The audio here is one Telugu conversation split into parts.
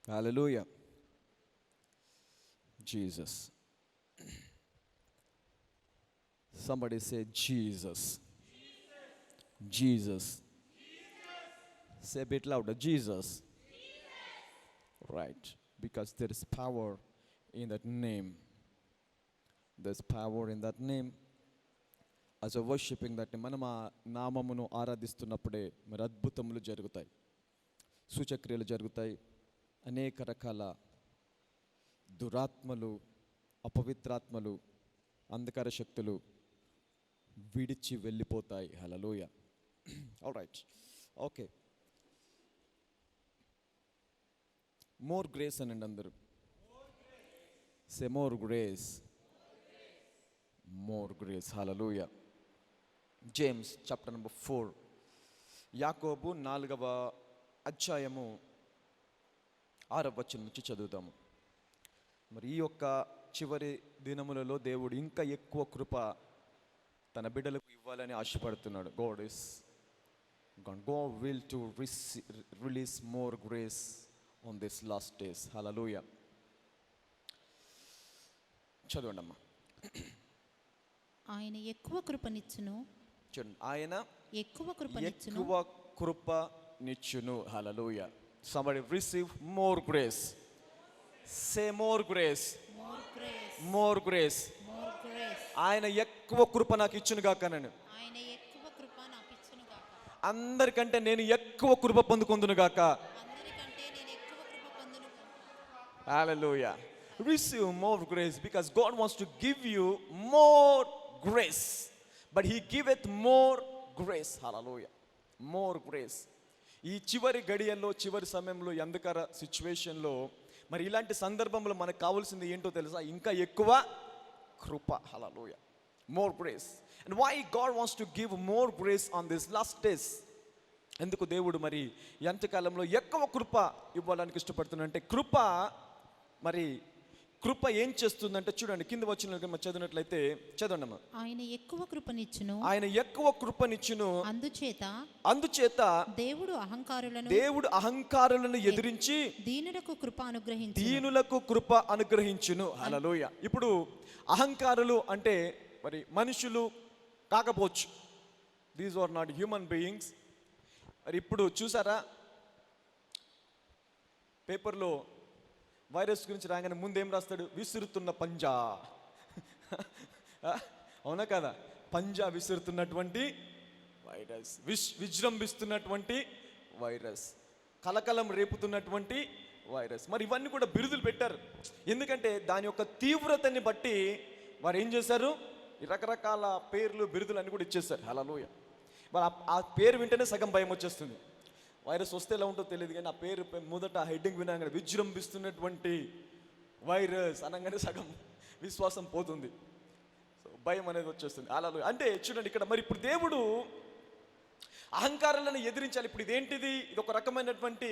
Hallelujah. Jesus. Somebody say Jesus. Jesus. Say a bit louder. Jesus. Right. Because there is power in that name. There's power in that name. As a worshiping that మనం ఆ నామమును ఆరాధిస్తున్నప్పుడే మరి అద్భుతములు జరుగుతాయి, సూచక్రియలు జరుగుతాయి. అనేక రకాల దురాత్మలు, అపవిత్రాత్మలు, అంధకార శక్తులు విడిచి వెళ్ళిపోతాయి. Hallelujah. Alright, okay. More grace అనండి అందరూ. Say more grace. More grace. Hallelujah. James chapter number 4, యాకోబు 4వ అధ్యాయము 6వ వచనం నుంచి చదువుతాము. మరి ఈ యొక్క చివరి దినములలో దేవుడు ఇంకా ఎక్కువ కృప తన బిడ్డలకు ఇవ్వాలని ఆశపడుతున్నాడు. God will to release more grace on this last days. Hallelujah. చదవండి అమ్మా. ఆయన ఎక్కువ కృపనిచ్చును. చూడండి, ఆయన ఎక్కువ కృపనిచ్చును. Hallelujah. Somebody receive more grace. Say more grace. More grace. More grace. More grace. ఆయన ఎక్కువ కృప నాకు ఇచ్చును గాక. నేను ఆయన ఎక్కువ కృప నాకు ఇచ్చును గాక. అందరికంటే నేను ఎక్కువ కృప పొందుకొందును గాక. అందరికంటే నేను ఎక్కువ కృప పొందును గాక. Hallelujah. Receive more grace because God wants to give you more grace. But he giveth more grace. Hallelujah. More grace. ఈ చివరి గడియల్లో, చివరి సమయంలో, అంధకార సిచ్యువేషన్లో మరి ఇలాంటి సందర్భంలో మనకు కావాల్సింది ఏంటో తెలుసా? ఇంకా ఎక్కువ కృప. Hallelujah. More grace. And why God wants to give more grace on this last days? ఎందుకు దేవుడు మరి ఈ అంత్యకాలంలో ఎక్కువ కృప ఇవ్వడానికి ఇష్టపడుతున్నాడంటే, కృప ఏం చేస్తుందంటే చూడండి, కింద వచ్చిన చదివినట్లయితే చదవండి అమ్మా. ఆయన ఎక్కువ కృపనిచ్చును. ఆయన ఎక్కువ కృపనిచ్చును. అందుచేత దేవుడు అహంకారులను ఎదిరించి దీనులకు కృప అనుగ్రహించును. హల్లెలూయా. ఇప్పుడు అహంకారులు అంటే మరి మనుషులు కాకపోవచ్చు. These are not human beings. మరి ఇప్పుడు చూసారా, పేపర్లో వైరస్ గురించి రాగానే ముందేం రాస్తాడు? విసురుతున్న పంజా. అవునా కదా? పంజా విసురుతున్నటువంటి వైరస్, విజృంభిస్తున్నటువంటి వైరస్, కలకలం రేపుతున్నటువంటి వైరస్. మరి ఇవన్నీ కూడా బిరుదులు పెట్టారు. ఎందుకంటే దాని యొక్క తీవ్రతని బట్టి వారు ఏం చేశారు? రకరకాల పేర్లు, బిరుదులు అన్ని కూడా ఇచ్చేస్తారు. హల్లెలూయా. మరి ఆ పేరు వింటేనే సగం భయం వచ్చేస్తుంది. వైరస్ వస్తే ఎలా ఉంటుందో తెలియదు, కానీ ఆ పేరు మొదట హెడ్డింగ్ వినగానే విజృంభిస్తున్నటువంటి వైరస్ అనగానే సగం విశ్వాసం పోతుంది. సో భయం అనేది వచ్చేస్తుంది. అలా అంటే చూడండి ఇక్కడ మరి ఇప్పుడు దేవుడు అహంకారాలను ఎదిరించాలి. ఇప్పుడు ఇదేంటిది? ఇది ఒక రకమైనటువంటి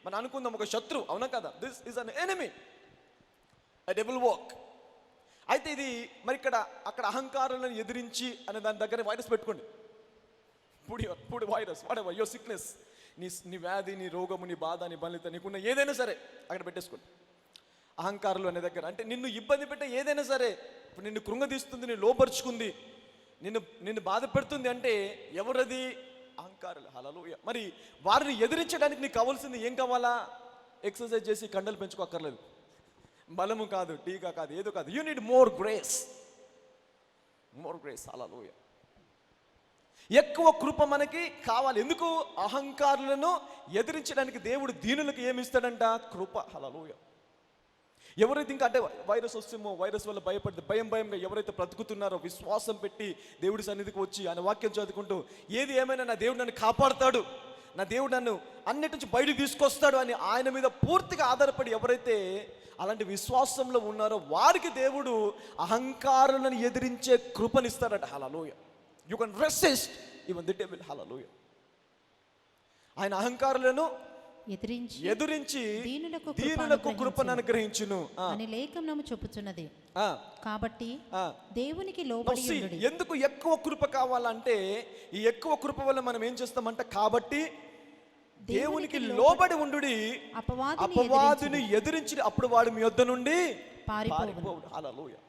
మనం అనుకుందాం ఒక శత్రు, అవునా కదా? This is an enemy, a devil work. అయితే ఇది మరి అక్కడ అహంకారాలను ఎదిరించి అనే దాని దగ్గర వైరస్ పెట్టుకోండి. పుడి virus, whatever your sickness, నీ వ్యాధి, నీ రోగము, నీ బాధ, నీ బలిత, నీకున్న ఏదైనా సరే అక్కడ పెట్టేసుకోండి. అహంకారులు అనే దగ్గర అంటే నిన్ను ఇబ్బంది పెట్టే ఏదైనా సరే, ఇప్పుడు నిన్ను కృంగదీస్తుంది, నిన్ను లోపరుచుకుంది, నిన్ను బాధ పెడుతుంది అంటే ఎవరది? అహంకారులు. హల్లెలూయా. మరి వారిని ఎదిరించడానికి నీకు కావాల్సింది ఏం కావాలా? ఎక్సర్సైజ్ చేసి కండలు పెంచుకోక్కర్లేదు, బలము కాదు, టీకా కాదు, ఏదో కాదు. You need more grace. More grace. Hallelujah. ఎక్కువ కృప మనకి కావాలి. ఎందుకు? అహంకారులను ఎదిరించడానికి దేవుడు దీనులకు ఏమిస్తాడంట? కృప. హల్లెలూయా. ఎవరైతే ఇంకా అంటే వైరస్ వస్తేమో వైరస్ వల్ల భయపడి భయంగా ఎవరైతే బ్రతుకుతున్నారో, విశ్వాసం పెట్టి దేవుడి సన్నిధికి వచ్చి ఆయన వాక్యం చదువుకుంటూ ఏది ఏమైనా నా దేవుడు నన్ను కాపాడుతాడు, నా దేవుడు నన్ను అన్నిటి నుంచి బయటకు తీసుకొస్తాడు అని ఆయన మీద పూర్తిగా ఆధారపడి ఎవరైతే అలాంటి విశ్వాసంలో ఉన్నారో వారికి దేవుడు అహంకారులను ఎదిరించే కృపనిస్తాడట. హల్లెలూయా. You can resist even the devil. Hallelujah. ఆయన అహంకారులను ఎదిరించి దీనులకు కృపను అనుగ్రహించును అని లేఖనము చెప్పుచున్నది. కాబట్టి దేవునికి లోబడి ఉండుడి. ఎందుకు ఎక్కువ కృప కావాలంటే ఈ ఎక్కువ కృప వల్ల మనం ఏం చేస్తామంటే కాబట్టి దేవునికి లోబడి ఉండుడి, అపవాదిని ఎదిరించి అప్పుడు వాడు మీ యొద్ద నుండి పారిపోవును. హల్లెలూయా.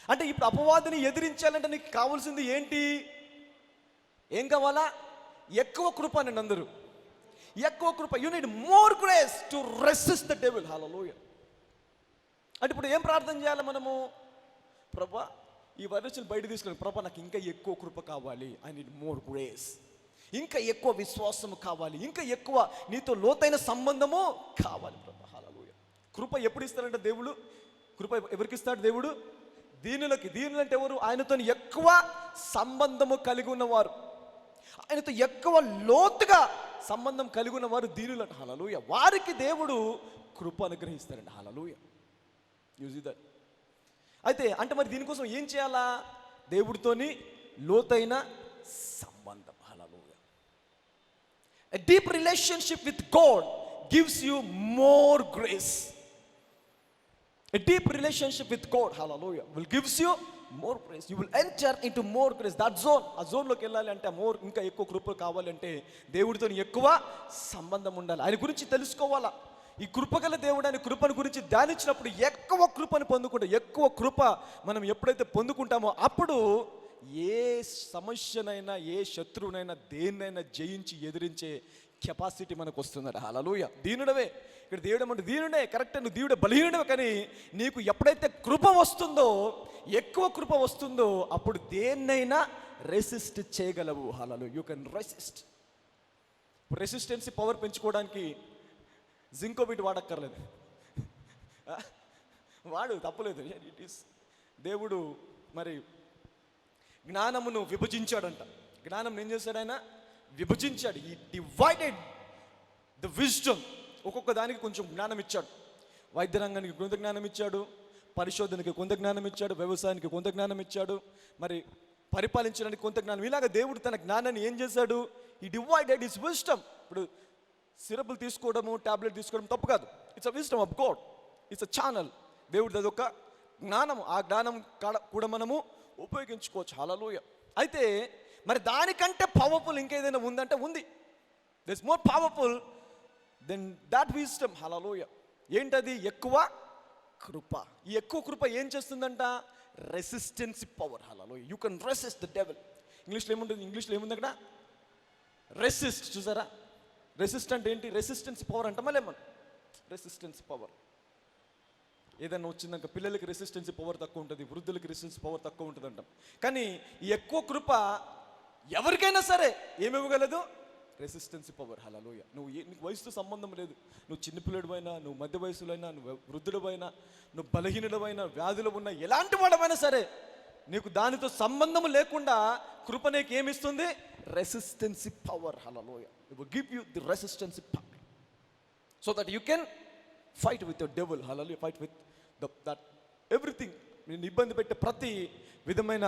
అంటే ఇప్పుడు అపవాదిని ఎదిరించాలంటే నీకు కావాల్సింది ఏంటి? ఏం కావాలా? ఎక్కువ కృప అని అందరూ, ఎక్కువ కృప. You need more grace to resist the devil. Hallelujah. అంటే ఇప్పుడు ఏం ప్రార్థన చేయాలి మనము? ప్రభా, ఈ వైరస్ని బయట తీసుకుని, ప్రభా నాకు ఇంకా ఎక్కువ కృప కావాలి, ఐ నీడ్ మోర్ గ్రేస్. ఇంకా ఎక్కువ విశ్వాసము కావాలి, ఇంకా ఎక్కువ నీతో లోతైన సంబంధము కావాలి ప్రభా. హల్లెలూయా. కృప ఎప్పుడు ఇస్తాడంటే దేవుడు, కృప ఎవరికి ఇస్తాడు దేవుడు? దీనులకి. దీనులు అంటే ఎవరు? ఆయనతో ఎక్కువ సంబంధము కలిగి ఉన్నవారు, ఆయనతో ఎక్కువ లోతుగా సంబంధం కలిగి ఉన్నవారు దీనులు అంట. హల్లెలూయా. వారికి దేవుడు కృప అనుగ్రహిస్తారండి. హల్లెలూయా. Use that. అయితే అంటే మరి దీనికోసం ఏం చేయాలా? దేవుడితోని లోతైన సంబంధం. హల్లెలూయా. A deep relationship with God gives you more grace. A deep relationship with God, hallelujah, will gives you more grace. You will enter into more grace. That zone, ఆ జోన్లోకి వెళ్ళాలి అంటే మోర్, ఇంకా ఎక్కువ కృప కావాలంటే దేవుడితో ఎక్కువ సంబంధం ఉండాలి, ఆయన గురించి తెలుసుకోవాలా. ఈ కృపగల దేవుడు అని కృపను గురించి ధ్యానించినప్పుడు ఎక్కువ కృపను పొందుకుంటాం. ఎక్కువ కృప మనం ఎప్పుడైతే పొందుకుంటామో అప్పుడు ఏ సమస్యనైనా, ఏ శత్రువునైనా, దేన్నైనా జయించి ఎదిరించే కెపాసిటీ మనకు వస్తుందట. హల్లెలూయా. దీనుడవే ఇక్కడ దేవుడు అంటే దీనుడే, కరెక్ట్. నువ్వు దేవుడే, బలహీనుడవే. కానీ నీకు ఎప్పుడైతే కృప వస్తుందో, ఎక్కువ కృప వస్తుందో అప్పుడు దేన్నైనా రెసిస్ట్ చేయగలవు. హల్లెలూయా. You can resist. ఇప్పుడు రెసిస్టెన్సీ పవర్ పెంచుకోవడానికి జింకోబిట్ వాడక్కర్లేదు, వాడు తప్పలేదు. ఇట్ ఈస్ దేవుడు మరి జ్ఞానమును విభజించాడంట. జ్ఞానం ఏం చేశాడు? ఆయన విభజించాడు. ఈ డివైడెడ్ ద విజ్డమ్. ఒక్కొక్క దానికి కొంచెం జ్ఞానం ఇచ్చాడు. వైద్య రంగానికి కొంత జ్ఞానం ఇచ్చాడు, పరిశోధనకి కొంత జ్ఞానం ఇచ్చాడు, వ్యవసాయానికి కొంత జ్ఞానం ఇచ్చాడు, మరి పరిపాలించడానికి కొంత జ్ఞానం. ఇలాగ దేవుడు తన జ్ఞానాన్ని ఏం చేశాడు? ఈ డివైడెడ్ హిస్ విజ్డమ్. ఇప్పుడు సిరపులు తీసుకోవడము, టాబ్లెట్ తీసుకోవడం తప్పు కాదు. It's a wisdom of God. It's a channel. దేవుడిది అదొక జ్ఞానం. ఆ జ్ఞానం కూడా మనము ఉపయోగించుకోవచ్చు. హల్లెలూయా. అయితే మరి దానికంటే పవర్ఫుల్ ఇంకేదైనా ఉందంటే ఉంది. This more powerful than that wisdom. Hallelujah. ఏంటది? ఎక్కువ కృప. ఈ ఎక్కువ కృప ఏం చేస్తుందంట? Resistancy power. Hallelujah. You can resist the devil. ఇంగ్లీష్లో ఏముంటుంది? ఇంగ్లీష్లో ఏముంది అక్కడ? రెసిస్ట్. చూసారా? రెసిస్ట్ అంటే ఏంటి? రెసిస్టెన్సీ పవర్ అంట. మళ్ళీ ఏమన్నా రెసిస్టెన్సీ పవర్. ఏదైనా వచ్చిందాక పిల్లలకి రెసిస్టెన్సీ పవర్ తక్కువ ఉంటుంది, వృద్ధులకి రెసిస్టెన్సీ పవర్ తక్కువ ఉంటుంది అంటాం. కానీ ఈ ఎక్కువ కృప ఎవరికైనా సరే ఏమివ్వగలదు? Resistancy power. హల్లెలూయా. నీకు వయసుతో సంబంధం లేదు. నువ్వు చిన్నపిల్లడివైనా, నువ్వు మధ్య వయసులైనా, నువ్వు వృద్ధుడవైనా, నువ్వు బలహీనుడవైనా, వ్యాధులు ఉన్నా, ఎలాంటి వాడమైనా సరే నీకు దానితో సంబంధం లేకుండా కృప నీకు ఏమిస్తుంది? Resistancy power. Hallelujah. It will give you the resistancy power so that you can fight with your devil. Hallelujah. Fight with that everything. నేను ఇబ్బంది పెట్టే ప్రతి విధమైన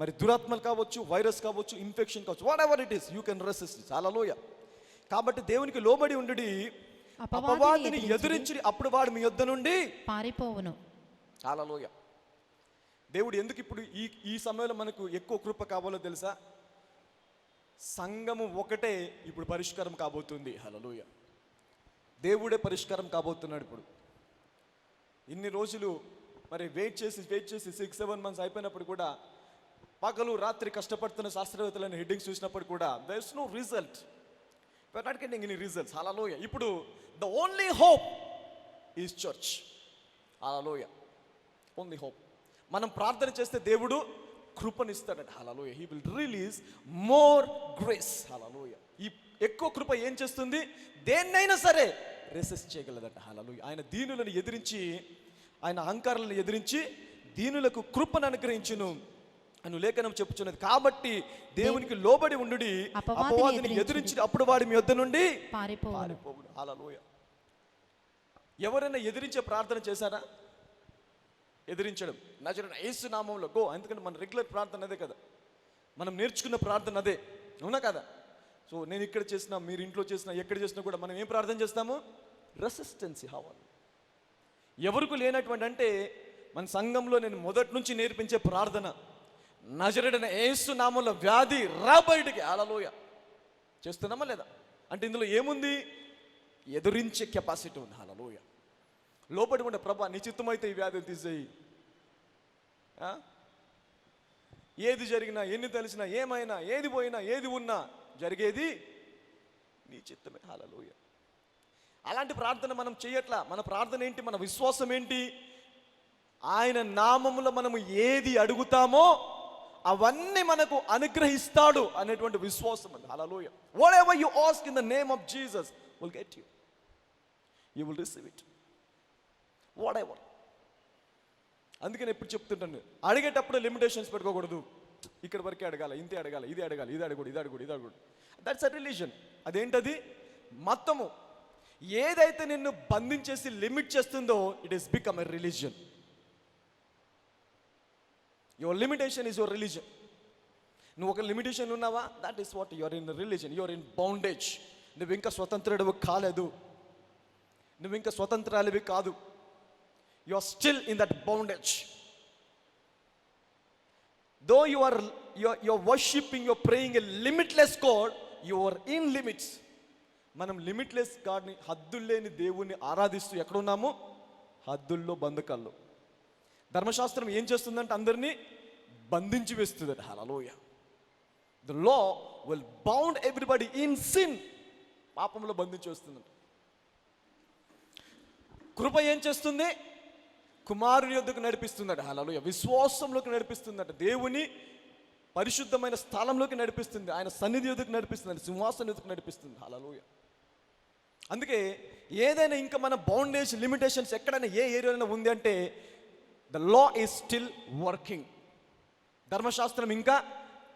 మరి దురాత్మలు కావచ్చు, వైరస్ కావచ్చు, ఇన్ఫెక్షన్ కావచ్చు, whatever it is, you can resist. Hallelujah. కాబట్టి దేవునికి లోబడి ఉండి అపవాదిని ఎదిరించి అప్పుడు వాడు మీ యొద్ద నుండి పారిపోవును. హల్లెలూయా. దేవుడు ఎందుకు ఇప్పుడు ఈ సమయంలో మనకు ఎక్కువ కృప కావాలో తెలుసా? సంఘము ఒకటే ఇప్పుడు పరిష్కారం కాబోతుంది. హల్లెలూయా. దేవుడే పరిష్కారం కాబోతున్నాడు. ఇప్పుడు ఇన్ని రోజులు మరి వెయిట్ చేసి 6-7 months అయిపోయినప్పుడు కూడా, పగలు రాత్రి కష్టపడుతున్న శాస్త్రవేత్తలను హెడ్డింగ్స్ చూసినప్పుడు కూడా there is no result. We are not getting any results. Hallelujah. ఇప్పుడు the only hope is church. Hallelujah. Only hope. మనం ప్రార్థన చేస్తే దేవుడు కృపనిస్తాడట. Hallelujah. He will release more grace. Hallelujah. ఈ ఎక్కువ కృప ఏం చేస్తుంది? దేన్నైనా సరే రెసిస్ట్ చేయగలదట. హల్లెలూయా. ఆయన దీనులను ఎదిరించి, ఆయన అహంకారాలను ఎదిరించి దీనులకు కృపను అనుగ్రహించును అని లేఖనం చెప్పుచున్నది. కాబట్టి దేవునికి లోబడి ఉండుడి, అపవాదిని ఎదిరించి అప్పుడు వాడి మీ యొద్ద నుండి పారిపోవును. హల్లెలూయా. ఎవరైనా ఎదిరించే ప్రార్థన చేశారా? ఎదిరించడం నజరేయుడైన యేసు నామములో గో. ఎందుకంటే మన రెగ్యులర్ ప్రార్థన అదే కదా, మనం నేర్చుకున్న ప్రార్థన అదే, అవునా కదా? సో నేను ఇక్కడ చేసినా, మీరు ఇంట్లో చేసినా, ఎక్కడ చేసినా కూడా మనం ఏం ప్రార్థన చేస్తాము? రెసిస్టెన్సీ కావాలి. ఎవరికి లేనటువంటి అంటే మన సంఘంలో నేను మొదటి నుంచి నేర్పించే ప్రార్థన, నజరేయుడైన యేసు నామములో వ్యాధి రా బయటికి. హల్లెలూయా. చేస్తున్నామా లేదా? అంటే ఇందులో ఏముంది? ఎదురించే కెపాసిటీ ఉంది. హల్లెలూయా. లోపడి ఉండే ప్రభా నీ చిత్తమైతే ఈ వ్యాధిని తీసేయి. ఏది జరిగినా, ఎన్ని తెలిసినా, ఏమైనా, ఏది పోయినా, ఏది ఉన్నా జరిగేది నీ చిత్తమే. హల్లెలూయా. అలాంటి ప్రార్థన మనం చేయట్లా. మన ప్రార్థన ఏంటి? మన విశ్వాసం ఏంటి? ఆయన నామములో మనము ఏది అడుగుతామో అవన్నీ మనకు అనుగ్రహిస్తాడు అనేటువంటి విశ్వాసం అది. హల్లెలూయా. Whatever you ask in the name of Jesus will get you. You will receive it. Whatever. అందుకే నేను ఎప్పుడు చెప్తుంటాను, అడిగేటప్పుడు లిమిటేషన్స్ పెట్టుకోకూడదు. ఇక్కడ వరకే అడగాలి, ఇంతే అడగాలి, ఇది అడగాలి, ఇది అడగకూడదు, ఇది అడగకూడదు, ఇది అడగకూడదు. That's a religion. అదేంటది? మతము. ఏదైతే నిన్ను బంధించేసి లిమిట్ చేస్తుందో it is become a religion. Your limitation is your religion. నువ్వు ఒక లిమిటేషన్ ఉన్నావా? That is what your in religion. Your in bondage. నువ్వు ఇంకా స్వతంత్రుడివి కాలేదు, నువ్వు ఇంకా స్వతంత్రాలివి కాదు. You are still in that bondage. Though you are worshiping, you are praying a limitless God, you are in limits. మనం లిమిట్లెస్ గాడ్ని, హద్దుల్లేని దేవుణ్ణి ఆరాధిస్తూ ఎక్కడున్నాము? హద్దుల్లో, బంధకాల్లో. ధర్మశాస్త్రం ఏం చేస్తుందంటే అందరినీ బంధించి వేస్తుంది. హల్లెలూయా. The law will bound everybody in sin. పాపంలో బంధించి వేస్తుందంట. కృప ఏం చేస్తుంది? కుమారుని యొద్దకు నడిపిస్తుందట. హల్లెలూయా. విశ్వాసంలోకి నడిపిస్తుందట. దేవుని పరిశుద్ధమైన స్థలంలోకి నడిపిస్తుంది. ఆయన సన్నిధి యొద్దకు నడిపిస్తుంది. సింహాసనం యొద్దకు నడిపిస్తుంది. హల్లెలూయా. అందుకే ఏదైనా ఇంకా మన బౌండేజ్, లిమిటేషన్స్ ఎక్కడైనా ఏ ఏరియాలో ఉంది అంటే the law is still working. ధర్మశాస్త్రం ఇంకా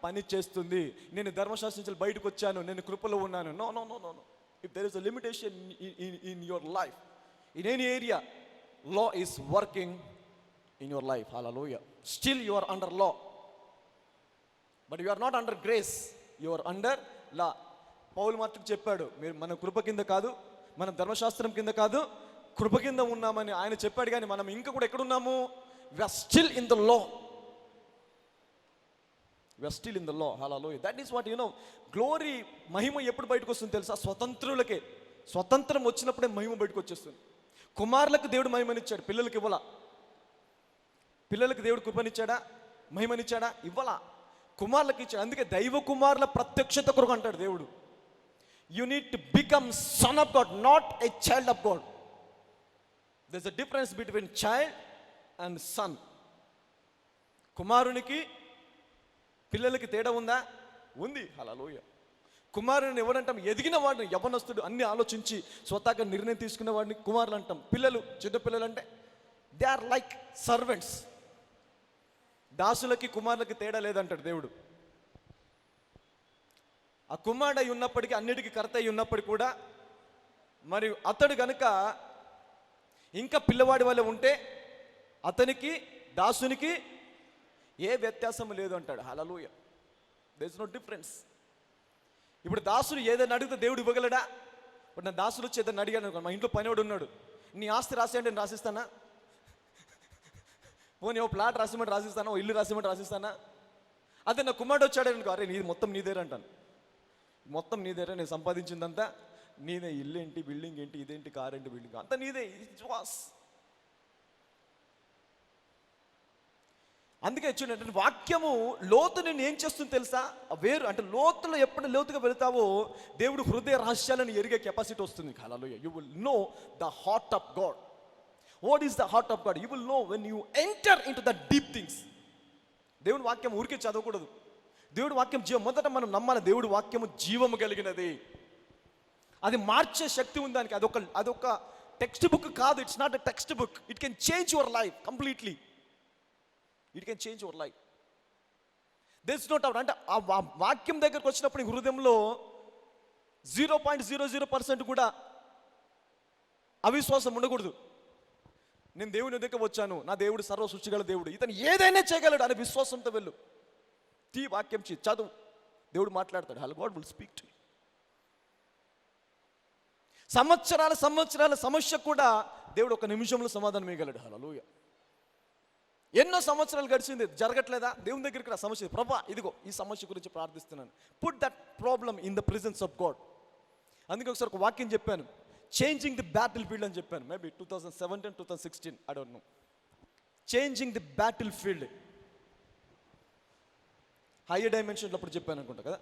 పని చేస్తుంది. నేను ధర్మశాస్త్రం నుంచి బయటకు వచ్చాను, నేను కృపలో ఉన్నాను. No no no no no. If there is a limitation in your life, in any area, law is working in your life. Hallelujah. Still you are under law, but you are not under grace, you are under law. పౌలు మాత్రం చెప్పాడు, మీరు మన కృప కింద కాదు, మనం ధర్మశాస్త్రం కింద కాదు, కృప కింద ఉన్నామని ఆయన చెప్పాడు. కానీ మనం ఇంకా కూడా ఎక్కడున్నాము? we are still in the law. we are still in the law. Hallelujah. That is what, you know, glory, మహిమ ఎప్పుడు బయటకు వస్తుంది తెలుసా? స్వతంత్రులకే. స్వతంత్రం వచ్చినప్పుడే మహిమ బయటకు వచ్చేస్తుంది. కుమారులకు దేవుడు మహిమనిచ్చాడు, పిల్లలకి ఇవ్వాల. పిల్లలకి దేవుడు కృపనిచ్చాడా? మహిమనిచ్చాడా? ఇవ్వాల. కుమారులకు ఇచ్చాడు. అందుకే దైవ కుమారుల ప్రత్యక్షత కొరకు అంటాడు దేవుడు, you need to become son of God, not a child of God. There is a difference between child and son. కుమారునికి పిల్లలకి తేడా ఉందా? ఉంది. హల్లెలూయా. కుమారుని ఎవరంటాం? ఎదిగిన వాడిని, యవ్వనస్తుడు, అన్ని ఆలోచించి స్వతహాగా నిర్ణయం తీసుకునే వాడిని కుమారులు అంటాం. పిల్లలు, చిన్న పిల్లలు అంటే దే ఆర్ లైక్ సర్వెంట్స్. దాసులకి కుమారులకి తేడా లేదంటాడు దేవుడు. ఆ కుమారుడు అయి ఉన్నప్పటికీ, అన్నిటికీ కర్త అయి ఉన్నప్పటికీ కూడా మరి అతడు గనుక ఇంకా పిల్లవాడి వల్ల ఉంటే అతనికి, దాసునికి ఏ వ్యత్యాసం లేదు అంటాడు. Hallelujah. There is no difference. ఇప్పుడు దాసుడు ఏదైనా అడిగితే దేవుడు ఇవ్వగలడా? ఇప్పుడు నా దాసుడు వచ్చి ఏదైనా అడిగాడు అనుకో, మా ఇంట్లో పనివాడు ఉన్నాడు, నీ ఆస్తి రాసేయండి, నేను రాసిస్తానా? పోనీ ఓ ప్లాట్ రాసిమంటే రాసిస్తానా? ఓ ఇల్లు రాసిమంటే రాసిస్తానా? అదే నా కుమారుడు వచ్చాడు అనుకో, అరే నీది మొత్తం నీదేరా అంటాను. మొత్తం నీదేరా, నేను సంపాదించిందంతా నీదే. ఇల్లు ఏంటి, బిల్డింగ్ ఏంటి, ఇదేంటి, కార్ ఏంటి, బిల్డింగ్ అంతా నీదే. It was. అందుకే చూడండి, వాక్యము లోతు నేను ఏం చేస్తుంది తెలుసా? వేరు అంటే లోతులో ఎప్పుడు లోతుగా వెళ్తావో దేవుడు హృదయ రహస్యాలను ఎరిగే కెపాసిటీ వస్తుంది. Hallelujah. You will know the heart of God. What is the heart of God? You will know when you enter in to the deep things. దేవుడి వాక్యం ఊరికే చదవకూడదు. దేవుడి వాక్యం జీవం. మొదట మనం నమ్మాలి, దేవుడి వాక్యము జీవము కలిగినది, అది మార్చే శక్తి ఉంది దానికి. అదొక టెక్స్ట్ బుక్ కాదు. It's not a text book. It can change your life completely. It can change your life. This not out. అంటే ఆ వాక్యం దగ్గరకు వచ్చినప్పుడు హృదయంలో 0.00% కూడా అవిశ్వాసం ఉండకూడదు. నేను దేవుని దగ్గర వచ్చాను, నా దేవుడు సర్వ సృష్టిగల దేవుడు, ఇతను ఏదైనా చేయగలడు అనే విశ్వాసంతో వెళ్ళు. వాక్యం చదువు, దేవుడు మాట్లాడతాడు. హల్ God will speak to you. సంవత్సరాల సమస్య కూడా దేవుడు ఒక నిమిషంలో సమాధానం ఇవ్వగలడు. హల్లెలూయా. ఎన్నో సంవత్సరాలు గడిచింది, జరగట్లేదా? దేవుని దగ్గరికి రా, సమస్య, ప్రభా ఇదిగో ఈ సమస్య గురించి ప్రార్థిస్తున్నాను. Put that problem in the presence of God. అందుకే ఒకసారి ఒక వాక్యం చెప్పాను, చేంజింగ్ ది బ్యాటిల్ ఫీల్డ్ అని చెప్పాను. Maybe 2017, 2016, I don't no. Changing the battle field, higher dimensions అప్పుడు చెప్పాను అనుకుంటా కదా,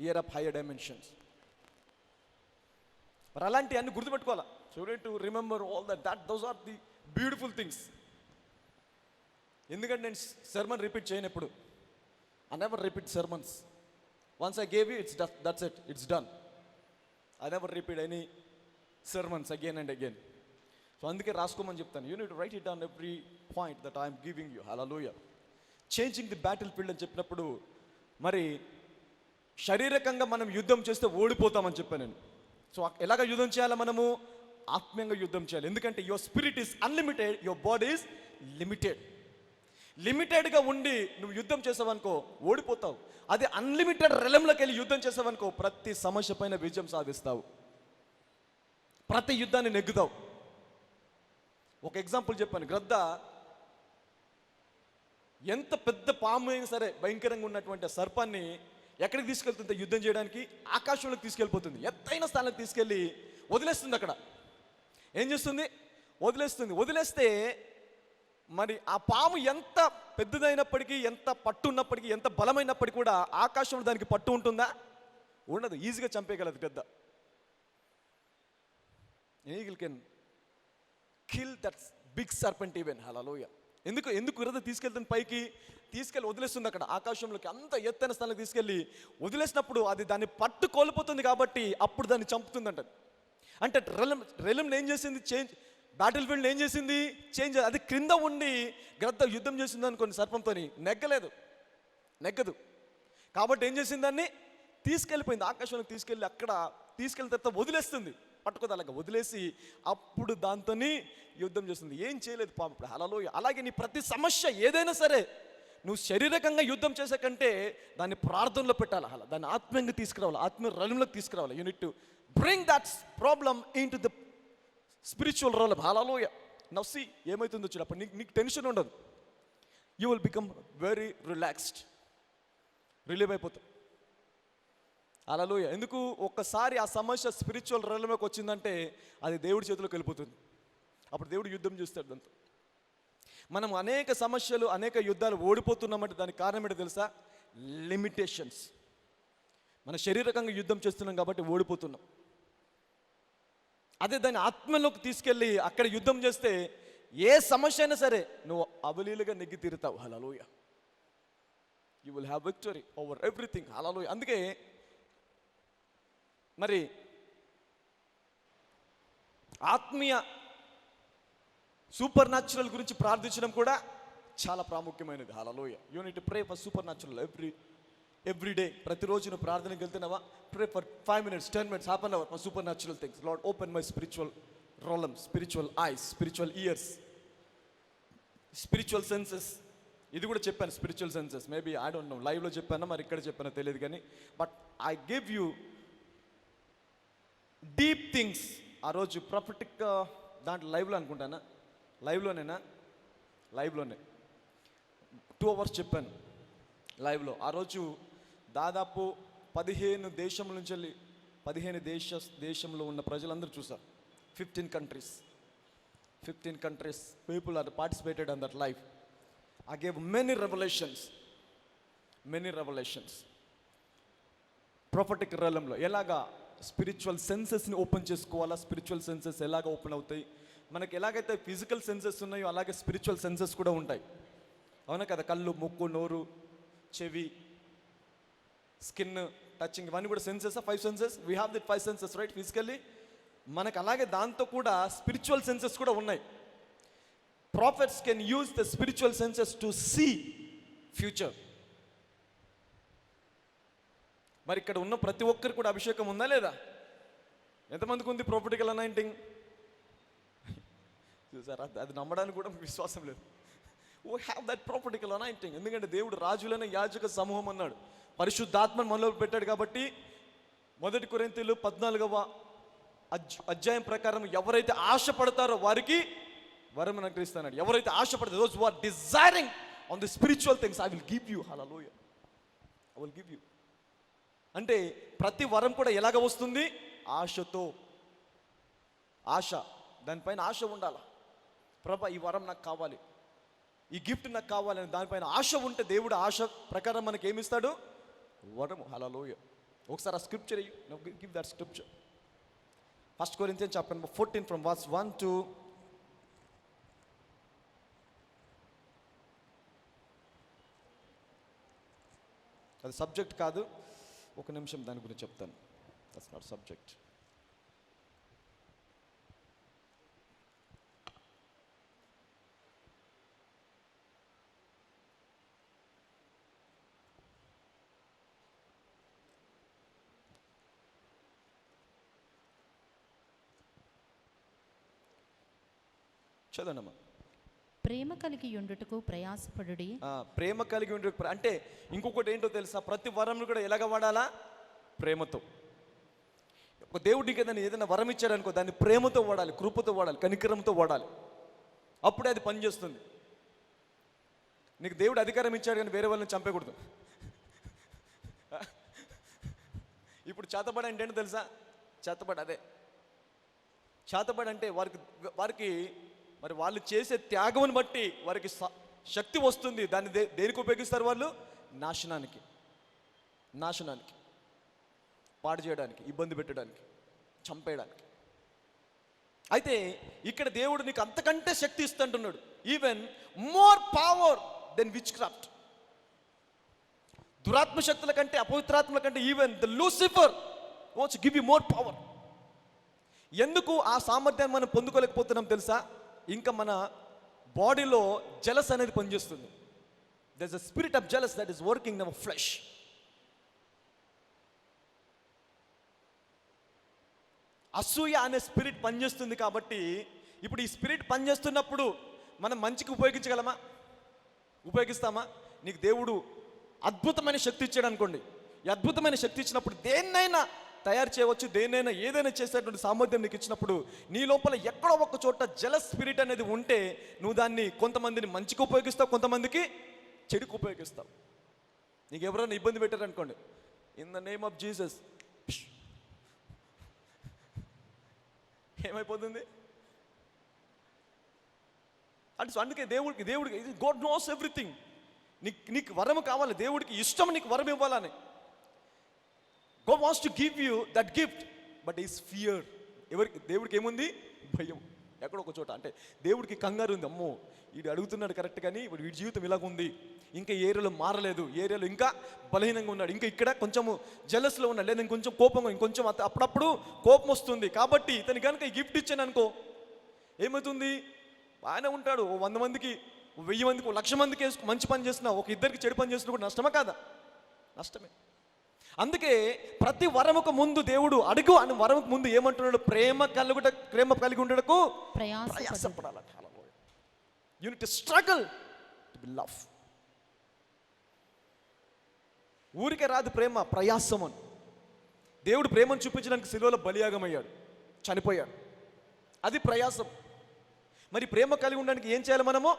ఇయర్ ఆఫ్ హయ్యర్ డైమెన్షన్స్. మరి అలాంటి అన్ని గుర్తుపెట్టుకోవాలా. So you need to remember all that those are the beautiful things. ఎందుకంటే నేను సెర్మన్ రిపీట్ చేయను ఎప్పుడు. I never repeat sermons. Once I gave you, that's it, it's done. I never repeat any sermons again and again. So అందుకే రాసుకోమని చెప్తాను. You need to write it down every point that I'm giving you. Hallelujah. Changing the battlefield అని చెప్పినప్పుడు మరి శారీరకంగా మనం యుద్ధం చేస్తే ఓడిపోతామని చెప్పాను నేను. సో ఎలాగ యుద్ధం చేయాలి మనము? ఆత్మీయంగా యుద్ధం చేయాలి. ఎందుకంటే your spirit is unlimited, your body is limited. లిమిటెడ్గా ఉండి నువ్వు యుద్ధం చేసావనుకో ఓడిపోతావు. అది అన్లిమిటెడ్ రెలంలోకి వెళ్ళి యుద్ధం చేసావనుకో ప్రతి సమస్య పైన విజయం సాధిస్తావు, ప్రతి యుద్ధాన్ని నెగ్గుతావు. ఒక ఎగ్జాంపుల్ చెప్పాను. గ్రద్ద ఎంత పెద్ద పాము అయినా సరే, భయంకరంగా ఉన్నటువంటి ఆ సర్పాన్ని ఎక్కడికి తీసుకెళ్తుంది యుద్ధం చేయడానికి? ఆకాశంలోకి తీసుకెళ్ళిపోతుంది. ఎత్తైన స్థానానికి తీసుకెళ్ళి వదిలేస్తుంది. అక్కడ ఏం చేస్తుంది? వదిలేస్తుంది. వదిలేస్తే మరి ఆ పాము ఎంత పెద్దదైనప్పటికీ, ఎంత పట్టు ఉన్నప్పటికీ, ఎంత బలమైనప్పటికీ కూడా ఆకాశంలో దానికి పట్టు ఉంటుందా? ఉండదు. ఈజీగా చంపేయగలదు గద్ద. Eagle can kill that big serpent even. Hallelujah. ఎందుకు గద్ద తీసుకెళ్తుంది పైకి, తీసుకెళ్ళి వదిలేస్తుంది అక్కడ ఆకాశంలోకి, అంత ఎత్తైన స్థానానికి తీసుకెళ్ళి వదిలేసినప్పుడు అది దాన్ని పట్టు కోల్పోతుంది కాబట్టి అప్పుడు దాన్ని చంపుతుందంట. అంటే రెలంని ఏం చేసింది? చేంజ్. బ్యాటిల్ ఫీల్డ్ ఏం చేసింది? చేంజ్. అది క్రింద ఉండి గ్రద్ద యుద్ధం చేసింది అనుకోని సర్పంతో, నెగ్గదు. కాబట్టి ఏం చేసింది? దాన్ని తీసుకెళ్ళిపోయింది ఆకాశంలోకి. తీసుకెళ్ళి అక్కడ తీసుకెళ్ళిన తర్వాత వదిలేస్తుంది, పట్టుకోదు. అలాగా వదిలేసి అప్పుడు దాంతోని యుద్ధం చేస్తుంది. ఏం చేయలేదు పాపం. ఇప్పుడు హల్లెలూయా. అలాగే నీ ప్రతి సమస్య ఏదైనా సరే నువ్వు శారీరకంగా యుద్ధం చేసే కంటే దాన్ని ప్రార్థనలో పెట్టాలి. అలా దాన్ని ఆత్మీయంగా తీసుకురావాలి, ఆత్మీయ రంగంలోకి తీసుకురావాలి. You need to bring that problem in to the spiritual role. Hallelujah. Now see ఏమవుతుందో చూడు. అప్పుడు నీకు టెన్షన్ ఉండదు. You will become very relaxed, relieve అయిపోతావు. హల్లెలూయా. ఎందుకు? ఒక్కసారి ఆ సమస్య స్పిరిచువల్ రంగంలోకి వచ్చిందంటే అది దేవుడి చేతిలోకి వెళ్ళిపోతుంది. అప్పుడు దేవుడు యుద్ధం చేస్తాడు దాంతో. మనం అనేక సమస్యలు, అనేక యుద్ధాలు ఓడిపోతున్నామంటే దానికి కారణం ఏంటో తెలుసా? లిమిటేషన్స్. మన శారీరకంగా యుద్ధం చేస్తున్నాం కాబట్టి ఓడిపోతున్నాం. అదే దాన్ని ఆత్మలోకి తీసుకెళ్ళి అక్కడ యుద్ధం చేస్తే ఏ సమస్య అయినా సరే నువ్వు అవలీలుగా నెగ్గి తీరుతావు. Hallelujah. You will have victory over everything. Hallelujah. అందుకే మరి ఆత్మీయ సూపర్ న్యాచురల్ గురించి ప్రార్థించడం కూడా చాలా ప్రాముఖ్యమైనది. Hallelujah. You need to pray for supernatural every day. ప్రతిరోజు నువ్వు ప్రార్థనకి వెళ్తున్నావా? Pray for 5 minutes, 10 minutes, half an hour for supernatural things. Lord, open my spiritual realm, spiritual eyes, spiritual ears, spiritual senses. ఇది కూడా చెప్పాను, spiritual senses. Maybe I don't know లైవ్లో చెప్పానా మరి ఇక్కడ చెప్పానో తెలియదు కానీ, but I give you deep things. ఆ రోజు ప్రాఫిటిక్ దాంట్లో లైవ్లో అనుకుంటానా, లైవ్లోనే 2 hours చెప్పాను లైవ్లో. ఆ రోజు దాదాపు 15 దేశం నుంచి వెళ్ళి 15 దేశంలో ఉన్న ప్రజలందరూ చూసారు. 15 countries people are participated on that live. I gave many revelations. Prophetic realmలో ఎలాగా స్పిరిచువల్ సెన్సెస్ని ఓపెన్ చేసుకోవాలా, స్పిరిచువల్ సెన్సెస్ ఎలాగ ఓపెన్ అవుతాయి. మనకి ఎలాగైతే ఫిజికల్ సెన్సెస్ ఉన్నాయో అలాగే స్పిరిచువల్ సెన్సెస్ కూడా ఉంటాయి. అవునా కదా? కళ్ళు, ముక్కు, నోరు, చెవి, స్కిన్, టచింగ్, ఇవన్నీ కూడా senses. 5 senses. We have that 5 senses, right? Physically మనకు అలాగే దాంతో కూడా స్పిరిచువల్ సెన్సెస్ కూడా ఉన్నాయి. Prophets can use the spiritual senses to see future. మరి ఇక్కడ ఉన్న ప్రతి ఒక్కరికి కూడా అభిషేకం ఉందా లేదా? ఎంతమందికి ఉంది ప్రొఫెటికల్ అనాయింటింగ్? చూసారా? అది నమ్మడానికి కూడా విశ్వాసం లేదు. ఓ హ్యావ్ దట్ ప్రొఫెటికల్ అనాయింటింగ్. ఎందుకంటే దేవుడు రాజులైన యాజక సమూహం అన్నాడు. పరిశుద్ధాత్మను మనలో పెట్టాడు కాబట్టి 1 కొరింథీయులు 14వ అధ్యాయం ప్రకారం ఎవరైతే ఆశపడతారో వారికి వరం అనుగ్రహిస్తాడు. ఎవరైతే ఆశపడతారో, those who are desiring on the spiritual things, I will give you. Hallelujah. I will give you. అంటే ప్రతి వరం కూడా ఎలాగ వస్తుంది? ఆశతో, ఆశ, దానిపైన ఆశ ఉండాలి. ప్రభా ఈ వరం నాకు కావాలి, ఈ గిఫ్ట్ నాకు కావాలని దానిపైన ఆశ ఉంటే దేవుడు ఆశ ప్రకారం మనకి ఏమిస్తాడు? వరము. హల్లెలూయా. ఒకసారి ఆ scripture give that scripture. 1 Corinthians chapter number 14 from verse 1 to అది సబ్జెక్ట్ కాదు, ఒక నిమిషం దాని గురించి చెప్తాను. That's not subject. చదవనమ్మా. ప్రేమ కలిగి ఉండుటకు ప్రయాసపడుడి. ప్రేమ కలిగి ఉండే అంటే ఇంకొకటి ఏంటో తెలుసా? ప్రతి వరం కూడా ఎలాగ వాడాలా? ప్రేమతో. ఒక దేవుడికి ఏదైనా వరం ఇచ్చాడనుకో, దాన్ని ప్రేమతో వాడాలి, కృపతో వాడాలి, కనికరంతో వాడాలి. అప్పుడే అది పనిచేస్తుంది. నీకు దేవుడు అధికారం ఇచ్చాడు కానీ వేరే వాళ్ళని చంపకూడదు. ఇప్పుడు చేతబడి అంటే ఏంటో తెలుసా? చేతబడి అదే. చేతబడి అంటే వారికి మరి వాళ్ళు చేసే త్యాగం బట్టి వారికి శక్తి వస్తుంది. దాన్ని దేనికి ఉపయోగిస్తారు వాళ్ళు? నాశనానికి, పాడు చేయడానికి, ఇబ్బంది పెట్టడానికి, చంపేయడానికి. అయితే ఇక్కడ దేవుడు నీకు అంతకంటే శక్తి ఇస్తుంటున్నాడు. Even more power than witchcraft. దురాత్మ శక్తుల కంటే, అపవిత్రాత్మల కంటే even the Lucifer wants give you more power. ఎందుకు ఆ సామర్థ్యాన్ని మనం పొందుకోలేకపోతున్నాం తెలుసా? ఇంకా మన బాడీలో జెలస్ అనేది పనిచేస్తుంది. There is a spirit of jealous that is working in our flesh. అసూయ అనే స్పిరిట్ పనిచేస్తుంది. కాబట్టి ఇప్పుడు ఈ స్పిరిట్ పనిచేస్తున్నప్పుడు మనం మంచికి ఉపయోగిస్తామా? నీకు దేవుడు అద్భుతమైన శక్తి ఇచ్చాడు అనుకోండి. ఈ అద్భుతమైన శక్తి ఇచ్చినప్పుడు దేన్నైనా తయారు చేయవచ్చు, దేన్నైనా ఏదైనా చేసేటువంటి సామర్థ్యం నీకు ఇచ్చినప్పుడు నీ లోపల ఎక్కడో ఒక చోట జెలస్ స్పిరిట్ అనేది ఉంటే నువ్వు దాన్ని కొంతమందిని మంచికి ఉపయోగిస్తావు, కొంతమందికి చెడుకు ఉపయోగిస్తావు. నీకు ఎవరైనా ఇబ్బంది పెట్టారనుకోండి, in the name of Jesus ఏమైపోతుంది? అంటే అందుకే దేవుడికి గాడ్ నోస్ ఎవ్రీథింగ్. నీకు వరం కావాలి, దేవుడికి ఇష్టం నీకు వరం ఇవ్వాలని. God wants to give you that gift, but is fear. దేవుడికి ఏముంది? భయం. ఎక్కడో ఒక చోట అంటే దేవుడికి కంగారు ఉంది. అమ్మో వీడు అడుగుతున్నాడు కరెక్ట్, కానీ ఇప్పుడు వీడి జీవితం ఇలాగుంది, ఇంకా ఏరియాలో మారలేదు, ఏరియాలో ఇంకా బలహీనంగా ఉన్నాడు, ఇంకా ఇక్కడ కొంచెము జెలస్లో ఉన్నాడు, లేదా ఇంకొంచెం కోపంగా, ఇంకొంచెం అప్పుడప్పుడు కోపం వస్తుంది. కాబట్టి ఇతను కనుక ఈ గిఫ్ట్ ఇచ్చాను అనుకో, ఏమవుతుంది? బాగానే ఉంటాడు. 100 మందికి, 1000 మందికి, 1,00,000 మందికి మంచి పని చేస్తున్నా, ఒక ఇద్దరికి చెడు పని చేస్తున్నా కూడా నష్టమా కాదా? నష్టమే. అందుకే ప్రతి వరముకు ముందు దేవుడు అడుగు అని వరముకు ముందు ఏమంటున్నాడు? ప్రేమ కలిగి ఉండటకు ప్రయాసపడాలి. You need to struggle to be love. ఊరికే రాదు ప్రేమ, ప్రయాసం అని. దేవుడు ప్రేమను చూపించడానికి శిలువలో బలియాగం అయ్యాడు, చనిపోయాడు. అది ప్రయాసం. మరి ప్రేమ కలిగి ఉండడానికి ఏం చేయాలి మనము?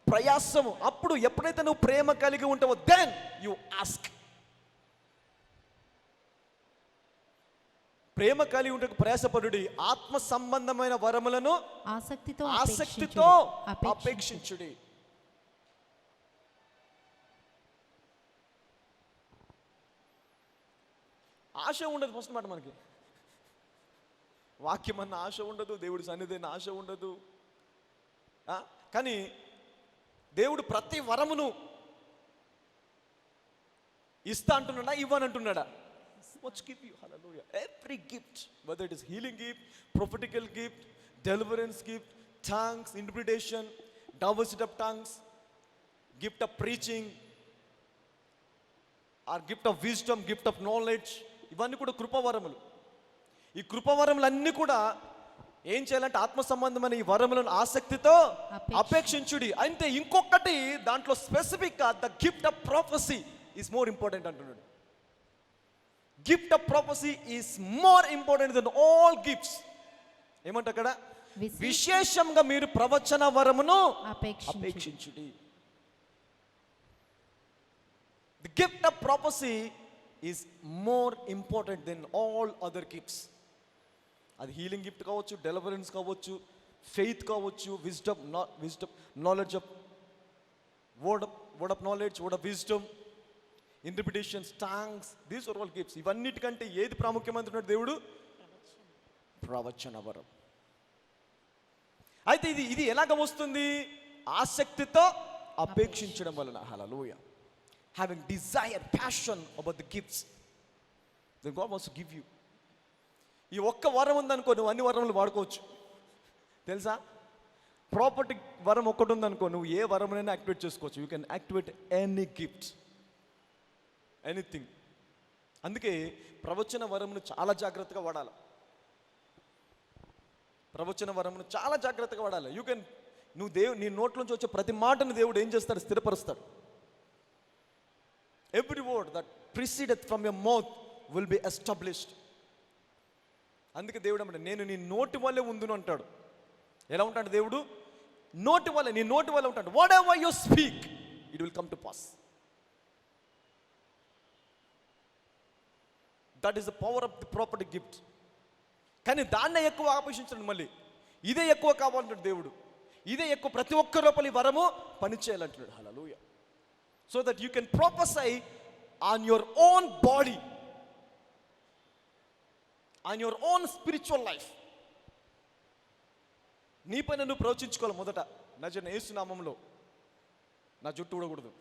ప్రయాసము. అప్పుడు ఎప్పుడైతే నువ్వు ప్రేమ కలిగి ఉంటావో దెన్ యు ఆస్క్. ప్రేమ కలిగి ఉండకు ప్రయాసపడుడి, ఆత్మ సంబంధమైన వరములను ఆసక్తితో అపేక్షించుడి. ఆశ ఉండదు ఫస్ట్ మాట మనకి. వాక్యం అన్న ఆశ ఉండదు, దేవుడి సన్నిధి అన్న ఆశ ఉండదు. కానీ దేవుడు ప్రతి వరమును ఇస్తా అంటున్నాడా, ఇవ్వనంటున్నాడా? What's give you? Hallelujah. Every gift, whether it is healing gift, prophetical gift, deliverance gift, tongues, interpretation, diversity of tongues, gift of preaching, or gift of wisdom, gift of knowledge, ఇవన్నీ కూడా కృపవరములు. ఈ కృపవరములన్నీ కూడా ఏం చేయాలంటే ఆత్మ సంబంధమైన ఈ వరములను ఆసక్తితో అపేక్షించుడి. అంటే ఇంకొకటి దాంట్లో స్పెసిఫిక్ గా the gift of prophecy is more important అంటున్నాడు. Gift of prophecy is more important than all gifts. ఏమంట అక్కడ? విశేషంగా మీరు ప్రవచన వరమును అపేక్షించుడి. The gift of prophecy is more important than all other gifts. అది హీలింగ్ గిఫ్ట్ కావచ్చు, డెలివరెన్స్ కావచ్చు, ఫెయిత్ కావచ్చు, wisdom knowledge of word of knowledge, word of wisdom, interpretations, tongues, these are all gifts. ఇవన్నిటికంటే ఏది ప్రాముఖ్యమంటున్నాడు దేవుడు? ప్రవచన వరం. అయితే ఇది ఎలాగ వస్తుంది? ఆసక్తితో అపేక్షించడం వలన. Hallelujah. Having desire, passion about the gifts that God wants to give you. ఈ ఒక్క వరం ఉందనుకో, నువ్వు అన్ని వరములు వాడుకోవచ్చు. తెలుసా? ప్రాపర్టీ వరం ఒక్కటి ఉందనుకో, నువ్వు ఏ వరమునైనా యాక్టివేట్ చేసుకోవచ్చు. You can activate any gift, anything. అందుకే ప్రవచన వరమును చాలా జాగ్రత్తగా వాడాలి. ప్రవచన వరమును చాలా జాగ్రత్తగా వాడాలి. నీ నోట్లోంచి వచ్చే ప్రతి మాటను దేవుడు ఏం చేస్తాడు? స్థిరపరుస్తాడు. Every word that precedeth from your mouth will be established. అందుకే దేవుడు అన్నాడు, నేను నీ నోటి వల్లే ఉందును అంటాడు. ఎలా ఉంటాడు దేవుడు? నోటి వల్ల, నీ నోటి వల్ల ఉంటాడు. What ever you speak it will come to pass. That is the power of the property gift. కానీ దాన్నే ఎక్కువ ఆపేక్షించండి. మళ్ళీ ఇదే ఎక్కువ కావాలంటాడు దేవుడు. ఇదే ఎక్కువ, ప్రతి ఒక్క లోపల ఈ వరము పనిచేయాలంటున్నాడు. Hallelujah. So that you can prophesy on your own body, on your own spiritual life. నీ పైన నువ్వు ప్రవచించుకోవాలి. మొదట నజరేయుడైన యేసు నామములో నా జుట్టు ఊడకూడదు,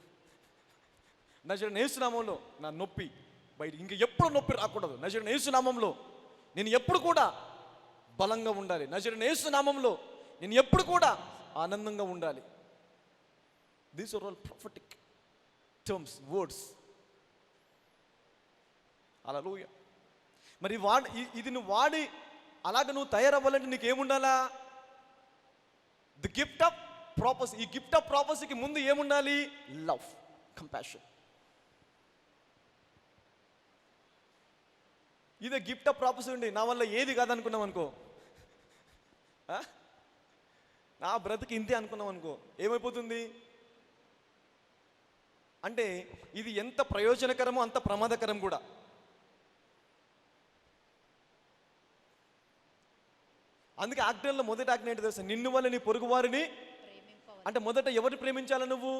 నజరేయుడైన యేసు నామములో నా నొప్పి బయట ఇంక ఎప్పుడు నొప్పి రాకూడదు, నజరేయుడైన యేసు నామములో నేను ఎప్పుడు కూడా బలంగా ఉండాలి, నజరేయుడైన యేసు నామములో నేను ఎప్పుడు కూడా ఆనందంగా ఉండాలి. These are all prophetic terms, words. Hallelujah. మరి ఇది నువ్వు వాడి అలాగ నువ్వు తయారవ్వాలంటే నీకేముండాలా? The gift of prophecy. ఈ గిఫ్ట్ ఆఫ్ ప్రాపసీకి ముందు ఏముండాలి? Love, compassion. ఇదే గిఫ్ట్ ఆఫ్ ప్రాపసీ ఉండి నా వల్ల ఏది కాదనుకున్నాం అనుకో, నా బ్రతికి ఇంతే అనుకున్నాం అనుకో, ఏమైపోతుంది అంటే ఇది ఎంత ప్రయోజనకరమో అంత ప్రమాదకరం కూడా. అందుకే ఆజ్ఞల్లో మొదటి ఆజ్ఞ ఏంటి తెలుసా? నిన్ను వల్ల నీ పొరుగు వారిని. అంటే మొదట ఎవరిని ప్రేమించాలా నువ్వు?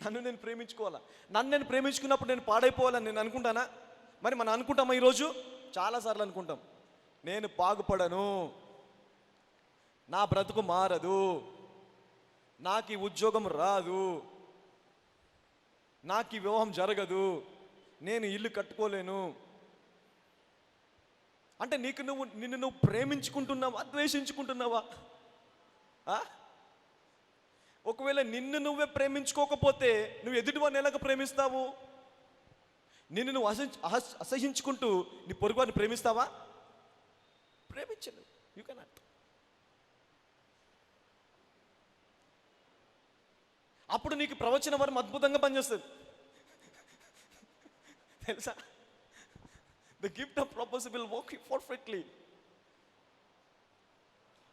నన్ను నేను ప్రేమించుకోవాలా. నన్ను నేను ప్రేమించుకున్నప్పుడు నేను పాడైపోవాలని నేను అనుకుంటానా? మరి మనం అనుకుంటామా? ఈరోజు చాలాసార్లు అనుకుంటాం, నేను బాగుపడను, నా బ్రతుకు మారదు, నాకు ఈ ఉద్యోగం రాదు, నాకు ఈ వివాహం జరగదు, నేను ఇల్లు కట్టుకోలేను. అంటే నిన్ను నువ్వు ప్రేమించుకుంటున్నావా, ద్వేషించుకుంటున్నావా? ఒకవేళ నిన్ను నువ్వే ప్రేమించుకోకపోతే నువ్వు ఎదుటివాడిని ఎలాగ ప్రేమిస్తావు? నిన్ను నువ్వు అసహించుకుంటూ నీ పొరుగువారిని ప్రేమిస్తావా? ప్రేమించను. You cannot. అప్పుడు నీకు ప్రవచన వరం అద్భుతంగా పనిచేస్తుంది. తెలుసా? The gift of prophecy will work perfectly.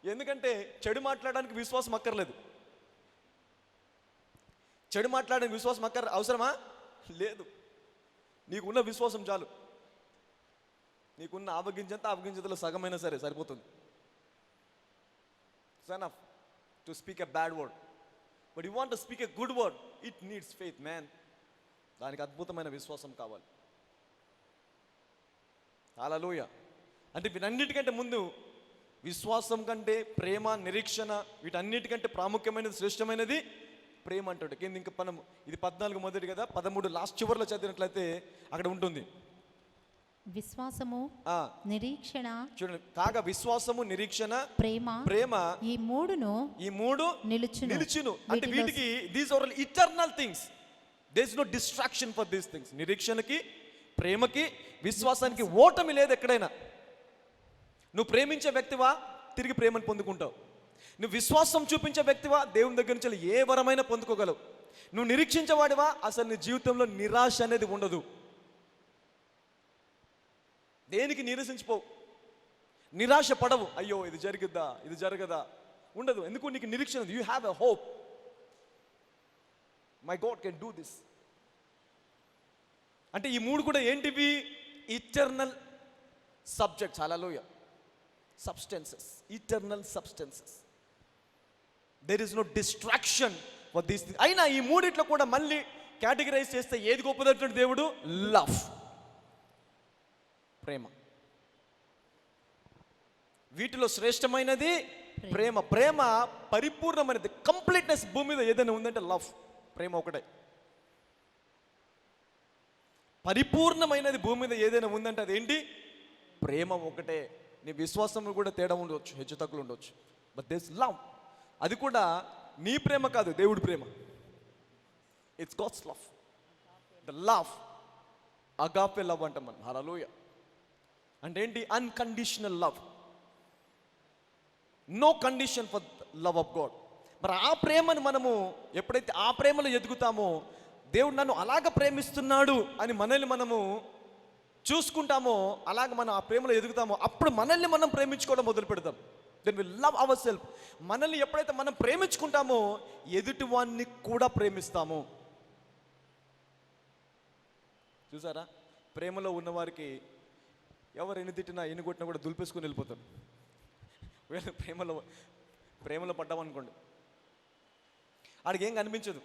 ఎందుకంటే చెడు మాట్లాడడానికి విశ్వాసం అక్కర్లేదు. చెడు మాట్లాడడానికి విశ్వాసం అవసరమా? లేదు. నీకున్న విశ్వాసం చాలు. నీకున్న ఆవగింజంతలో సగమైనా సరే సరిపోతుంది. Enough to speak a bad word. But you want to speak a good word, it needs faith man. దానికి అద్భుతమైన విశ్వాసం కావాలి. హల్లెలూయా. అంటే వీటన్నిటికంటే ముందు విశ్వాసం కంటే ప్రేమ, నిరీక్షణ, వీటన్నిటికంటే ప్రాముఖ్యమైనది, శ్రేష్టమైనది ప్రేమ అంటాడు. కింద ఇంకా మనం ఇది 14 మొదటి కదా, 13 లాస్ట్ చివరిలో చదివినట్లయితే అక్కడ ఉంటుంది విశ్వాసము, నిరీక్షణ. చూడండి, కాగా విశ్వాసము, నిరీక్షణ, ప్రేమ ఈ మూడు నిలుచును. అంటే వీటికి these are all eternal things. There is no distraction for these things. నిరీక్షణకి, ప్రేమకి, విశ్వాసానికి ఓటమి లేదు ఎక్కడైనా. నువ్వు ప్రేమించే వ్యక్తివా, తిరిగి ప్రేమను పొందుకుంటావు. నువ్వు విశ్వాసం చూపించే వ్యక్తివా, దేవుని దగ్గర నుంచి ఏ వరమైనా పొందుకోగలవు. నువ్వు నిరీక్షించేవాడివా, అసలు నీ జీవితంలో నిరాశ అనేది ఉండదు. దేనికి నిరసించిపోవు, నిరాశ పడవు. అయ్యో ఇది జరుగుద్దా, ఇది జరగదా, ఉండదు. ఎందుకు? నీకు నిరీక్షణ. You have a hope. My God can do this. అంటే ఈ మూడు కూడా ఏంటివి? Eternal subjects. Hallelujah. Substances, eternal substances. There is no distraction for these things. అయినా ఈ మూడిట్లో కూడా మళ్ళీ కేటగిరైజ్ చేస్తే ఏది గొప్పదంటున్నాడు దేవుడు? లవ్, ప్రేమ. వీటిలో శ్రేష్టమైనది ప్రేమ. ప్రేమ పరిపూర్ణమైనది, కంప్లీట్నెస్ భూమి మీద ఏదైనా ఉందంటే లవ్, ప్రేమ ఒకటే. పరిపూర్ణమైనది భూమి మీద ఏదైనా ఉందంటే అదేంటి? ప్రేమ ఒకటే. నీ విశ్వాసం కూడా తేడా ఉండవచ్చు, హెచ్చు తగ్గులు ఉండవచ్చు, బట్ దిస్ లవ్. అది కూడా నీ ప్రేమ కాదు, దేవుడి ప్రేమ. It's God's love, the love, agape love అంటాం మనం. హల్లెలూయా. అంటే ఏంటి? Unconditional love, no condition for love of God. మరి ఆ ప్రేమను మనము ఎప్పుడైతే ఆ ప్రేమలో ఎదుగుతామో, దేవుడు నన్ను అలాగ ప్రేమిస్తున్నాడు అని మనల్ని మనము చూసుకుంటామో, అలాగ మనం ఆ ప్రేమలో ఎదుగుతామో, అప్పుడు మనల్ని మనం ప్రేమించుకోవడం మొదలు పెడతాం. Then will love our self. మనల్ని ఎప్పుడైతే మనం ప్రేమించుకుంటామో, ఎదుటి వాడిని కూడా ప్రేమిస్తాము. చూసారా? ప్రేమలో ఉన్నవారికి ఎవరు ఎన్ని తిట్టినా ఎన్ని కొట్టినా కూడా దులిపేసుకుని వెళ్ళిపోతారు. వీళ్ళు ప్రేమలో పడ్డామనుకోండి, ఆడికి ఏం కనిపించదు.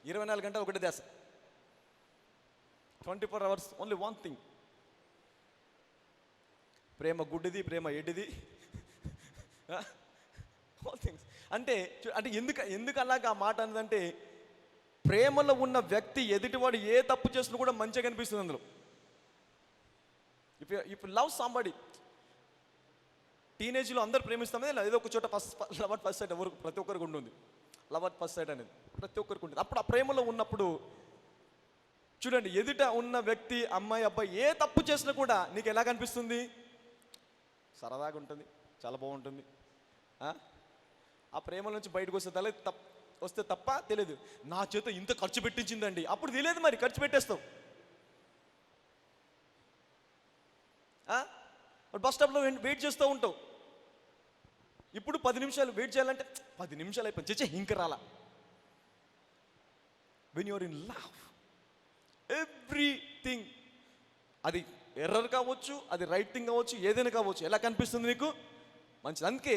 24 గంటలు ఒకటే ధ్యాస, 24 hours ఓన్లీ వన్ థింగ్. ప్రేమ గుడ్డిది, ప్రేమ ఎడ్డిది, ఆల్ థింగ్స్. అంటే ఎందుకు అలాగా ఆ మాట అన్నదంటే, ప్రేమలో ఉన్న వ్యక్తి ఎదుటివాడు ఏ తప్పు చేసినా కూడా మంచిగా కనిపిస్తుంది అందులో. ఇఫ్ లవ్ సంబడి, టీనేజ్లో అందరు ప్రేమిస్తామే, ఏదో ఒక చోట లవ్ అట్ ఫస్ట్ సైట్ ఎవరు ప్రతి ఒక్కరికి ఉంటుంది. లవ్ అట్ ఫస్ట్ సైట్ అనేది ప్రతి ఒక్కరికి ఉంటుంది. అప్పుడు ఆ ప్రేమలో ఉన్నప్పుడు చూడండి, ఎదుట ఉన్న వ్యక్తి, అమ్మాయి అబ్బాయి ఏ తప్పు చేసినా కూడా నీకు ఎలా కనిపిస్తుంది? సరదాగా ఉంటుంది, చాలా బాగుంటుంది. ఆ ప్రేమ నుంచి బయటకు వస్తే తప్ప తెలియదు. నా చేత ఇంత ఖర్చు పెట్టించిందండి, అప్పుడు తెలియదు, మరి ఖర్చు పెట్టేస్తావు. బస్ స్టాప్లో వెయిట్ చేస్తూ ఉంటావు. ఇప్పుడు 10 నిమిషాలు వెయిట్ చేయాలంటే 10 నిమిషాలు అయిపోయింది, చేచే ఇంక రాలా. When you're in love, everything, అది ఎర్రర్ కావచ్చు, అది రైట్ థింగ్ కావచ్చు, ఏదైనా కావచ్చు, ఎలా కనిపిస్తుంది నీకు? మంచిది. అందుకే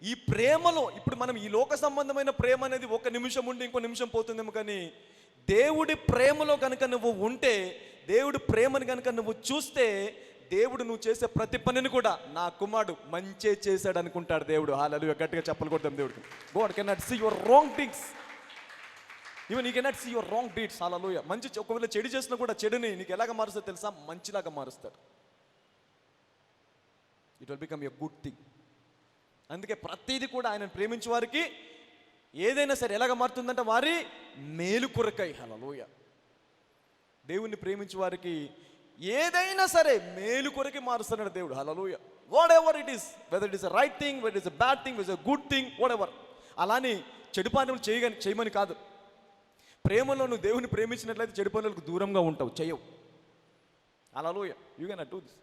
ఈ ప్రేమలో ఇప్పుడు మనం ఈ లోక సంబంధమైన ప్రేమ అనేది 1 నిమిషం ఉండి ఇంకో నిమిషం పోతుందేమో, కానీ దేవుడి ప్రేమలో కనుక నువ్వు ఉంటే, దేవుడి ప్రేమని కనుక నువ్వు చూస్తే, దేవుడు నువ్వు చేసే ప్రతి పనిని కూడా నా కుమారుడు మంచే చేశాడు అనుకుంటాడు దేవుడు. హల్లెలూయా. గట్టిగా చప్పలు కొడతాం దేవుడికి. God cannot see your wrong things. Even you cannot see your wrong deeds. Hallelujah. ఒకవేళ చెడు చేసినా కూడా చెడుని నీకు ఎలాగ మారుస్తాడు తెలుసా? మంచిలాగా మారుస్తాడు. It will become a good thing. అందుకే ప్రతిదీ కూడా ఆయనను ప్రేమించే వారికి ఏదైనా సరే ఎలాగ మారుతుందంటే వారి మేలు కొరకై. హల్లెలూయా. దేవుణ్ణి ప్రేమించే వారికి ఏదైనా సరే మేలు కొరకి మారుస్తున్నాడు దేవుడు. Hallelujah. Whatever it is, whether it is a right thing, whether it is a bad thing, whether is a good thing, whatever. అలాని చెడు పనులు చేయమని కాదు. ప్రేమలో నువ్వు దేవుని ప్రేమించినట్లయితే చెడు పనులకు దూరంగా ఉంటావు, చేయవు. Hallelujah. You cannot do this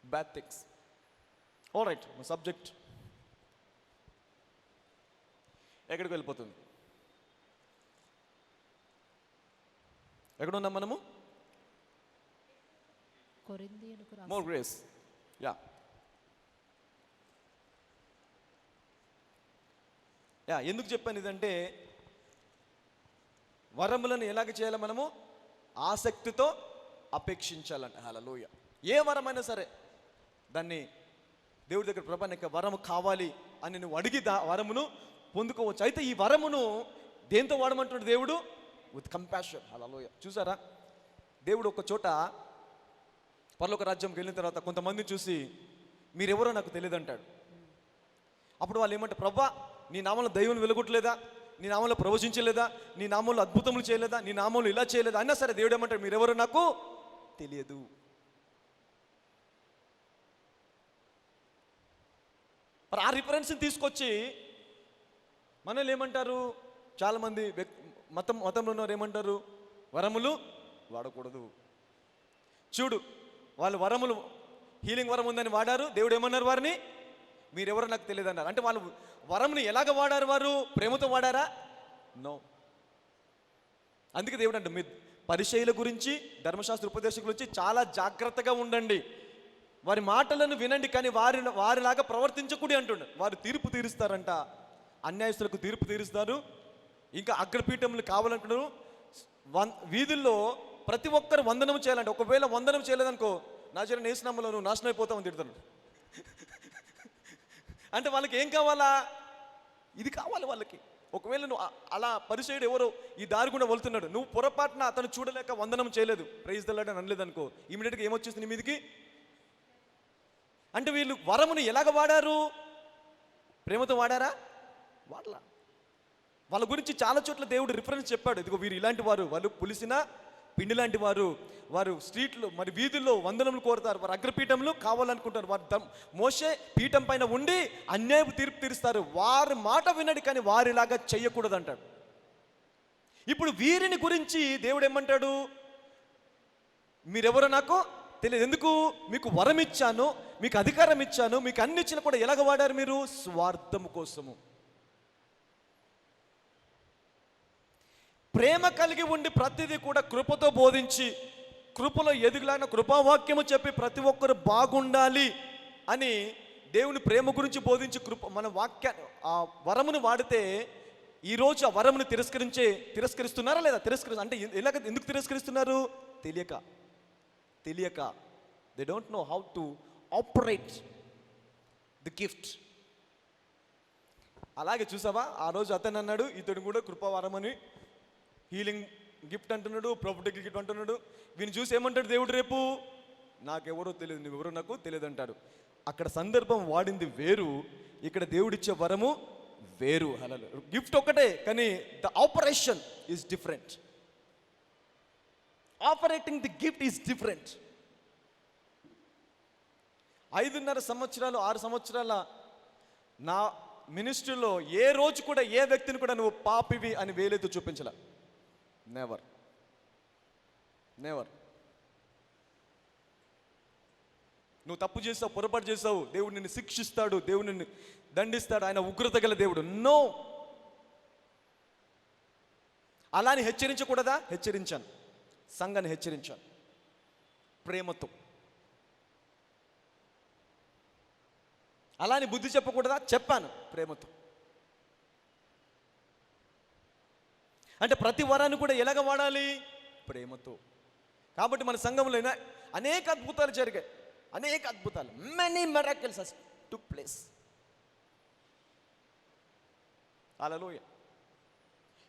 bad things. All right, subject ఎక్కడికి వెళ్ళిపోతుంది? ఎక్కడున్నాం మనము? కొరింథీయులకు రాసిన మోర్ గ్రేస్. యా యా ఎందుకు చెప్పాను ఇదంటే, వరములను ఎలాగ చేయాలి మనము? ఆసక్తితో అపేక్షించాలంట. హల్లెలూయా. ఏ వరమైనా సరే దాన్ని దేవుడి దగ్గర, ప్రభా నీకు వరము కావాలి అని నువ్వు అడిగి వరమును పొందుకోవచ్చు. అయితే ఈ వరమును దేంతో వాడమంటున్నాడు దేవుడు? With compassion. హల్లెలూయా. చూసారా, దేవుడు ఒక చోట పరలోక రాజ్యంకి వెళ్ళిన తర్వాత కొంతమందిని చూసి మీరెవరో నాకు తెలియదు అంటాడు. అప్పుడు వాళ్ళు ఏమంటారు? ప్రభా నీ నామంలో దైవం వెలుగుట్లేదా, నీ నామంలో ప్రవచించలేదా, నీ నామంలో అద్భుతములు చేయలేదా, నీ నామంలో ఇలా చేయలేదా అయినా సరే దేవుడు ఏమంటాడు? మీరెవరో నాకు తెలియదు. మరి ఆ రిఫరెన్స్ని తీసుకొచ్చి మనల్ని ఏమంటారు? చాలామంది మతంలో ఉన్నవారు ఏమంటారు? వరములు వాడకూడదు. చూడు, వాళ్ళు వరములు, హీలింగ్ వరం ఉందని వాడారు. దేవుడు ఏమన్నారు? వారిని మీరెవరో నాకు తెలియదు అన్నారు. అంటే వాళ్ళు వరంని ఎలాగ వాడారు? వారు ప్రేమతో వాడారా? నో. అందుకే దేవుడు అంటే మీ పరిచయుల గురించి, ధర్మశాస్త్ర ఉపదేశకుల గురించి చాలా జాగ్రత్తగా ఉండండి. వారి మాటలను వినండి కానీ వారిలాగా ప్రవర్తించకూడి అంటుండే. వారు తీర్పు తీరుస్తారంట, అన్యాయస్తులకు తీర్పు తీరుస్తారు. ఇంకా అగ్రపీఠములు కావాలంటున్నారు. వీధుల్లో ప్రతి ఒక్కరు వందనం చేయాలంటే, ఒకవేళ వందనం చేయలేదనుకో, నజరేయుని యేసు నామములో నువ్వు నాశనం అయిపోతావని తిడుతున్నాడు. అంటే వాళ్ళకి ఏం కావాలా? ఇది కావాలి వాళ్ళకి. ఒకవేళ నువ్వు అలా పరిచయుడు ఎవరో ఈ దారి కూడా వెళ్తున్నాడు, నువ్వు పొరపాటున అతను చూడలేక వందనం చేయలేదు, ప్రైజ్ ద లార్డ్ అని అనలేదు అనుకో, ఇమీడియట్గా ఏమొచ్చేస్తుంది నీ మీదికి? అంటే వీళ్ళు వరమును ఎలాగ వాడారు? ప్రేమతో వాడారా? వాడలా. వాళ్ళ గురించి చాలా చోట్ల దేవుడు రిఫరెన్స్ చెప్పాడు. ఇదిగో వీరు ఇలాంటి వారు, వాళ్ళు పులిసిన పిండి లాంటి వారు, వారు స్ట్రీట్లో మరి వీధుల్లో వందనములు కోరుతారు, వారు అగ్రపీఠంలో కావాలనుకుంటారు, వారు మోషే పీఠం పైన ఉండి అన్యాయపు తీర్పు తీరుస్తారు. వారి మాట వినడు కానీ వారిలాగా చెయ్యకూడదు అంటాడు. ఇప్పుడు వీరిని గురించి దేవుడు ఏమంటాడు? మీరెవరో నాకు తెలియదు. ఎందుకు? మీకు వరం ఇచ్చాను, మీకు అధికారం ఇచ్చాను, మీకు అన్ని ఇచ్చిన కూడా ఎలాగ వాడారు మీరు? స్వార్థం కోసము. ప్రేమ కలిగి ఉండి ప్రతిదీ కూడా కృపతో బోధించి, కృపలో ఎదుగులాగిన కృపావాక్యము చెప్పి ప్రతి ఒక్కరు బాగుండాలి అని దేవుని ప్రేమ గురించి బోధించి మన వాక్యాన్ని ఆ వరమును వాడితే, ఈరోజు ఆ వరమును తిరస్కరిస్తున్నారా లేదా? అంటే ఎందుకు తిరస్కరిస్తున్నారు? తెలియక. They don't know how to operate the gift. అలాగే చూసావా, ఆ రోజు అతను అన్నాడు, ఇతడు కూడా కృపావరం అని, హీలింగ్ గిఫ్ట్ అంటున్నాడు, ప్రాఫిటిక్ గిఫ్ట్ అంటున్నాడు. వీని చూసి ఏమంటాడు దేవుడు? రేపు నాకెవరో తెలియదు, నువ్వెవరో నాకు తెలియదు అంటాడు. అక్కడ సందర్భం వాడింది వేరు, ఇక్కడ దేవుడిచ్చే వరము వేరు. హల్లెలూయా. గిఫ్ట్ ఒకటే కానీ the operation is different. Operating the gift is different. 5.5 సంవత్సరాలు 6 సంవత్సరాల నా మినిస్ట్రీలో ఏ రోజు కూడా ఏ వ్యక్తిని కూడా నువ్వు పాపివి అని వేలెత్తు చూపించలే. నెవర్. నువ్వు తప్పు చేసావు, పొరపాటు చేసావు, దేవుడు నిన్ను శిక్షిస్తాడు, దేవుడు నిన్ను దండిస్తాడు, ఆయన ఉగ్రత గల దేవుడు. నో. అలాని హెచ్చరించకూడదా? హెచ్చరించాను. సంఘాన్ని హెచ్చరించాను ప్రేమతో. అలాని బుద్ధి చెప్పకూడదా? చెప్పాను ప్రేమతో. అంటే ప్రతి వరాన్ని కూడా ఎలాగ వాడాలి? ప్రేమతో. కాబట్టి మన సంఘంలో అనేక అద్భుతాలు జరిగాయి, అనేక అద్భుతాలు, many miracles has took place. Hallelujah.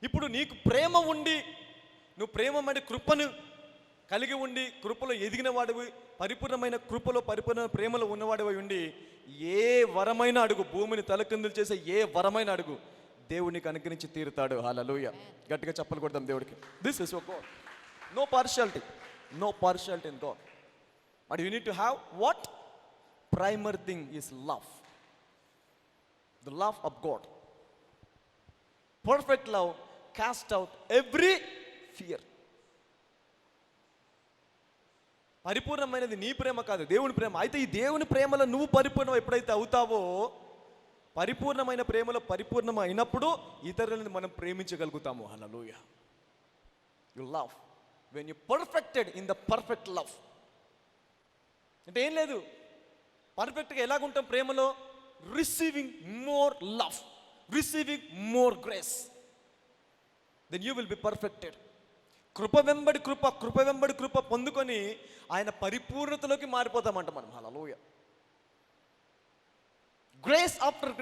ఇప్పుడు నీకు ప్రేమ ఉండి, నువ్వు ప్రేమమైన కృపను కలిగి ఉండి, కృపలో ఎదిగిన వాడివి, పరిపూర్ణమైన కృపలో పరిపూర్ణ ప్రేమలో ఉన్నవాడివి ఉండి, ఏ వరమైన అడుగు, భూమిని తలకిందులు చేసే ఏ వరమైన అడుగు, దేవునికి అనుగ్రహించి తీరుతాడు. హల్లెలూయా. గట్టిగా చప్పలు కొడదాం దేవుడికి. This is your God. No partiality in God. But you need to have what? Primary thing is love. The love of God. Perfect love cast out every fear. పరిపూర్ణమైనది నీ ప్రేమ కాదు, దేవుని ప్రేమ. అయితే ఈ దేవుని ప్రేమలో నువ్వు పరిపూర్ణం ఎప్పుడైతే అవుతావో, పరిపూర్ణమైన ప్రేమలో పరిపూర్ణం అయినప్పుడు ఇతరులను మనం ప్రేమించగలుగుతాము. Hallelujah. You love when you perfected in the perfect love. అంటే ఏం లేదు, పర్ఫెక్ట్గా ఎలాగుంటాం ప్రేమలో? Receiving more love, receiving more grace, then you will be perfected. కృప వెంబడి కృప పొందుకొని ఆయన పరిపూర్ణతలోకి మారిపోతామంట మనం. Hallelujah. Grace after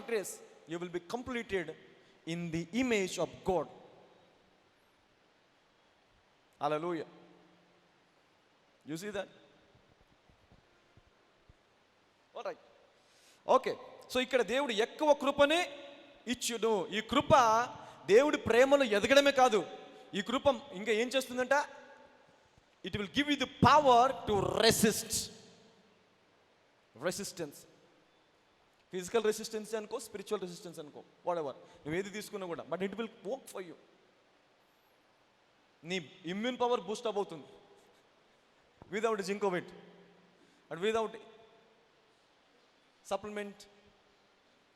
grace you will be completed in the image of God. Hallelujah. You see that? Alright. Okay. So ఇక్కడ దేవుడు ఎక్కువ కృపనే ఇచ్చును. ఈ కృప దేవుడి ప్రేమలో ఎదగడమే కాదు, ఈ కృప ఇంకా ఏం చేస్తుందంట? It will give you the power to resistance. Physical resistance అనుకో, స్పిరిచువల్ రెసిస్టెన్స్ అనుకో, వాటెవర్ నువ్వు ఏది తీసుకున్నా కూడా, but it will work for you. నీ ఇమ్యూన్ పవర్ బూస్ట్ అప్ అవుతుంది without Zincovit and without supplement,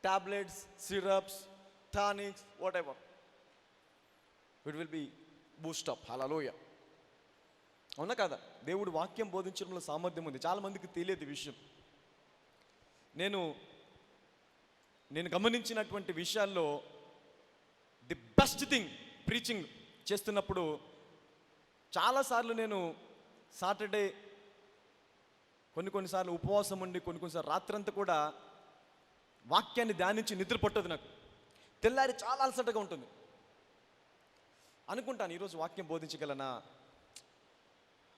tablets, syrups, tonics, whatever, it will be boost up. Hallelujah. అవునా కదా? దేవుడు వాక్యం బోధించడంలో సామర్థ్యం ఉంది. చాలా మందికి తెలియదు ఈ విషయం. నేను గమనించినటువంటి విషయాల్లో ది బెస్ట్ థింగ్ ప్రీచింగ్ చేస్తున్నప్పుడు చాలాసార్లు నేను సాటర్డే కొన్నిసార్లు ఉపవాసం ఉండి కొన్నిసార్లు రాత్రంతా కూడా వాక్యాన్ని ధ్యానించి నిద్ర పట్టదు నాకు. తెల్లారి చాలా అలసటగా ఉంటుంది. అనుకుంటాను, ఈరోజు వాక్యం బోధించగలనా,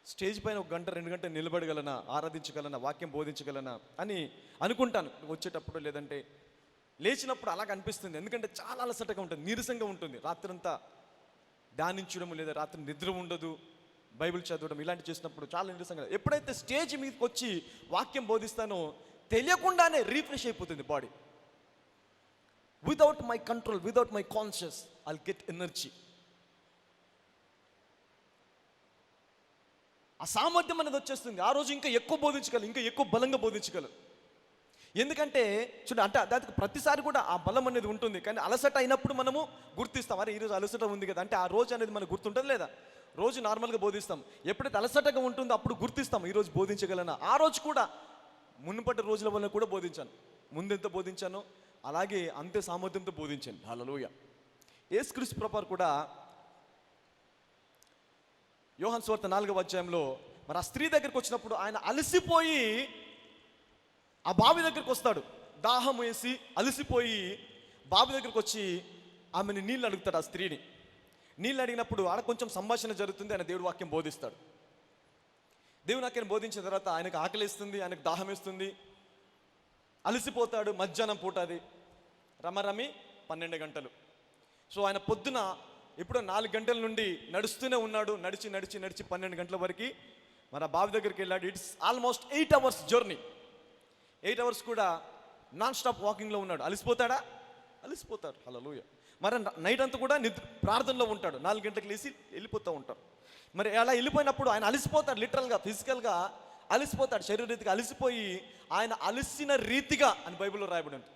స్టేజ్ పైన 1 గంట 2 గంటలు నిలబడగలనా, ఆరాధించగలనా, వాక్యం బోధించగలనా అని అనుకుంటాను వచ్చేటప్పుడు, లేదంటే లేచినప్పుడు అలాగ అనిపిస్తుంది. ఎందుకంటే చాలా అలసటగా ఉంటుంది, నీరసంగా ఉంటుంది. రాత్రంతా ధ్యానించడం లేదా రాత్రి నిద్ర ఉండదు, బైబిల్ చదవడం ఇలాంటి చేసినప్పుడు చాలా నీరసంగా. ఎప్పుడైతే స్టేజ్ మీదకి వచ్చి వాక్యం బోధిస్తానో తెలియకుండానే రీఫ్రెష్ అయిపోతుంది body. Without my control, without my conscious, I'll get energy. ఆ సామర్థ్యం అనేది వచ్చేస్తుంది. ఆ రోజు ఇంకా ఎక్కువ బోధించగలరు, ఇంకా ఎక్కువ బలంగా బోధించగలరు. ఎందుకంటే చూడండి, అంటే దానికి ప్రతిసారి కూడా ఆ బలం అనేది ఉంటుంది. కానీ అలసట అయినప్పుడు మనము గుర్తిస్తాం, అరే ఈరోజు అలసట ఉంది కదా, అంటే ఆ రోజు అనేది మనకు గుర్తుంటుంది లేదా? రోజు నార్మల్గా బోధిస్తాం. ఎప్పుడైతే అలసటగా ఉంటుందో అప్పుడు గుర్తిస్తాం, ఈరోజు బోధించగలనా. ఆ రోజు కూడా మునుపటి రోజుల వల్ల కూడా బోధించాను. ముందెంత బోధించానో అలాగే అంతే సామర్థ్యంతో బోధించాను. హల్లెలూయా. యేసుక్రీస్తు ప్రభువారు కూడా యోహాను సువార్త 4వ అధ్యాయంలో మరి ఆ స్త్రీ దగ్గరికి వచ్చినప్పుడు ఆయన అలసిపోయి ఆ బావి దగ్గరికి వస్తాడు. దాహం వేసి అలసిపోయి బావి దగ్గరికి వచ్చి ఆమెని నీళ్ళు అడుగుతాడు. ఆ స్త్రీని నీళ్ళు అడిగినప్పుడు ఆడ కొంచెం సంభాషణ జరుగుతుంది. ఆయన దేవుడు వాక్యం బోధిస్తాడు. దేవుని వాక్యం బోధించిన తర్వాత ఆయనకు ఆకలిస్తుంది, ఆయనకు దాహం వేస్తుంది, అలసిపోతాడు. మధ్యాహ్నం పూట అది రమరమి 12 గంటలు. సో ఆయన పొద్దున ఎప్పుడో 4 గంటల నుండి నడుస్తూనే ఉన్నాడు. నడిచి 12 గంటల వరకు మరి ఆ బావి దగ్గరికి వెళ్ళాడు. It's almost 8 hours journey. 8 hours కూడా నాన్ స్టాప్ వాకింగ్లో ఉన్నాడు. అలసిపోతాడా? అలసిపోతాడు. హల్లెలూయా. మరి నైట్ అంతా కూడా ప్రార్థనలో ఉంటాడు. 4 గంటలకు లేచి వెళ్ళిపోతూ ఉంటాడు. మరి అలా వెళ్ళిపోయినప్పుడు ఆయన అలసిపోతాడు, లిటరల్గా ఫిజికల్గా అలసిపోతాడు. శరీరరీతిగా అలసిపోయి ఆయన అలసిన రీతిగా అని బైబిల్లో రాయబడి ఉంటుంది.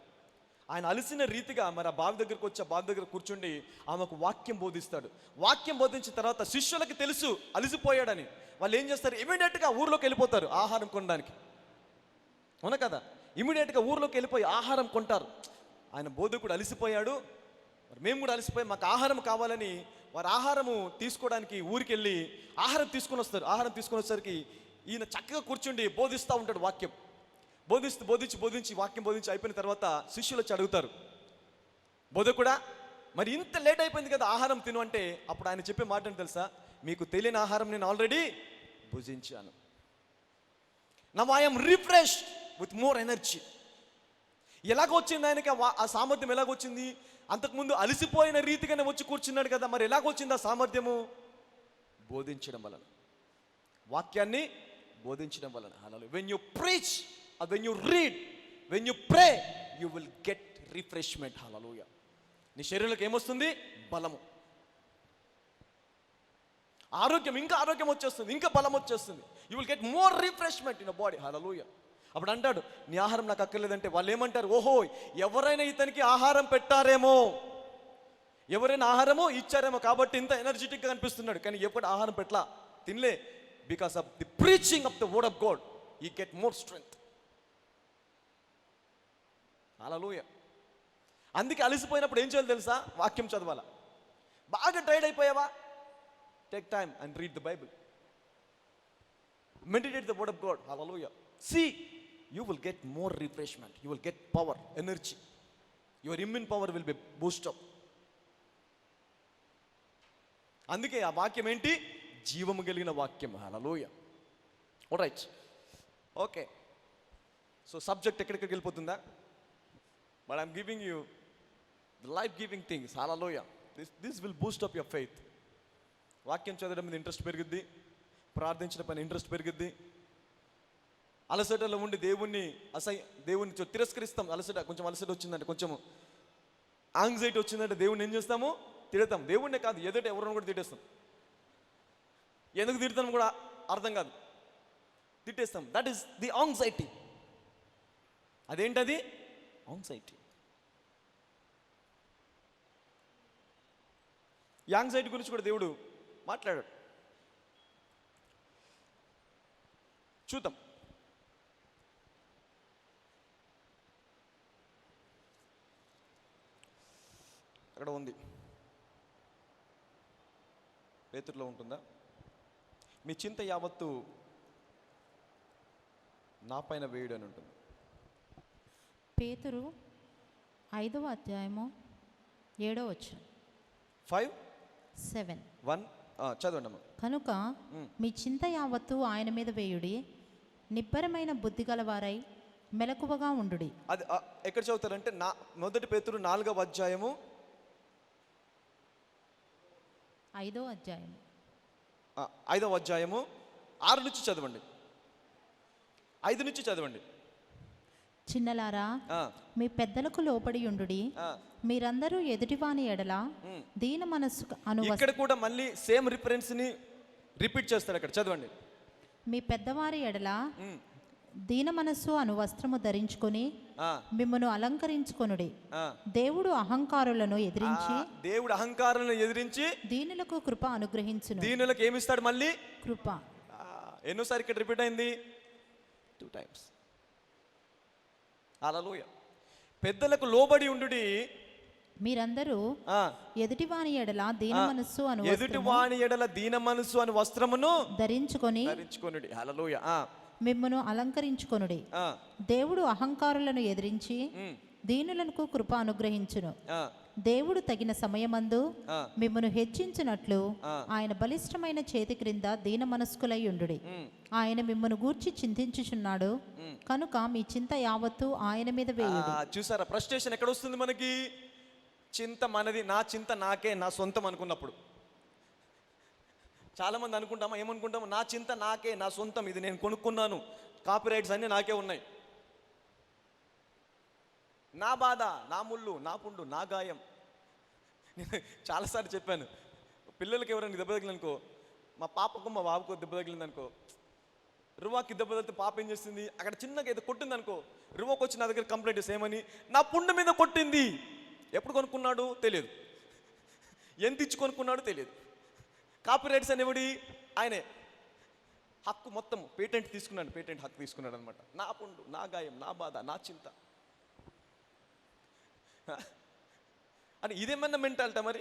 ఆయన అలసిన రీతిగా మరి ఆ బావి దగ్గరకు వచ్చి ఆ బావి దగ్గర కూర్చుండి ఆమెకు వాక్యం బోధిస్తాడు. వాక్యం బోధించిన తర్వాత శిష్యులకి తెలుసు అలసిపోయాడని. వాళ్ళు ఏం చేస్తారు? ఇమీడియట్గా ఊర్లోకి వెళ్ళిపోతారు ఆహారం కొనడానికి. అవునా కదా? ఇమీడియట్గా ఊర్లోకి వెళ్ళిపోయి ఆహారం కొంటారు. ఆయన బోధకుడు అలసిపోయాడు, మరి మేము కూడా అలసిపోయి మాకు ఆహారం కావాలని వారు ఆహారము తీసుకోవడానికి ఊరికి వెళ్ళి ఆహారం తీసుకొని వస్తారు. ఆహారం తీసుకొని వచ్చేసరికి ఈయన చక్కగా కూర్చుండి బోధిస్తూ ఉంటాడు. వాక్యం బోధించి వాక్యం బోధించి అయిపోయిన తర్వాత శిష్యులు వచ్చి అడుగుతారు, బోధకుడా మరి ఇంత లేట్ అయిపోయింది కదా, ఆహారం తిను అంటే అప్పుడు ఆయన చెప్పే మాట ఏంటి తెలుసా? మీకు తెలియని ఆహారం నేను ఆల్రెడీ భుజించాను. Now I am refreshed with more energy. ఎలాగొచ్చింది ఆయనకి ఆ సామర్థ్యం? ఎలాగొచ్చింది? అంతకుముందు అలసిపోయిన రీతిగానే వచ్చి కూర్చున్నాడు కదా, మరి ఎలాగొచ్చింది ఆ సామర్థ్యము? బోధించడం వలన, వాక్యాన్ని బోధించడం వలన. Hallelujah. When you preach, when you read, when you pray, you will get refreshment. Hallelujah. నీ శరీరంలోకి ఏమొస్తుంది? బలము, ఆరోగ్యం, ఇంకా ఆరోగ్యం వచ్చేస్తుంది, ఇంకా బలం వచ్చేస్తుంది. You will get more refreshment in body. Hallelujah. అప్పుడు అంటాడు, నీ ఆహారం నాకు అక్కర్లేదంటే వాళ్ళు ఏమంటారు? ఓహో, ఎవరైనా ఇతనికి ఆహారం పెట్టారేమో, ఎవరైనా ఆహారమో ఇచ్చారేమో కాబట్టి ఇంత ఎనర్జెటిక్గా కనిపిస్తున్నాడు. కానీ ఎప్పుడు ఆహారం పెట్టలా, తినలే. Because of the preaching of the word of God you get more strength. Hallelujah. అందుకే అలసిపోయినప్పుడు ఏం చేయాలి తెలుసా? వాక్యం చదవాలా. బాగా టైర్డ్ అయిపోయావా? Take time and read the Bible. Meditate the word of God. Hallelujah. See, you will get more refreshment. You will get power, energy. Your immune power will be boosted up. అందుకే ఆ వాక్యం ఏంటి? జీవము కలిగిన వాక్యం. Hallelujah. Alright, okay. So subject ఎక్కడికి వెళ్ళిపోతుందా? But I'm giving you life giving things. Hallelujah. This will boost up your faith. వాక్యం చదవడం మీద ఇంట్రెస్ట్ పెరుగుద్ది, ప్రార్థించిన పని ఇంట్రెస్ట్ పెరుగుద్ది. అలసటలో ఉండి దేవుణ్ణి తిరస్కరిస్తాం. కొంచెం అలసట వచ్చిందంటే, కొంచెం యాంగ్జైటీ వచ్చిందంటే దేవుణ్ణి ఏం చేస్తాము? తిడతాం. దేవుణ్ణే కాదు, ఎదుట ఎవరైనా కూడా తిట్టేస్తాం. ఎందుకు తిడతాం కూడా అర్థం కాదు, తిట్టేస్తాం. That is the anxiety. అదేంటది? యాంగ్జైటీ. యాంగ్జైటీ గురించి కూడా దేవుడు మాట్లాడాడు. చూద్దాం. అక్కడ ఉంది, పేతురులో ఉంటుందా? మీ చింత యావత్తు నా పైన వేయుడు అని ఉంటుంది. పేతురు 5వ అధ్యాయము 7వ వచనం. 5:7 చదవండి అమ్మా. కనుక మీ చింత యావత్తు ఆయన మీద వేయుడి, నిబ్బరమైన బుద్ధి గలవారై మెలకువగా ఉండుడి. అది ఎక్కడ చదువుతారంటే మొదటి పేతురు 4వ అధ్యాయము 5వ అధ్యాయము 5వ అధ్యాయము 6 నుంచి చదవండి, 5 నుంచి చదవండి. చిన్నలారా, మీ పెద్దలకు లోబడి ఉండుడి, మీరందరూ ఎదుటివాని ఎడల దీన మనస్సు ఇక్కడ కూడా మళ్ళీ సేమ్ రిఫరెన్స్ ని రిపీట్ చేస్తారు. అక్కడ చదవండి. మీ పెద్దవారి ఎడల దీన మనస్సు అను వస్త్రము ధరించుకొని మిమ్మను అలంకరించుకొనుడి. దేవుడు అహంకారులను ఎదిరించి దీనులకు కృప అనుగ్రహించును. దీనులకు ఏమిస్తాడు? మళ్ళీ కృప. ఎన్నోసారి ఇక్కడ రిపీట్ అయింది? 2 times. హల్లెలూయా. పెద్దలకు లోబడి ఉండుడి, మీరందరూ ఎదుటివాని ఎడల దీన మనస్సు అను ఎదుటివాని ఎడల దీన మనస్సు అను వస్త్రమును ధరించుకొనుడి. హల్లెలూయా. మిమ్మను అలంకరించుకొనుడి. దేవుడు అహంకారులను ఎదిరించి దీనులకు కృప అనుగ్రహించును. దేవుడు తగిన సమయమందు మిమ్మను హెచ్చించినట్లు ఆయన బలిష్టమైన చేతి క్రింద దీన మనస్కులై ఉండుడి. ఆయన మిమ్మను గూర్చి చింతించుచున్నాడు కనుక మీ చింత యావత్తు ఆయన మీద వేయుడి. చూసారా ఫ్రస్ట్రేషన్ ఎక్కడ వస్తుంది మనకి? చింత మనది, నా చింత నాకే, నా సొంతం అనుకున్నప్పుడు. చాలా మంది అనుకుంటామా, ఏమనుకుంటాము? నా చింత నాకే, నా సొంతం, ఇది నేను కొనుక్కున్నాను, కాపీరైట్స్ అన్నీ నాకే ఉన్నాయి, నా బాధ, నా ముళ్ళు, నా పుండు, నా గాయం. నేను చాలాసార్లు చెప్పాను, పిల్లలకి ఎవరైనా దెబ్బ తగిలిందనుకో, మా పాపకు మా బాబుకు దెబ్బ తగిలిందనుకో, రువాకి దెబ్బ తగిలితే పాప ఏం చేస్తుంది? అక్కడ చిన్నగా ఏదో కొట్టిందనుకో, రువాకు వచ్చి నా దగ్గర కంప్లైంట్ చేసి ఏమని, నా పుండు మీద కొట్టింది. ఎప్పుడు కొనుక్కున్నాడు తెలియదు, ఎంత ఇచ్చి కొనుక్కున్నాడు తెలియదు. కాపీరైట్స్ అనేవాడి ఆయనే, హక్కు మొత్తం పేటెంట్ తీసుకున్నాడు, పేటెంట్ హక్కు తీసుకున్నాడు అనమాట. నా పుండు, నా గాయం, నా బాధ, నా చింత అని. ఇదేమన్నా మెంటాలిటీ? మరి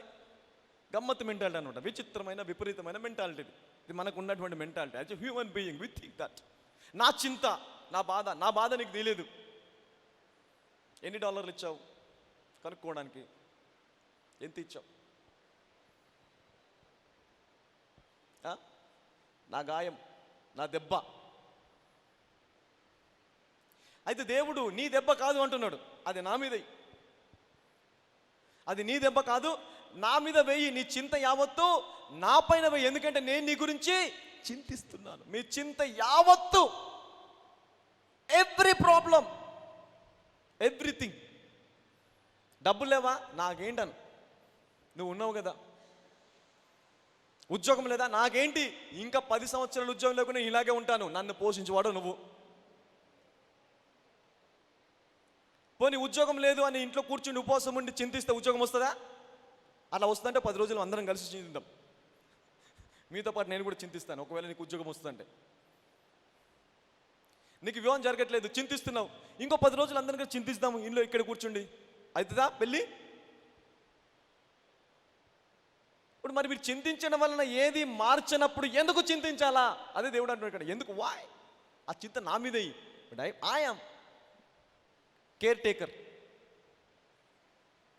గమ్మత్తు మెంటాలిటీ అనమాట, విచిత్రమైన విపరీతమైన మెంటాలిటీ. ఇది మనకు ఉన్నటువంటి mentality. As a human being we think that నా చింత, నా బాధ నీకు తెలియదు. ఎన్ని డాలర్లు ఇచ్చావు కనుక్కోవడానికి? ఎంత ఇచ్చావు? నా గాయం, నా దెబ్బ. అయితే దేవుడు నీ దెబ్బ కాదు అంటున్నాడు, అది నా మీద, అది నీ దెబ్బ కాదు, నా మీద వేయి, నీ చింత యావత్తు నా పైన వేయి, ఎందుకంటే నేను నీ గురించి చింతిస్తున్నాను. మీ చింత యావత్తు, ఎవ్రీ ప్రాబ్లం, ఎవ్రీథింగ్. డబ్బులు లేవా? నాకేంటను, నువ్వు ఉన్నావు కదా. ఉద్యోగం లేదా? నాకేంటి, ఇంకా 10 సంవత్సరాలు ఉద్యోగం లేకుండా ఇలాగే ఉంటాను, నన్ను పోషించేవాడు నువ్వు. పోనీ ఉద్యోగం లేదు అని ఇంట్లో కూర్చుని ఉపవాసం ఉండి చింతిస్తే ఉద్యోగం వస్తుందా? అలా వస్తుందంటే 10 రోజులు అందరం కలిసి చింతిద్దాం. మీతో పాటు నేను కూడా చింతిస్తాను, ఒకవేళ నీకు ఉద్యోగం వస్తుందంటే. నీకు వివాహం జరగట్లేదు, చింతిస్తున్నావు, ఇంకో 10 రోజులు అందరం కలిసి చింతిస్తాము ఇంట్లో, ఇక్కడ కూర్చుండి. అవుతుందా పెళ్ళి? ఇప్పుడు మరి మీరు చింతించడం వలన ఏది మార్చినప్పుడు ఎందుకు చింతించాలా? అదే దేవుడు అంటున్నాడు ఇక్కడ. ఎందుకు? వాయ్? ఆ చింత నా మీద, but I am care taker.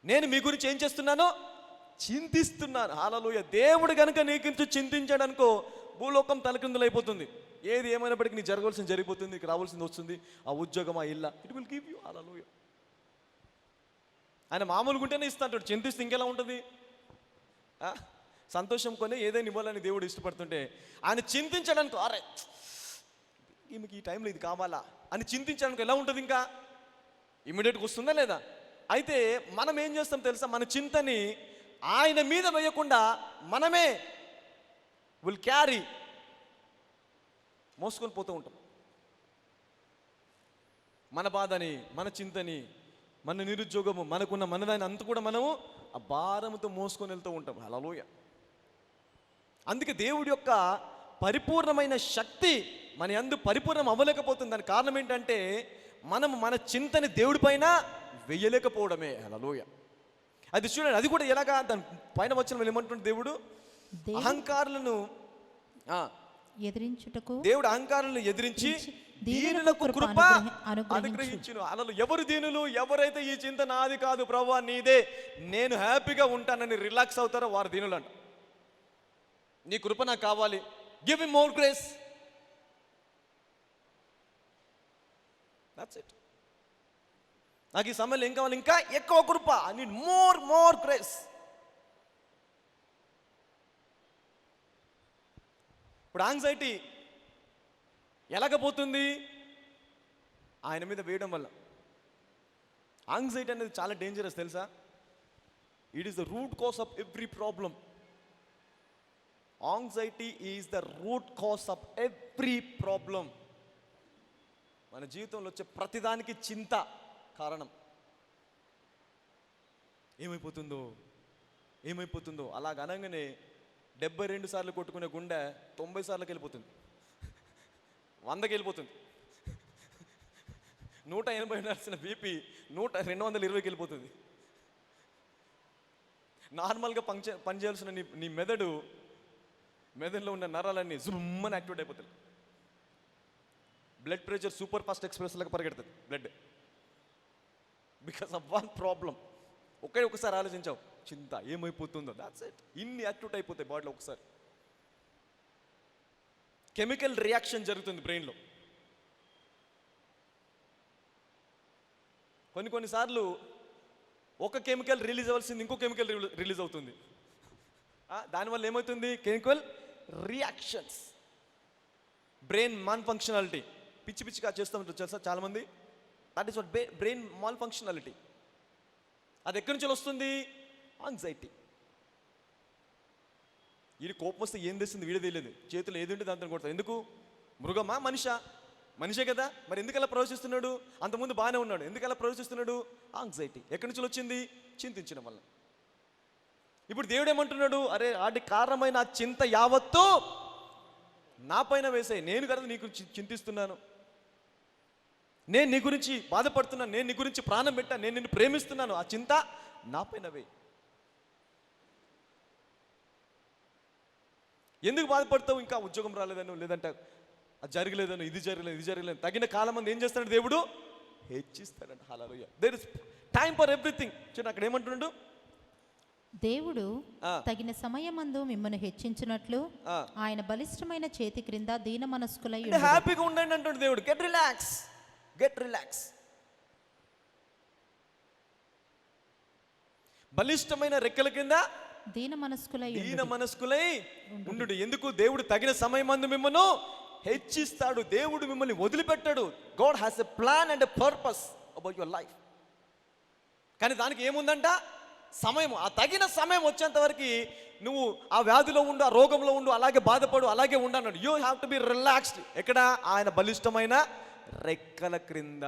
నేను మీ గురించి ఏం చేస్తున్నాను? చింతిస్తున్నాను. హల్లెలూయా. దేవుడు కనుక నీ గురించి చింతించాడు అనుకో, భూలోకం తలకిందులైపోతుంది. ఏది ఏమైనప్పటికీ నీకు జరగాల్సింది జరిగిపోతుంది, నీకు రావాల్సింది వస్తుంది. ఆ ఉద్యోగం, ఆ ఇల్లు, ఇట్ విల్ గివ్ యూ. హల్లెలూయా. ఆయన మామూలుగా ఉంటేనే ఇస్తాంటాడు, చింతిస్తే ఇంకెలా ఉంటుంది? సంతోషం కొని ఏదైనా ఇవ్వాలని దేవుడు ఇష్టపడుతుంటే, ఆయన చింతించడానికి, అరే ఈమెకి ఈ టైంలో ఇది కావాలా అని చింతించడానికి ఎలా ఉంటుంది? ఇంకా ఇమీడియట్గా వస్తుందా లేదా? అయితే మనం ఏం చేస్తాం తెలుసా? మన చింతని ఆయన మీద వేయకుండా మనమే విల్ క్యారీ, మోసుకొని పోతూ ఉంటాం. మన బాధని, మన చింతని, మన నిరుద్యోగము, మనకున్న మనదాన్ని అంతా కూడా మనము ఆ భారముతో మోసుకొని వెళ్తూ ఉంటాం. హల్లెలూయా. అందుకే దేవుడి యొక్క పరిపూర్ణమైన శక్తి మన యందు పరిపూర్ణం అవ్వలేకపోతుంది. దానికి కారణం ఏంటంటే మనం మన చింతని దేవుడి పైన వెయ్యలేకపోవడమే. హల్లెలూయా. అది చూడండి, అది కూడా ఎలాగా, దాని పైన వచ్చిన ఏమంటుంటే దేవుడు అహంకారులను ఎదిరించుటకు, దేవుడు అహంకారులను ఎదిరించి దీనులకు కృప అనుగ్రహించును. అలా ఎవరు దీనులు? ఎవరైతే ఈ చింత నాది కాదు ప్రభువా నీదే, నేను హ్యాపీగా ఉంటానని రిలాక్స్ అవుతారో వారు దీనులు అంట. నీ కృప నాకు కావాలి, give him more grace. That's it. నాకు ఈ సమయంలో ఏం కావాలి? ఇంకా ఎక్కువ కృప. I need more grace. ఇప్పుడు యాంగ్జైటీ ఎలాగపోతుంది? ఆయన మీద వేయడం వల్ల. యాంగ్జైటీ అనేది చాలా డేంజరస్ తెలుసా? It is the root cause of every problem. Anxiety is the root cause of every problem. మన జీవితంలో వచ్చే ప్రతిదానికి చింత కారణం. ఏమైపోతుందో అలాగ అనగానే 72 సార్లు కొట్టుకునే గుండె 90 సార్లకు వెళ్ళిపోతుంది, 100కి వెళ్ళిపోతుంది. 180 ఉండాల్సిన బీపీ 220కి వెళ్ళిపోతుంది. నార్మల్గా పనిచేయాల్సిన నీ మెదడులో ఉన్న నరాలన్నీ జుమ్మని యాక్టివేట్ అయిపోతుంది. Blood pressure super fast express లాగా పరిగెడుతుంది blood, because of one problem. ఒకసారి ఆలోచించావు, చింత ఏమైపోతుందో, దాట్స్ ఇట్. ఇన్ని యాక్టివేట్ అయిపోతాయి బాడీలో ఒకసారి. కెమికల్ రియాక్షన్ జరుగుతుంది బ్రెయిన్లో. కొన్నిసార్లు ఒక కెమికల్ రిలీజ్ అవ్వాల్సింది ఇంకో కెమికల్ రిలీజ్ అవుతుంది. దానివల్ల ఏమవుతుంది? Chemical reactions. Brain mall functionality పిచ్చిగా చేస్తామంటారు తెలుసా చాలామంది. That is what brain mall functionality. అది ఎక్కడి నుంచి వస్తుంది? యాంగ్జైటీ. వీడి కోపం వస్తే ఏం తెస్తుంది వీడే తెలియదు, చేతులు ఏది ఉంటే దాంతో కొడతాడు. ఎందుకు? మృగమా మనిషే కదా, మరి ఎందుకు అలా ప్రవేశిస్తున్నాడు? అంతకుముందు బాగానే ఉన్నాడు, ఎందుకు అలా ప్రవేశిస్తున్నాడు? యాంగ్జైటీ. ఎక్కడి నుంచి వచ్చింది? చింతించడం వల్ల. ఇప్పుడు దేవుడు ఏమంటున్నాడు? అరే వాటి కారణమైన ఆ చింత యావత్తు నా పైన వేసాయి. నేను కదా నీ గురించి చింతిస్తున్నాను, నేను నీ గురించి బాధపడుతున్నాను, నేను నీ గురించి ప్రాణం పెట్టాను, నేను నిన్ను ప్రేమిస్తున్నాను. ఆ చింత నా పైన వేయి. ఎందుకు బాధపడతావు? ఇంకా ఉద్యోగం రాలేదను, లేదంటే అది జరగలేదను, ఇది జరగలేదు. తగిన కాలం మంది ఏం చేస్తాడు? దేవుడు హెచ్చిస్తాడంట. Hallelujah. There is time for everything. చూడండి అక్కడ ఏమంటున్నాడు? దేవుడు తగిన సమయమందు మిమ్మల్ని హెచ్చించినట్లు ఆయన బలిష్టమైన చేతి క్రింద దీన మనస్కులై హ్యాపీగా ఉండండి అంటాడు దేవుడు. Get relax. బలిష్టమైన రెక్కల కింద దీన మనస్కులై ఉండు. ఎందుకు? దేవుడు తగిన సమయమందు మిమ్మల్ని హెచ్చిస్తాడు. దేవుడు మిమ్మల్ని వదిలిపెట్టాడు. God has a plan and a purpose about your life. కానీ దానికి ఏముందంట? సమయం. ఆ తగిన సమయం వచ్చేంత వరకు నువ్వు ఆ వ్యాధిలో ఉండు, ఆ రోగంలో ఉండు, అలాగే బాధపడు, అలాగే ఉండన్నాడు. You have to be relaxed. ఎక్కడ? ఆయన బలిష్టమైన రెక్కల క్రింద.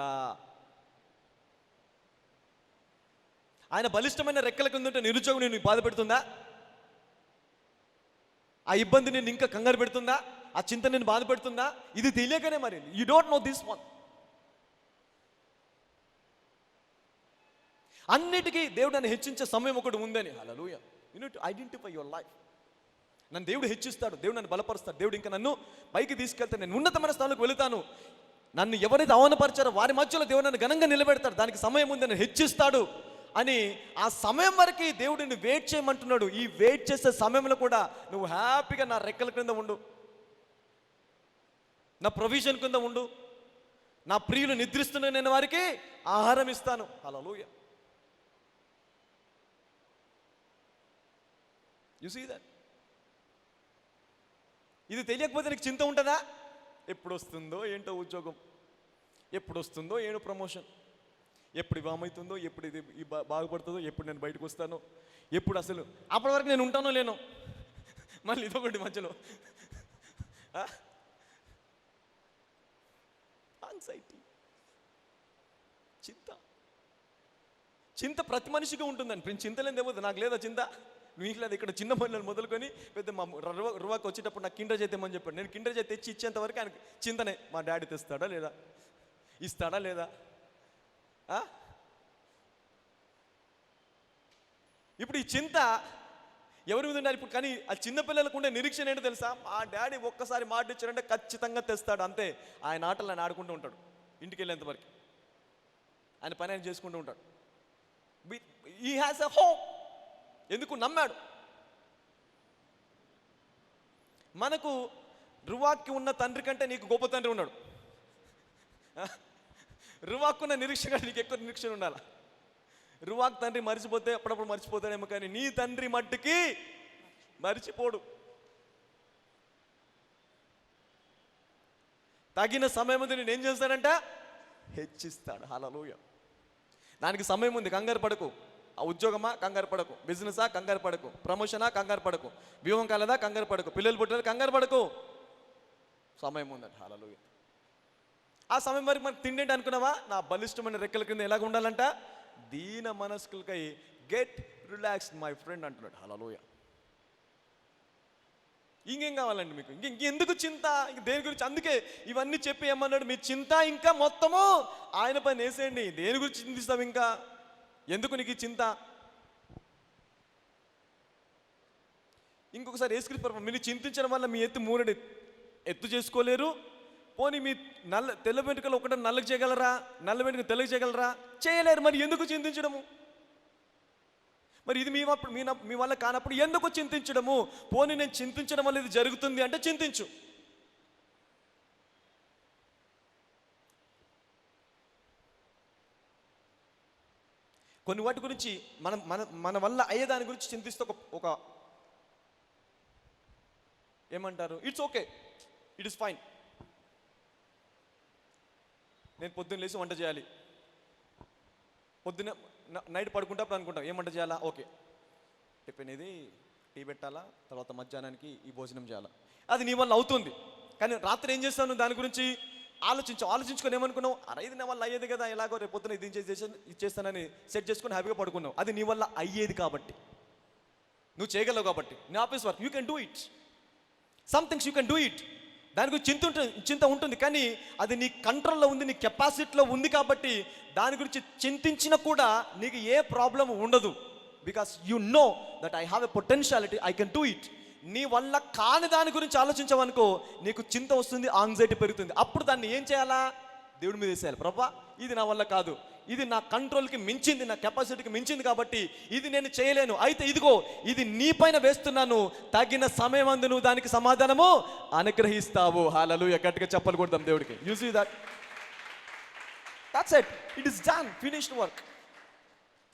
ఆయన బలిష్టమైన రెక్కల కింద ఉంటే నిరుద్యోగం నేను బాధ పెడుతుందా? ఆ ఇబ్బంది నేను ఇంకా కంగారు పెడుతుందా? ఆ చింత నేను బాధ పెడుతుందా? ఇది తెలియకనే మరి. You don't know this one. అన్నిటికీ దేవుడు నన్ను హెచ్చించే సమయం ఒకటి ఉందని. Hallelujah. You need to identify your life. నన్ను దేవుడు హెచ్చిస్తాడు, దేవుడు నన్ను బలపరుస్తాడు, దేవుడు ఇంకా నన్ను పైకి తీసుకెళ్తాడు, నేను ఉన్నతమైన స్థానంలోకి వెళుతాను. నన్ను ఎవరైతే అవమానపరిచారో వారి మధ్యలో దేవుడు నన్ను ఘనంగా నిలబెడతాడు. దానికి సమయం ఉంది, నన్ను హెచ్చిస్తాడు అని ఆ సమయం వరకు దేవుడిని వెయిట్ చేయమంటున్నాడు. ఈ వెయిట్ చేసే సమయంలో కూడా నువ్వు హ్యాపీగా నా రెక్కల క్రింద ఉండు, నా ప్రొవిజన్ కింద ఉండు, నా ప్రియులు నిద్రిస్తున్న నేను వారికి ఆహారం ఇస్తాను. హల్లెలూయా. You see that. ఇది తెలియకపోతే నీకు చింత ఉంటుందా? ఎప్పుడు వస్తుందో ఏంటో ఉద్యోగం, ఎప్పుడు వస్తుందో ఏంటో ప్రమోషన్, ఎప్పుడు ఇవ్వమవుతుందో, ఎప్పుడు ఇది బాగుపడుతుందో, ఎప్పుడు నేను బయటకు వస్తానో, ఎప్పుడు అసలు అప్పటి వరకు నేను ఉంటానో లేనో, మళ్ళీ ఇదొకటి మధ్యలో. యాంగ్జైటీ, చింత ప్రతి మనిషికి ఉంటుందండి. చింత లేని ఏమవుతుంది? నాకు లేదా చింత? నువ్వు ఇంట్లో ఇక్కడ చిన్న పిల్లలు మొదలుకొని పెద్ద మా రువాకి వచ్చేటప్పుడు నాకు కిండర్ చేద్దామని చెప్పాడు. నేను కిండర్ చేతి తెచ్చి ఇచ్చేంత వరకు ఆయనకు చింతనే, మా డాడీ తెస్తాడా లేదా, ఇస్తాడా లేదా. ఇప్పుడు ఈ చింత ఎవరి మీద ఉండాలి ఇప్పుడు? కానీ ఆ చిన్న పిల్లలకు ఉండే నిరీక్షణ ఏంటో తెలుసా? ఆ డాడీ ఒక్కసారి మాట ఇచ్చాడంటే ఖచ్చితంగా తెస్తాడు, అంతే. ఆయన ఆటలు ఆయన ఆడుకుంటూ ఉంటాడు ఇంటికి వెళ్ళేంతవరకు. ఆయన పని ఆయన చేసుకుంటూ ఉంటాడు. He has a hope. ఎందుకు? నమ్మాడు. మనకు రువాక్కి ఉన్న తండ్రి కంటే నీకు గొప్ప తండ్రి ఉన్నాడు. రువాక్కున్న నిరీక్షణ కంటే నీకు ఎక్కువ నిరీక్షణ ఉండాలి. రువాక్ తండ్రి మర్చిపోతే అప్పుడప్పుడు మర్చిపోతాడేమో, కానీ నీ తండ్రి మట్టుకి మర్చిపోడు. తగిన సమయం ముందు నేను ఏం చేస్తాడంట? హెచ్చిస్తాడు. హల్లెలూయా. దానికి సమయం ఉంది, కంగారు పడకు. ఆ ఉద్యోగమా? కంగారు పడకు. బిజినెసా? కంగారు పడకు. ప్రమోషనా? కంగారు పడకు. వ్యూహం కాలేదా? కంగారు పడకు. పిల్లలు పుట్టారు? కంగారు పడకు. సమయం ఉందంట. హల్లెలూయా. ఆ సమయం వరకు మనకు తిండి అనుకున్నావా? నా బలిష్టమైన రెక్కల కింద ఎలాగ ఉండాలంట? దీన మనస్కులకై గెట్ రిలాక్స్డ్ మై ఫ్రెండ్ అంటున్నాడు. హల్లెలూయా. ఇంకేం కావాలండి మీకు? ఇంకెందుకు చింత? ఇంక దేని గురించి? అందుకే ఇవన్నీ చెప్పి ఏమన్నాడు? మీ చింత ఇంకా మొత్తము ఆయన పైన వేసేయండి. దేని గురించి చింతిస్తావు ఇంకా? ఎందుకు నీకు ఈ చింత? ఇంకొకసారి యేసుక్రీస్తు మీరు చింతించడం వల్ల మీ మూరెడు ఎత్తు చేసుకోలేరు. పోనీ మీ తెల్ల వెంట్రుకలు ఒకటే నల్లకి చేయగలరా? నల్ల వెంట్రుక తెల్లకి చేయగలరా? చేయలేరు. మరి ఎందుకు చింతించడము? మరి ఇది మీ వల్ల కానప్పుడు ఎందుకు చింతించడము? పోనీ నేను చింతించడం వల్ల ఇది జరుగుతుంది అంటే చింతించు. కొన్ని వాటి గురించి మన వల్ల అయ్యే దాని గురించి చింతిస్తే ఒక ఏమంటారు? It's okay, it is fine. నేను పొద్దున్న లేచి వంట చేయాలి, పొద్దున్న నైట్ పడుకుంటప్పుడు అనుకుంటాం ఏం వంట చేయాలా? ఓకే, టిఫిన్ ఇది, టీ పెట్టాలా, తర్వాత మధ్యాహ్నానికి ఈ భోజనం చేయాలా. అది నీ వల్ల అవుతుంది. కానీ రాత్రి ఏం చేస్తాను? దాని గురించి ఆలోచించుకొని ఏమనుకున్నావు? ఇది నా వల్ల అయ్యేది కదా, ఎలాగో రేపు పొద్దున ఇది ఇచ్చేస్తానని సెట్ చేసుకుని హ్యాపీగా పడుకున్నావు. అది నీ వల్ల అయ్యేది కాబట్టి, నువ్వు చేయగలవు కాబట్టి. నీ office work you can do it. Some things you can do it. దాని గురించి చింత ఉంటుంది, కానీ అది నీ కంట్రోల్లో ఉంది, నీ కెపాసిటీలో ఉంది కాబట్టి దాని గురించి చింతించినా కూడా నీకు ఏ ప్రాబ్లం ఉండదు. Because you know that I have a potentiality, I can do it. నీ వల్ల కాని దాని గురించి ఆలోచించవనుకో, నీకు చింత వస్తుంది, యాంగ్జైటీ పెరుగుతుంది. అప్పుడు దాన్ని ఏం చేయాలా? దేవుడి మీద వేసేయాలి. ప్రభా, ఇది నా వల్ల కాదు, ఇది నా కంట్రోల్కి మించింది, నా కెపాసిటీకి మించింది కాబట్టి ఇది నేను చేయలేను. అయితే ఇదిగో ఇది నీ పైన వేస్తున్నాను, తగిన సమయం అందు నువ్వు దానికి సమాధానము అనుగ్రహిస్తావు. హల్లెలూయా. గట్టిగా చెప్పలు కొడదాం దేవుడికి. You see that? That's it. It is done. Finished work.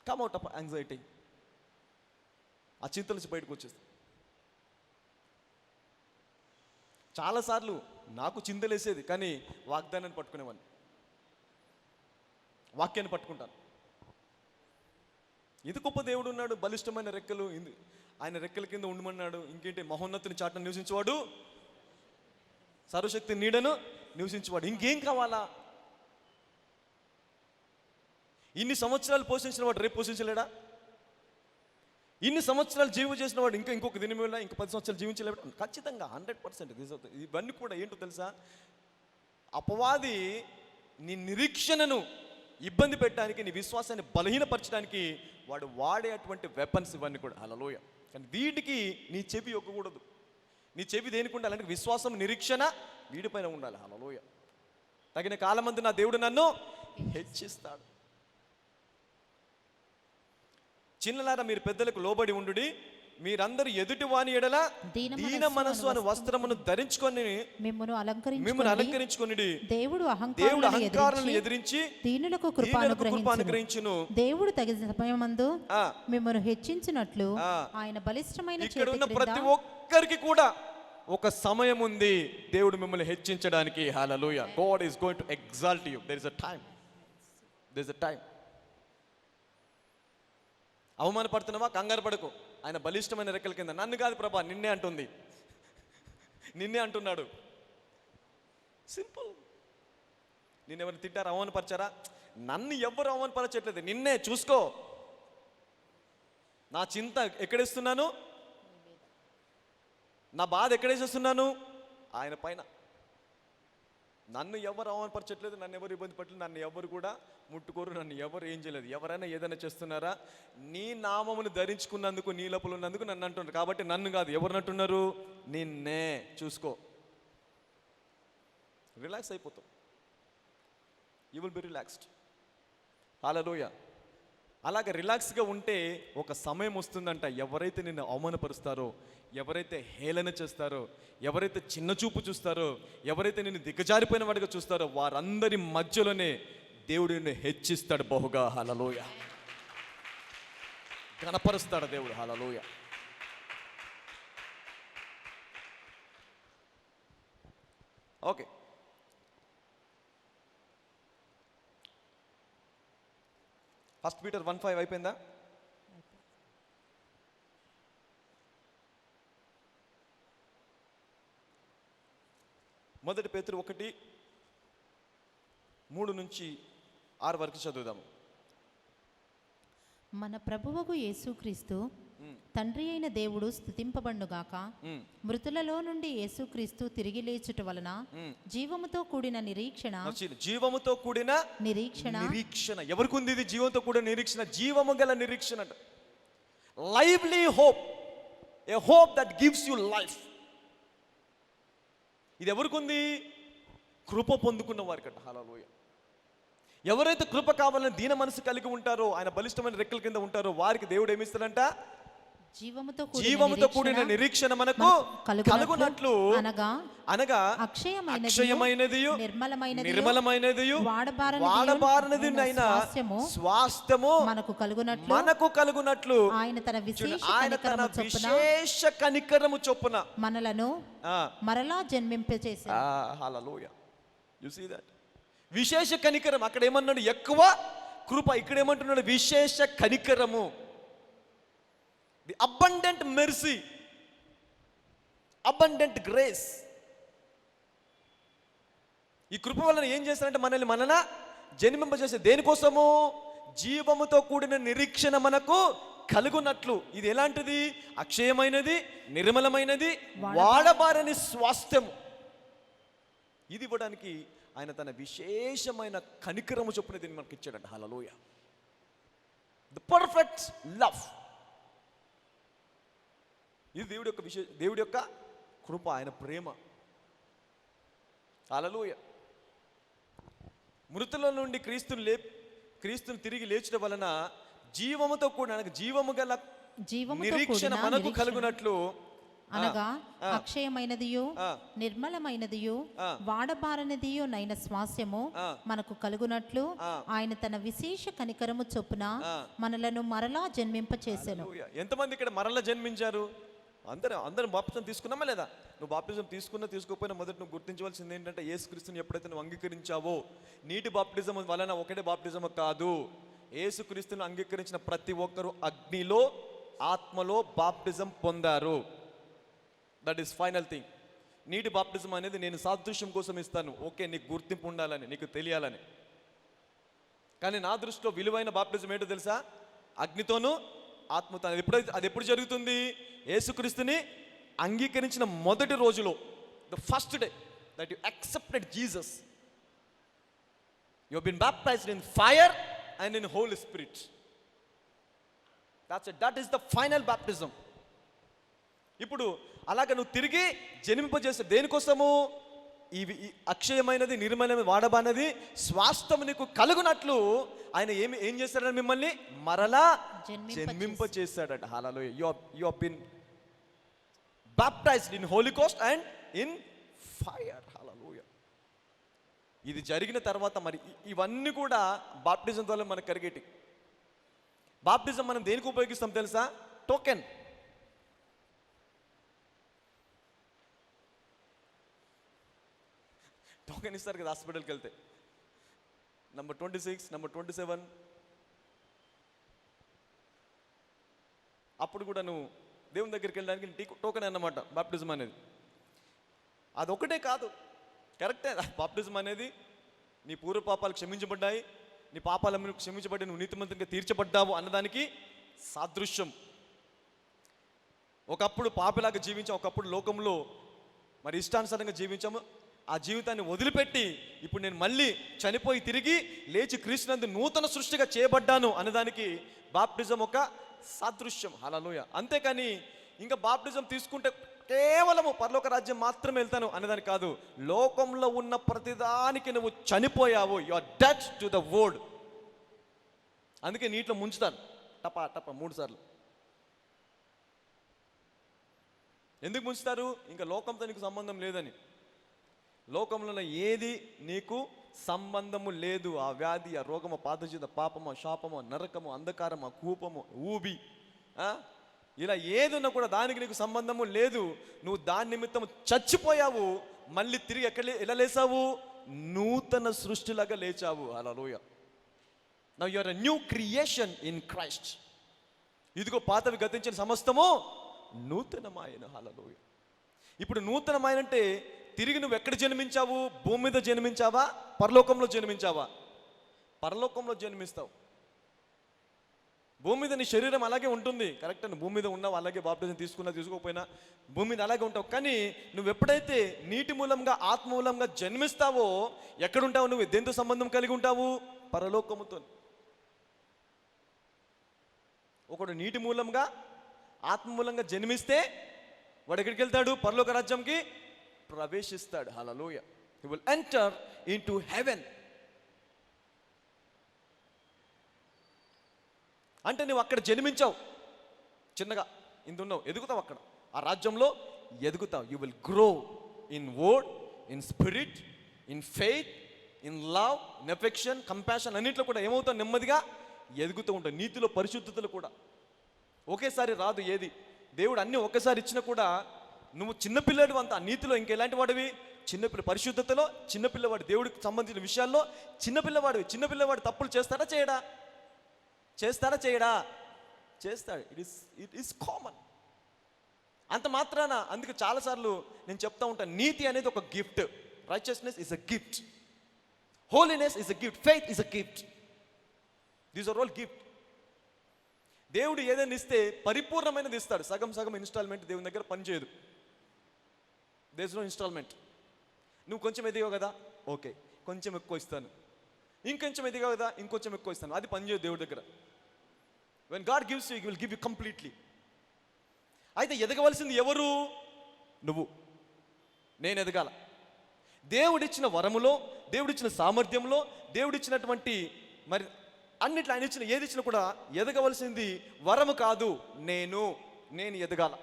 Come out of anxiety. ఆ చింత నుంచి బయటకు వచ్చేస్తుంది. చాలాసార్లు నాకు చింతలేసేది, కానీ వాగ్దానాన్ని పట్టుకునేవాడిని, వాక్యాన్ని పట్టుకుంటాను. ఇది గొప్ప దేవుడు ఉన్నాడు, బలిష్టమైన రెక్కలు, ఆయన రెక్కల కింద ఉండమన్నాడు. ఇంకేంటి? మహోన్నతుని చాటున నివసించేవాడు, సర్వశక్తి నీడను నివసించేవాడు. ఇంకేం కావాలా? ఇన్ని సంవత్సరాలు పోషించిన వాడు రేపు పోషించలేడా? ఇన్ని సంవత్సరాలు జీవ చేసిన వాడు ఇంకొక దినం వల్ల ఇంక 10 సంవత్సరాలు జీవించలేడు? ఖచ్చితంగా 100%. ఇవన్నీ కూడా ఏంటో తెలుసా? అపవాది నీ నిరీక్షణను ఇబ్బంది పెట్టడానికి, నీ విశ్వాసాన్ని బలహీనపరచడానికి వాడు వాడేటువంటి వెపన్స్ ఇవన్నీ కూడా. హల్లెలూయా. కానీ వీటికి నీ చెవి ఒక్కకూడదు. నీ చెవి దేనికి ఉండాలి అంటే విశ్వాసం, నిరీక్షణ వీడిపైన ఉండాలి. హల్లెలూయా. తగిన కాలమందు నా దేవుడు నన్ను హెచ్చిస్తాడు. చిన్నలారా మీరు పెద్దలకు లోబడి ఉండుడి, మీరందరూ ఎదుటి వాని ఎడల దీన మనస్సు అనే వస్త్రమును ధరించుకొని మిమ్మల్ని అలంకరించుకొని దేవుడు అహంకారులను ఎదిరించి దీనులకు కృప అనుగ్రహించును. దేవుడు తగిన సమయమందు మిమ్మల్ని హెచ్చించినట్లు ఆయన బలిష్టమైన ఇక్కడ ఉన్న ప్రతి ఒక్కరికి కూడా ఒక సమయం ఉంది దేవుడు మిమ్మల్ని హెచ్చించడానికి. హల్లెలూయా. God is going to exalt you. There is a time. There is a time. అవమానపడుతున్నావా? కంగారు పడకు. ఆయన బలిష్టమైన రెక్కల కింద. నన్ను కాదు ప్రభా, నిన్నే అంటుంది, నిన్నే అంటున్నాడు. సింపుల్. నిన్నెవరు తిట్టారు, అవమానపరిచారా? నన్ను ఎవ్వరు అవమానపరచట్లేదు, నిన్నే చూసుకో. నా చింత ఎక్కడేస్తున్నాను, నా బాధ ఎక్కడేసేస్తున్నాను, ఆయన పైన. నన్ను ఎవరు అవమానపరచట్లేదు, నన్ను ఎవరు ఇబ్బంది పెట్టలేదు, నన్ను ఎవరు కూడా ముట్టుకోరు, నన్ను ఎవరు ఏం చేయలేదు. ఎవరైనా ఏదైనా చేస్తున్నారా, నీ నామమును ధరించుకున్నందుకు, నీ లోపల ఉన్నందుకు నన్ను అంటున్నారు. కాబట్టి నన్ను కాదు, ఎవరు అంటున్నారు, నిన్నే. చూసుకో, రిలాక్స్ అయిపోతాం. You will be relaxed. Hallelujah. అలాగే రిలాక్స్గా ఉంటే ఒక సమయం వస్తుందంట, ఎవరైతే నిన్ను అవమానపరుస్తారో, ఎవరైతే హేళన చేస్తారో, ఎవరైతే చిన్న చూపు చూస్తారో, ఎవరైతే నిన్ను దిగజారిపోయిన వాడిగా చూస్తారో, వారందరి మధ్యలోనే దేవుడు నిన్ను హెచ్చిస్తాడు బహుగా. హల్లెలూయా. కనపరుస్తాడు దేవుడు. హల్లెలూయా. ఓకే, 1 Peter 1:5 అయిపోయిందా? మొదటి పేతురు 1:3-6 వరకు చదువుదాము. మన ప్రభువగు యేసుక్రీస్తు తండ్రి అయిన దేవుడు స్తుతింపబడుగాక. మృతులలో నుండి యేసుక్రీస్తు తిరిగి లేచుట వలన జీవముతో కూడిన నిరీక్షణ. జీవముతో కూడిన నిరీక్షణ ఎవరికి ఉంది? ఇది జీవంతో కూడిన నిరీక్షణ, జీవము గల నిరీక్షణ. Lively hope, a hope that gives you life. ఇది ఎవరికి ఉంది? కృప పొందుకున్న వారికట. హల్లెలూయా. ఎవరైతే కృప కావాలని దీన మనసు కలిగి ఉంటారో, ఆయన బలిష్టమైన రెక్కల కింద ఉంటారో, వారికి దేవుడు ఏమిస్తాడంట? జీవముతో కూడిన నిరీక్షణ మనకు కలుగునట్లు, అనగా అక్షయమైనది నిర్మలమైనది వాడబారనిది అయిన స్వాస్థ్యము మనకు కలుగునట్లు ఆయన తన విశేష కనికరము చొప్పున మనలను మరలా జన్మింపచేశాడు. హల్లెలూయా. You see that. విశేష కనికరం. అక్కడ ఏమన్నాడు? ఎక్కువ కృప. ఇక్కడ ఏమంటున్నాడు? విశేష కనికరము. The abundant mercy, abundant grace. ఈ కృప వలన ఏం చేస్తారంటే మనల్ని జన్మింపజేసే. దేనికోసము? జీవముతో కూడిన నిరీక్షణ మనకు కలుగునట్లు. ఇది ఎలాంటిది? అక్షయమైనది, నిర్మలమైనది, వాడబారని స్వాస్థ్యము. ఇది ఇవ్వడానికి ఆయన తన విశేషమైన కనికరము చొప్పున దీన్ని మనకి ఇచ్చాడంట. హల్లెలూయా. The perfect love. ఇది దేవుడి యొక్క కృప, ఆయన ప్రేమ. హల్లెలూయా. మృతుల నుండి క్రీస్తుని తిరిగి లేచడం వలన జీవముతో కూడిన, జీవము గల నిరీక్షణ మనకు కలుగునట్లు, అనగా అక్షయమైనదియు నిర్మలమైనదియు వాడబారనిదియు నైన స్వాస్యము మనకు కలుగునట్లు ఆయన తన విశేష కనికరము చొప్పున మనలను మరలా జన్మింపచేసెను. ఎంతమంది ఇక్కడ మరలా జన్మించారు? అందరం బాప్టిజం తీసుకున్నామా లేదా? నువ్వు బాప్టిజం తీసుకోకపోయినా మొదట నువ్వు గుర్తించవలసింది ఏంటంటే, యేసుక్రీస్తుని ఎప్పుడైతే నువ్వు అంగీకరించావో, నీటి బాప్టిజం వలన ఒకటే బాప్టిజం కాదు, యేసుక్రీస్తుని అంగీకరించిన ప్రతి ఒక్కరూ అగ్నిలో ఆత్మలో బాప్టిజం పొందారు. That is final thing. నీటి బాప్టిజం అనేది నేను సాదృశ్యం కోసం ఇస్తాను, ఓకే, నీకు గుర్తింపు ఉండాలని, నీకు తెలియాలని. కానీ నా దృష్టిలో విలువైన బాప్టిజం ఏంటో తెలుసా? అగ్నితోనూ ఆత్మతో. అది ఎప్పుడు జరుగుతుంది? యేసుక్రీస్తుని అంగీకరించిన మొదటి రోజులో, the first day that you accepted Jesus, you have been baptized in fire and in Holy Spirit. That is the final baptism. ఇప్పుడు అలాగే నువ్వు తిరిగి జన్మింపజేసే. దేనికోసము? ఇవి అక్షయమైనది, నిర్మలమైనది, వాడబానది స్వాస్థ్యం నీకు కలుగునట్లు ఆయన ఏం చేశాడని మిమ్మల్ని మరలా జన్మింపజేశాడట. Hallelujah. You have been baptized in Holy Ghost and in fire. Hallelujah. ఇది జరిగిన తర్వాత మరి ఇవన్నీ కూడా బాప్టిజం ద్వారా మనకు కలిగేటి. బాప్టిజం మనం దేనికి ఉపయోగిస్తాం తెలుసా? టోకెన్. టోకెన్ ఇస్తారు కదా హాస్పిటల్కి వెళ్తే, నంబర్ 26, నంబర్ 27. అప్పుడు కూడా నువ్వు దేవుని దగ్గరికి వెళ్ళడానికి టోకెన్ అన్నమాట బాప్టిజం అనేది. అదొకటే కాదు, కరెక్టే. బాప్టిజం అనేది నీ పూర్వ పాపాలు క్షమించబడ్డాయి, నీ పాపాలను క్షమించబడి నువ్వు నీతిమంతంగా తీర్చబడ్డావు అన్నదానికి సాదృశ్యం. ఒకప్పుడు పాపిలాగా జీవించాం, ఒకప్పుడు లోకంలో మరి ఇష్టానుసారంగా జీవించాము. ఆ జీవితాన్ని వదిలిపెట్టి ఇప్పుడు నేను మళ్ళీ చనిపోయి తిరిగి లేచి క్రీస్తునందు నూతన సృష్టిగా చేయబడ్డాను అనేదానికి బాప్టిజం ఒక సాదృశ్యం. హల్లెలూయా. అంతేకాని ఇంకా బాప్టిజం తీసుకుంటే కేవలము పరలోక రాజ్యం మాత్రమే వెళ్తాను అనేదాని కాదు. లోకంలో ఉన్న ప్రతిదానికి నువ్వు చనిపోయావు. You are dead to the word. అందుకే నీటిలో ముంచుతాను టపా టపా 3 సార్లు. ఎందుకు ముంచుతారు? ఇంకా లోకంతో నీకు సంబంధం లేదని. లోకంలో ఏది నీకు సంబంధము లేదు. ఆ వ్యాధి, ఆ రోగము, పాదజీత, పాపము, శాపము, నరకము, అంధకారము, కూపము, ఊబి, ఇలా ఏదున్నా కూడా దానికి నీకు సంబంధము లేదు. నువ్వు దాని నిమిత్తం చచ్చిపోయావు. మళ్ళీ తిరిగి ఎలా లేచావు? నూతన సృష్టిలాగా లేచావు. Hallelujah. Now you are a new creation in Christ. ఇదిగో పాతవి గతించిన సమస్తము నూతనమాయన. హల్లెలూయా. ఇప్పుడు నూతనమైన అంటే తిరిగి నువ్వు ఎక్కడ జన్మించావు? భూమి మీద జన్మించావా? పరలోకంలో జన్మించావా? పరలోకంలో జన్మిస్తావు. భూమి మీద నీ శరీరం అలాగే ఉంటుంది, కరెక్ట్. నువ్వు భూమి మీద ఉన్నావు, అలాగే బాప్టిజం తీసుకున్నా తీసుకోకపోయినా భూమి మీద అలాగే ఉంటావు. కానీ నువ్వు ఎప్పుడైతే నీటి మూలంగా ఆత్మ మూలంగా జన్మిస్తావో ఎక్కడుంటావు? నువ్వు దేంతో సంబంధం కలిగి ఉంటావు? పరలోకముతో. ఒకడు నీటి మూలంగా ఆత్మ మూలంగా జన్మిస్తే వాడు ఎక్కడికి వెళ్తాడు? పరలోక రాజ్యంకి ప్రవేశిస్తాడు. Hallelujah. He will enter into heaven. అంటే నువ్వు అక్కడ జన్మించావు, చిన్నగా ఇంత ఉన్నావు, ఎదుగుతావు అక్కడ. ఆ రాజ్యంలో ఎదుగుతావు. You will grow in word, in spirit, in faith, in love, in affection, compassion, అన్నింటిలో కూడా ఏమవుతావు? నెమ్మదిగా ఎదుగుతూ ఉంటావు. నీతిలో, పరిశుద్ధతలు కూడా ఒకేసారి రాదు ఏది. దేవుడు అన్నీ ఒకేసారి ఇచ్చినా కూడా నువ్వు చిన్నపిల్లడు అంత నీతిలో ఇంకెలాంటి వాడివి? చిన్నపిల్ల పరిశుద్ధతలో చిన్నపిల్లవాడు, దేవుడికి సంబంధించిన విషయాల్లో చిన్నపిల్లవాడివి. చిన్నపిల్లవాడు తప్పులు చేస్తాడా చేయడా? చేస్తాడు. It is common. అంత మాత్రాన అందుకే చాలాసార్లు నేను చెప్తా ఉంటాను, నీతి అనేది ఒక gift. Righteousness is a gift. Holiness is a gift. Faith is a gift. These are all gift. దేవుడు ఏదైనా ఇస్తే పరిపూర్ణమైనది ఇస్తాడు. సగం సగం ఇన్స్టాల్మెంట్ దేవుని దగ్గర పనిచేయదు. There is no instalment. నువ్వు కొంచెం ఎదిగావు కదా, ఓకే, కొంచెం ఎక్కువ ఇస్తాను. ఇంకొంచెం ఎదిగావు కదా, ఇంకొంచెం ఎక్కువ ఇస్తాను. అది పనిచేయదు దేవుడి దగ్గర. When God gives you, he will give you completely. అయితే ఎదగవలసింది ఎవరు? నువ్వు. నేను ఎదగాల. దేవుడిచ్చిన వరములో, దేవుడిచ్చిన సామర్థ్యంలో, దేవుడిచ్చినటువంటి మరి అన్నిట్లో ఆయన ఇచ్చిన ఏది ఇచ్చినా కూడా ఎదగవలసింది వరము కాదు, నేను ఎదగాల.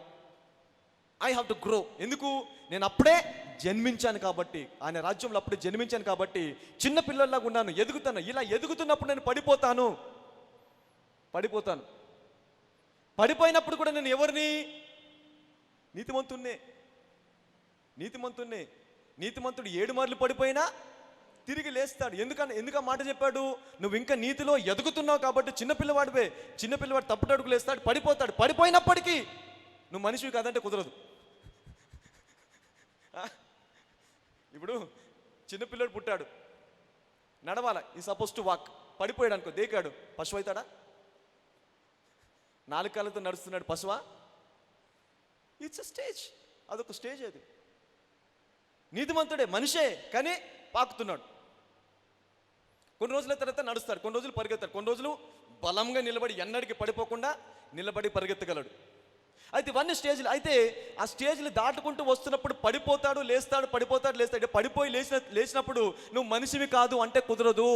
I have to grow. ఎందుకు? నేను అప్పుడే జన్మించాను కాబట్టి, ఆయన రాజ్యంలో అప్పుడే జన్మించాను కాబట్టి చిన్న పిల్లల్లాగా ఉన్నాను, ఎదుగుతాను. ఇలా ఎదుగుతున్నప్పుడు నేను పడిపోతాను. పడిపోయినప్పుడు కూడా నేను ఎవరిని? నీతిమంతుడు 7 మార్లు పడిపోయినా తిరిగి లేస్తాడు. ఎందుకు మాట చెప్పాడు? నువ్వు ఇంకా నీతిలో ఎదుగుతున్నావు కాబట్టి చిన్నపిల్లవాడు తప్పుటడుగులు వేస్తాడు, పడిపోతాడు. పడిపోయినప్పటికీ నువ్వు మనిషివి కాదంటే కుదరదు. ఇప్పుడు చిన్నపిల్లడు పుట్టాడు, నడవాల, ఈ సపోజ్ టు వాక్. పడిపోయాడు అనుకో, దేకాడు, పశువు అవుతాడా? 4 కాళ్ళతో నడుస్తున్నాడు, పశువా? It's a stage. అదొక స్టేజ్. అది నీతిమంతుడే, మనిషే, కానీ పాకుతున్నాడు. కొన్ని రోజుల తర్వాత నడుస్తాడు, కొన్ని రోజులు పరిగెత్తాడు, కొన్ని రోజులు బలంగా నిలబడి ఎన్నడికి పడిపోకుండా నిలబడి పరిగెత్తగలడు. అయితే ఇవన్నీ స్టేజ్లు. అయితే ఆ స్టేజ్లు దాటుకుంటూ వస్తున్నప్పుడు పడిపోతాడు, లేస్తాడు, పడిపోతాడు, లేస్తాడు. పడిపోయి లేచినప్పుడు నువ్వు మనిషివి కాదు అంటే కుదరదు.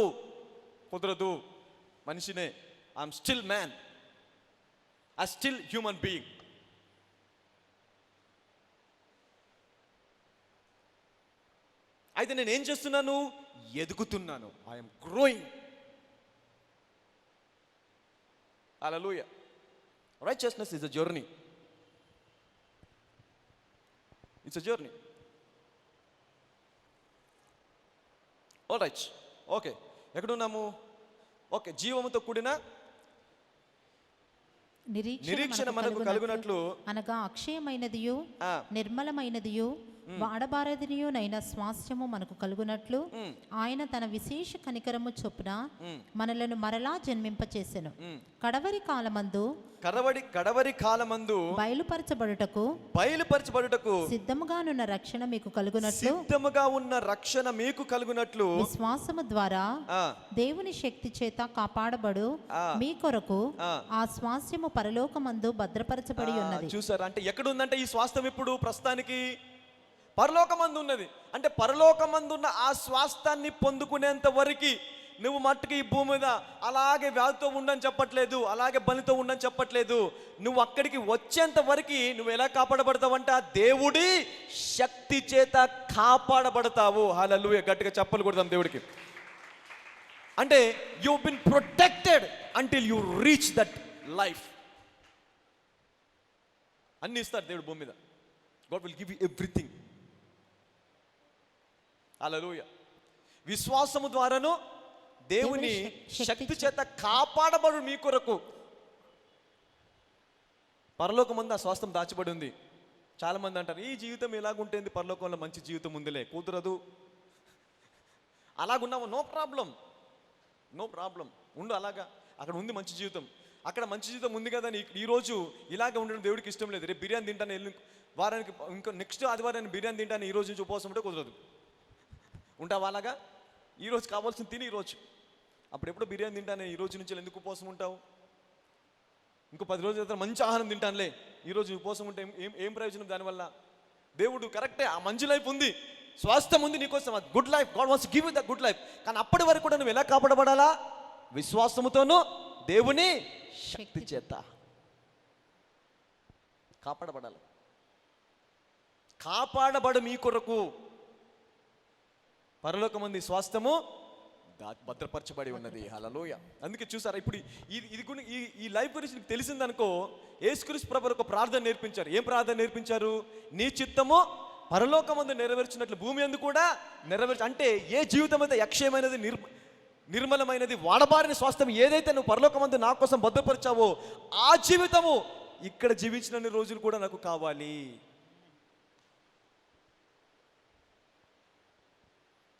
మనిషినే. I'm still man, I still human being. అయితే నేను ఏం చేస్తున్నాను? ఎదుగుతున్నాను. I'm growing. Hallelujah. Righteousness is a journey. It's a journey. All right. Okay, ఎక్కడున్నాము? ఓకే, జీవముతో కూడిన నిరీక్షణ మనకు కలుగునట్లు అనగా అక్షయమైనదియు నిర్మలమైనదియు వాడబారదినియునైన స్వాస్థ్యము మనకు కలుగునట్లు ఆయన తన విశేష కనికరము చొప్పున మనలను మరలా జన్మింపచేసెను. కడవరి కాలమందు బయలుపరచబడుటకు సిద్ధముగా ఉన్న రక్షణ మీకు కలుగునట్లు విశ్వాసము ద్వారా దేవుని శక్తి చేత కాపాడబడు మీ కొరకు ఆ స్వాస్థ్యము పరలోకమందు భద్రపరచబడి ఉన్నది. చూసారా, అంటే ఎక్కడ ఉందంటే ఈ స్వాస్థ్యం ఇప్పుడు ప్రస్తుతానికి పరలోకమందు ఉన్నది. అంటే పరలోకమందున్న ఆ స్వాస్థ్యాన్ని పొందుకునేంత వరకు నువ్వు మట్టుకు ఈ భూమి మీద అలాగే వ్యాధితో ఉండని చెప్పట్లేదు, అలాగే బలితో ఉండని చెప్పట్లేదు. నువ్వు అక్కడికి వచ్చేంత వరకు నువ్వు ఎలా కాపాడబడతావంట? దేవుడి శక్తి చేత కాపాడబడతావు. హల్లెలూయా, గట్టిగా చప్పలు కొడతాం దేవుడికి. అంటే you been protected until you reach that life. అన్ని ఇస్తాడు దేవుడు భూమి మీద. God will give you everything. Hallelujah. విశ్వాసము ద్వారాను దేవుని శక్తి చేత కాపాడబడు మీ కొరకు. పరలోకమందు ఆ స్వాస్థ్యం దాచబడి ఉంది. చాలా మంది అంటారు, ఈ జీవితం ఎలాగుంటుంది, పరలోకంలో మంచి జీవితం ఉందిలే. కుదరదు. అలాగున్నావు, నో ప్రాబ్లం, ఉండు అలాగా. అక్కడ ఉంది మంచి జీవితం, అక్కడ మంచి జీవితం ఉంది కదా. ఈరోజు ఇలాగ ఉండడం దేవుడికి ఇష్టం లేదు. రేపు బిర్యానీ తింటాను, వారానికి ఇంకా నెక్స్ట్ ఆదివారాన్ని బిర్యానీ తింటాను, ఈ రోజు నుంచి ఉపవాసం ఉంటే కుదరదు. ఉంటావా అలాగా? ఈరోజు కావాల్సింది తిని ఈరోజు, అప్పుడెప్పుడు బిర్యానీ తింటానే ఈ రోజు నుంచి ఎందుకు ఉపవాసం ఉంటావు? ఇంకో 10 రోజుల తర్వాత మంచి ఆహారం తింటానులే, ఈరోజు ఉపవాసం ఉంటే ఏం ప్రయోజనం దానివల్ల? దేవుడు కరెక్టే, ఆ మంచి లైఫ్ ఉంది, స్వాస్థ్యం ఉంది నీకోసం, good life. God wants to give you the good life. కానీ అప్పటి వరకు కూడా నువ్వు ఎలా కాపాడబడాలా? విశ్వాసముతోనూ దేవుని శక్తి చేత కాపాడబడాలి. కాపాడబడు మీ కొరకు పరలోకమందు స్వాస్థ్యము భద్రపరచబడి ఉన్నది. హల్లెలూయా. అందుకే చూసారా, ఇప్పుడు ఈ లైఫ్ గురించి నీకు తెలిసిందనుకో, యేసుక్రీస్తు ప్రభువు ఒక ప్రార్థన నేర్పించారు. ఏం ప్రార్థన నేర్పించారు? నీ చిత్తము పరలోకమందు నెరవేర్చినట్లు భూమి అందు కూడా నెరవేర్చు. అంటే ఏ జీవితం అయితే అక్షయమైనది, నిర్మలమైనది, వాడబారిన స్వాస్థ్యం ఏదైతే నువ్వు పరలోకమందు నా కోసం భద్రపరిచావో ఆ జీవితము ఇక్కడ జీవించిన రోజులు కూడా నాకు కావాలి.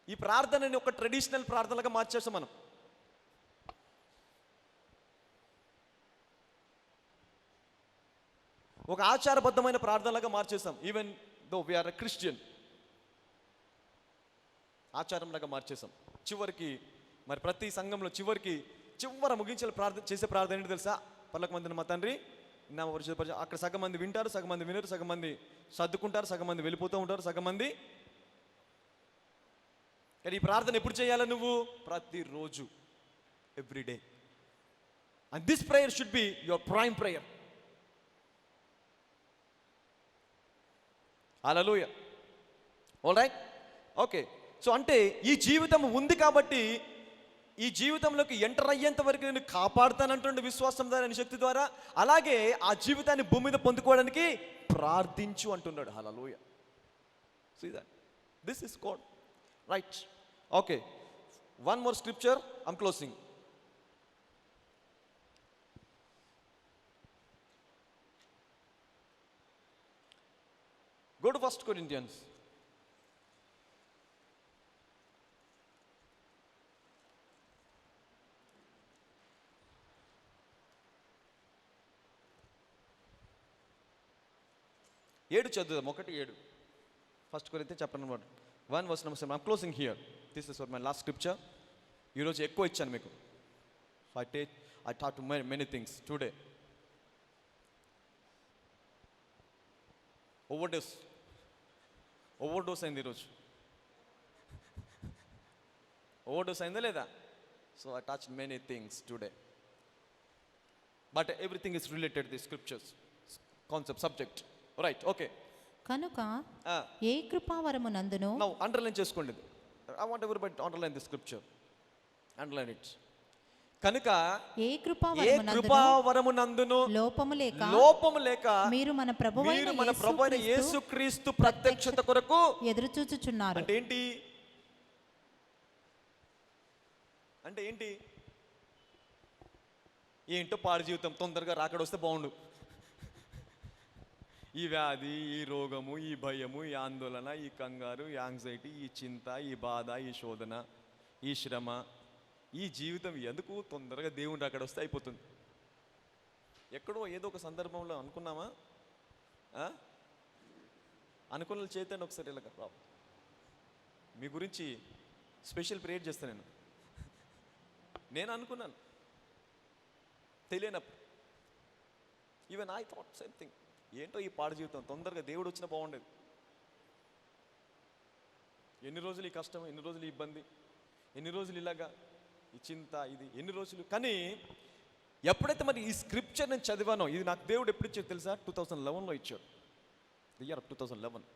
ఈ ప్రార్థనని ఒక ట్రెడిషనల్ ప్రార్థనగా మార్చేసాం మనం. ఒక ఆచారబద్ధమైన ప్రార్థనలాగా మార్చేసాం. Even though we are a Christian, ఆచారంలాగా మార్చేసాం. చివరికి మరి ప్రతి సంఘంలో చివర ముగించాలి చేసే ప్రార్థన ఏంటి తెలుసా? పరలోకమందున్న మా తండ్రి నా పరిశుద్ధ. అక్కడ సగం మంది వింటారు, సగం మంది వినరు, సగం మంది సర్దుకుంటారు, సగం మంది వెళ్ళిపోతూ ఉంటారు, సగం మంది. కానీ ఈ ప్రార్థన ఎప్పుడు చేయాలి? నువ్వు ప్రతిరోజు, everyday. And this prayer should be your prime prayer. Hallelujah. Alright, okay. So అంటే ఈ జీవితం ఉంది కాబట్టి ఈ జీవితంలోకి ఎంటర్ అయ్యేంత వరకు నేను కాపాడుతానంటుండే విశ్వాసం ద్వారా, శక్తి ద్వారా. అలాగే ఆ జీవితాన్ని భూమి మీద పొందుకోవడానికి ప్రార్థించు అంటున్నాడు. Hallelujah. See that this is God. Right, okay. One more scripture, I'm closing. Go to 1 Corinthians. ఏడు చదువుదాం, 1:7. 1 Corinthians chapter number 1 verse number 7. I'm closing here. This is my last scripture. ఈరోజు ఎక్కువ ఇచ్చాను మీకు. I taught to many things today. Overdose అయింది ఈరోజు. ఓవర్డోస్ అయిందా లేదా? So I touched many things today. But everything is related to the scriptures, concept, subject. Right, okay. కనుక ఏ కృపావరమునందును. Now underline చేసుకోండి. I want everybody to underline the scripture. Underline it. కనుక ఏ కృపావరమునందును లోపము లేక మీరు మన ప్రభువైన యేసుక్రీస్తు ప్రత్యక్షత కొరకు ఎదురుచూచుచున్నారు. అంటే ఏంటి? ఏంటో పాడు జీవితం, తొందరగా రాకడ వస్తే బాగుండు. ఈ వ్యాధి, ఈ రోగము, ఈ భయము, ఈ ఆందోళన, ఈ కంగారు, ఈ యాంగ్జైటీ, ఈ చింత, ఈ బాధ, ఈ శోధన, ఈ శ్రమ, ఈ జీవితం ఎందుకు తొందరగా దేవుడు అక్కడ వస్తే అయిపోతుంది. ఎక్కడో ఏదో ఒక సందర్భంలో అనుకున్నామా? అనుకున్న చేతండి ఒకసారి ఇలాగ బాబు, మీ గురించి స్పెషల్ ప్రేయర్ చేస్తాను. నేను అనుకున్నాను తెలియనప్పుడు. Even I thought same thing. ఏంటో ఈ పాడు జీవితం, తొందరగా దేవుడు వచ్చినా బాగుండేది. ఎన్ని రోజులు ఈ కష్టం, ఎన్ని రోజులు ఈ ఇబ్బంది, ఎన్ని రోజులు ఇలాగా ఈ చింత, ఇది ఎన్ని రోజులు. కానీ ఎప్పుడైతే మరి ఈ స్క్రిప్చర్ నేను చదివానో, ఇది నాకు దేవుడు ఎప్పుడు ఇచ్చాడు తెలుసా? 2011లో ఇచ్చాడు. The year 2011.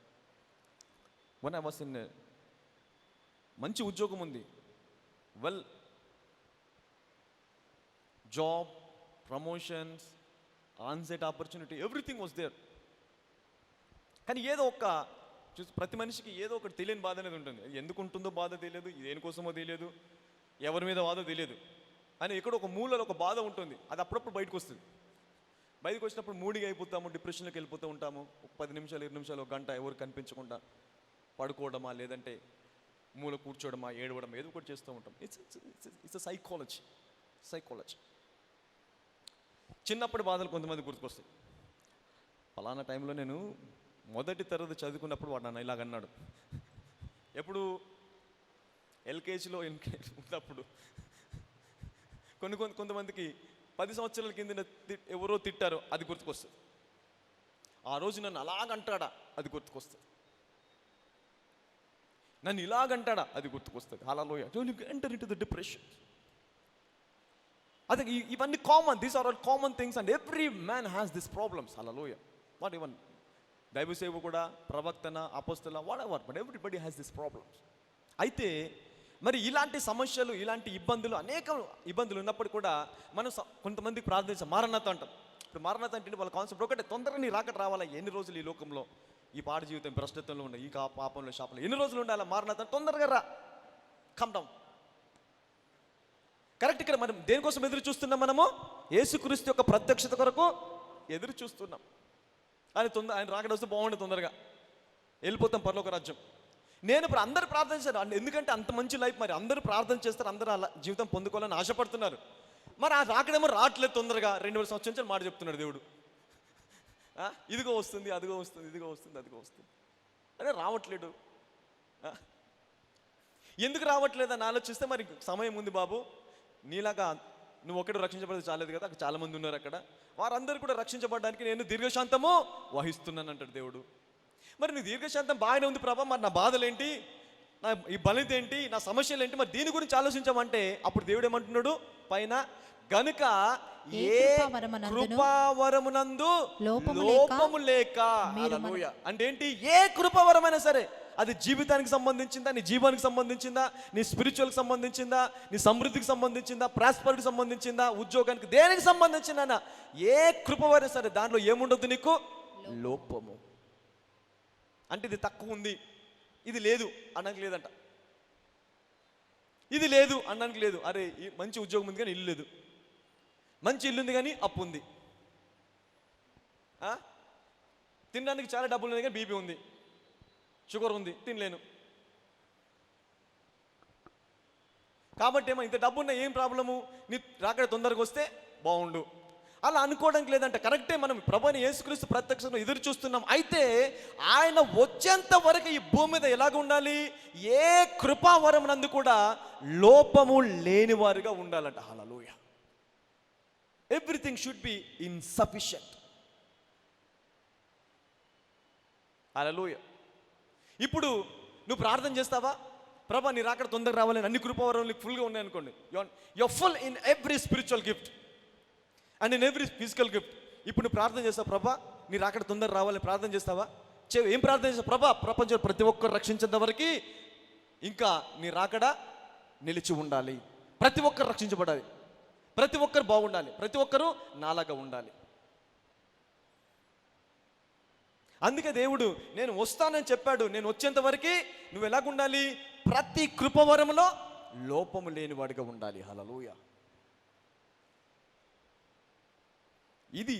One I was in, మంచి ఉద్యోగం ఉంది, well job, promotions, onsite opportunity, everything was there. కానీ ఏదో ఒక చూసి ప్రతి మనిషికి ఏదో ఒకటి తెలియని బాధ అనేది ఉంటుంది. ఎందుకు ఉంటుందో బాధ తెలియదు, దేనికోసమో తెలియదు, ఎవరి మీద బాధో తెలియదు. అని ఎక్కడో ఒక మూలలో ఒక బాధ ఉంటుంది. అది అప్పుడప్పుడు బయటకు వస్తుంది. బయటకు వచ్చినప్పుడు మూడిగా అయిపోతాము, డిప్రెషన్లోకి వెళ్ళిపోతూ ఉంటాము. ఒక 10 నిమిషాలు, 20 నిమిషాలు, ఒక గంట ఎవరు కనిపించకుండా పడుకోవడమా, లేదంటే మూల కూర్చోవడమా, ఏడవడం, ఏదో ఒకటి చేస్తూ ఉంటాం. It's psychology. చిన్నప్పుడు బాధలు కొంతమంది గుర్తుకొస్తాయి. ఫలానా టైంలో నేను మొదటి తరగతి చదువుకున్నప్పుడు వాడు నన్ను ఇలాగన్నాడు. ఎప్పుడు ఎల్కేజీలో ఉన్నప్పుడు కొంతమందికి 10 సంవత్సరాల కింద ఎవరో తిట్టారో అది గుర్తుకొస్తుంది. ఆ రోజు నన్ను అలాగంటాడా అది గుర్తుకొస్తుంది. నన్ను ఇలాగంటాడా అది గుర్తుకొస్తుంది. Hallelujah. Don't enter into the depression. అదే ఇవన్నీ common. These are all common things and every man has this problems. Hallelujah. Not even దైవ సేవ కూడా, ప్రవక్తన, అపోస్తల, whatever, but everybody has this problems. అయితే మరి ఇలాంటి సమస్యలు, ఇలాంటి ఇబ్బందులు, అనేక ఇబ్బందులు ఉన్నప్పుడు కూడా మనం కొంతమందికి ప్రార్థించాం, మారనాథ అంటాం. ఇప్పుడు మారనాథ అంటే వాళ్ళ కాన్సెప్ట్ ఒకటే, తొందరగా నీ రాకడ రావాలా. ఎన్ని రోజులు ఈ లోకంలో, ఈ పాడు జీవితం, భ్రష్టత్వంలో ఉన్న, ఈ పాపంలో, శాపంలో ఎన్ని రోజులు ఉండాలా? మారనాథ తొందరగా రా, కమ్ డౌన్. కరెక్ట్. ఇక్కడ మనం దేనికోసం ఎదురు చూస్తున్నాం? మనము యేసుక్రీస్తు యొక్క ప్రత్యక్షత కొరకు ఎదురు చూస్తున్నాం. ఆయన రాకడ వస్తే బాగుండే, తొందరగా వెళ్ళిపోతాం పరలోక రాజ్యం. నేను ఇప్పుడు అందరు ప్రార్థన చేశారు, ఎందుకంటే అంత మంచి లైఫ్, మరి అందరూ ప్రార్థన చేస్తారు, అందరూ అలా జీవితం పొందుకోవాలని ఆశపడుతున్నారు. మరి ఆ రాకడేమో రావట్లేదు తొందరగా. 2000 సంవత్సరం నుంచి మాట చెప్తున్నాడు దేవుడు. ఇదిగో వస్తుంది, అదిగో వస్తుంది, ఇదిగో వస్తుంది, అదిగో వస్తుంది, అదే రావట్లేడు. ఎందుకు రావట్లేదు అని ఆలోచిస్తే, మరి సమయం ఉంది బాబు, నీలాగా నువ్వు ఒకటి రక్షించబడేది చాలేదు కదా, అక్కడ చాలా మంది ఉన్నారు, అక్కడ వారందరూ కూడా రక్షించబడడానికి నేను దీర్ఘశాంతము వహిస్తున్నాను అంటాడు దేవుడు. మరి నీ దీర్ఘశాంతం బాగానే ఉంది ప్రభా, మరి నా బాధలేంటి, నా ఈ బలిత ఏంటి, నా సమస్యలు ఏంటి, మరి దీని గురించి ఆలోచించామంటే అప్పుడు దేవుడు ఏమంటున్నాడు పైన, గనుక ఏ కృపావరమునందు లోపము లేక. హల్లెలూయా. అంటే ఏంటి? ఏ కృపావరమైనా సరే, అది జీవితానికి సంబంధించిందా, నీ జీవానికి సంబంధించిందా, నీ స్పిరిచువల్కి సంబంధించిందా, నీ సమృద్ధికి సంబంధించిందా, ప్రాస్పరిటీకి సంబంధించిందా, ఉద్యోగానికి, దేనికి సంబంధించిందా, ఏ కృపవైనా సరే దాంట్లో ఏముండదు నీకు? లోపము. అంటే ఇది తక్కువ ఉంది, ఇది లేదు అనడానికి లేదంట. ఇది లేదు అనడానికి లేదు. అరే మంచి ఉద్యోగం ఉంది కానీ ఇల్లు లేదు, మంచి ఇల్లు ఉంది కానీ అప్పు ఉంది, తినడానికి చాలా డబ్బులు ఉంది కానీ బీపీ ఉంది, షుగర్ ఉంది, తినలేను. కాబట్టి ఏమో ఇంత డబ్బు ఉన్నా ఏం ప్రాబ్లము, నీ రాకడ తొందరగా వస్తే బాగుండు అలా అనుకోవడానికి లేదంట. కరెక్టే, మనం ప్రభువైన యేసుక్రీస్తు ప్రత్యక్షతను ఎదురు చూస్తున్నాం. అయితే ఆయన వచ్చేంత వరకు ఈ భూమి మీద ఎలాగ ఉండాలి? ఏ కృపావరమునందు కూడా లోపము లేని వారిగా ఉండాలంట. Hallelujah. Everything should be insufficient. Hallelujah. ఇప్పుడు నువ్వు ప్రార్థన చేస్తావా? ప్రభా నీ రాకడ తొందరగా రావాలని, అన్ని కృపావరాలు ఫుల్గా ఉన్నాయి అనుకోండి, your full in every spiritual gift and in every physical gift. ఇప్పుడు నువ్వు ప్రార్థన చేస్తావు, ప్రభా నీ రాకడ తొందరగా రావాలని ప్రార్థన చేస్తావా? ఏం ప్రార్థన చేస్తావు? ప్రభా ప్రపంచంలో ప్రతి ఒక్కరు రక్షించేంత వరకు ఇంకా నీ రాకడ నిలిచి ఉండాలి, ప్రతి ఒక్కరు రక్షించబడాలి, ప్రతి ఒక్కరు బాగుండాలి, ప్రతి ఒక్కరు నాలాగా ఉండాలి. అందుకే దేవుడు నేను వస్తానని చెప్పాడు. నేను వచ్చేంత వరకు నువ్వు ఎలాగుండాలి? ప్రతి కృపవరంలో లోపము లేని వాడిగా ఉండాలి. హల్లెలూయా. ఇది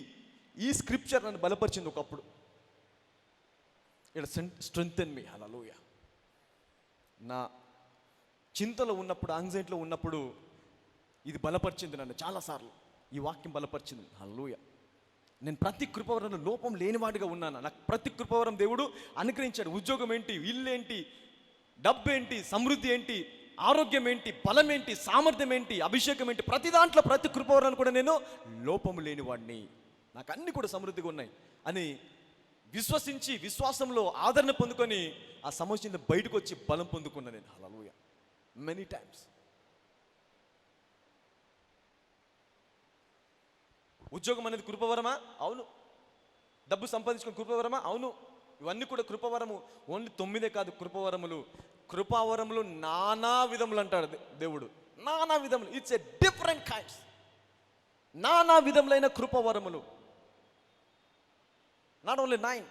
ఈ స్క్రిప్చర్ నన్ను బలపరిచింది ఒకప్పుడు. ఇట్ స్ట్రెంగ్థెన్ మీ. హల్లెలూయా. నా చింతలో ఉన్నప్పుడు, యాంగ్జైటీలో ఉన్నప్పుడు ఇది బలపరిచింది నన్ను చాలాసార్లు. ఈ వాక్యం బలపరిచింది. హల్లెలూయా. నేను ప్రతి కృపవరంలో లోపం లేనివాడిగా ఉన్నాను. నాకు ప్రతి కృపవరం దేవుడు అనుగ్రహించాడు. ఉద్యోగం ఏంటి, ఇల్లు ఏంటి, డబ్బు ఏంటి, సమృద్ధి ఏంటి, ఆరోగ్యం ఏంటి, బలం ఏంటి, సామర్థ్యం ఏంటి, అభిషేకం ఏంటి, ప్రతి దాంట్లో ప్రతి కృపవరాన్ని కూడా నేను లోపము లేనివాడిని, నాకు అన్ని కూడా సమృద్ధిగా ఉన్నాయి అని విశ్వసించి, విశ్వాసంలో ఆదరణ పొందుకొని ఆ సమస్య నుంచి బయటకు వచ్చి బలం పొందుకున్నా నేను. హల్లెలూయా. Many times. ఉద్యోగం అనేది కృపవరమా? అవును. డబ్బు సంపాదించుకుని కృపవరమా? అవును. ఇవన్నీ కూడా కృపవరము. ఓన్లీ 9 కాదు కృపవరములు. కృపావరములు నానా విధములు అంటాడు దేవుడు. నానా విధములు. It's a different kinds. నానా విధములైన కృపవరములు. నాట్ ఓన్లీ 9,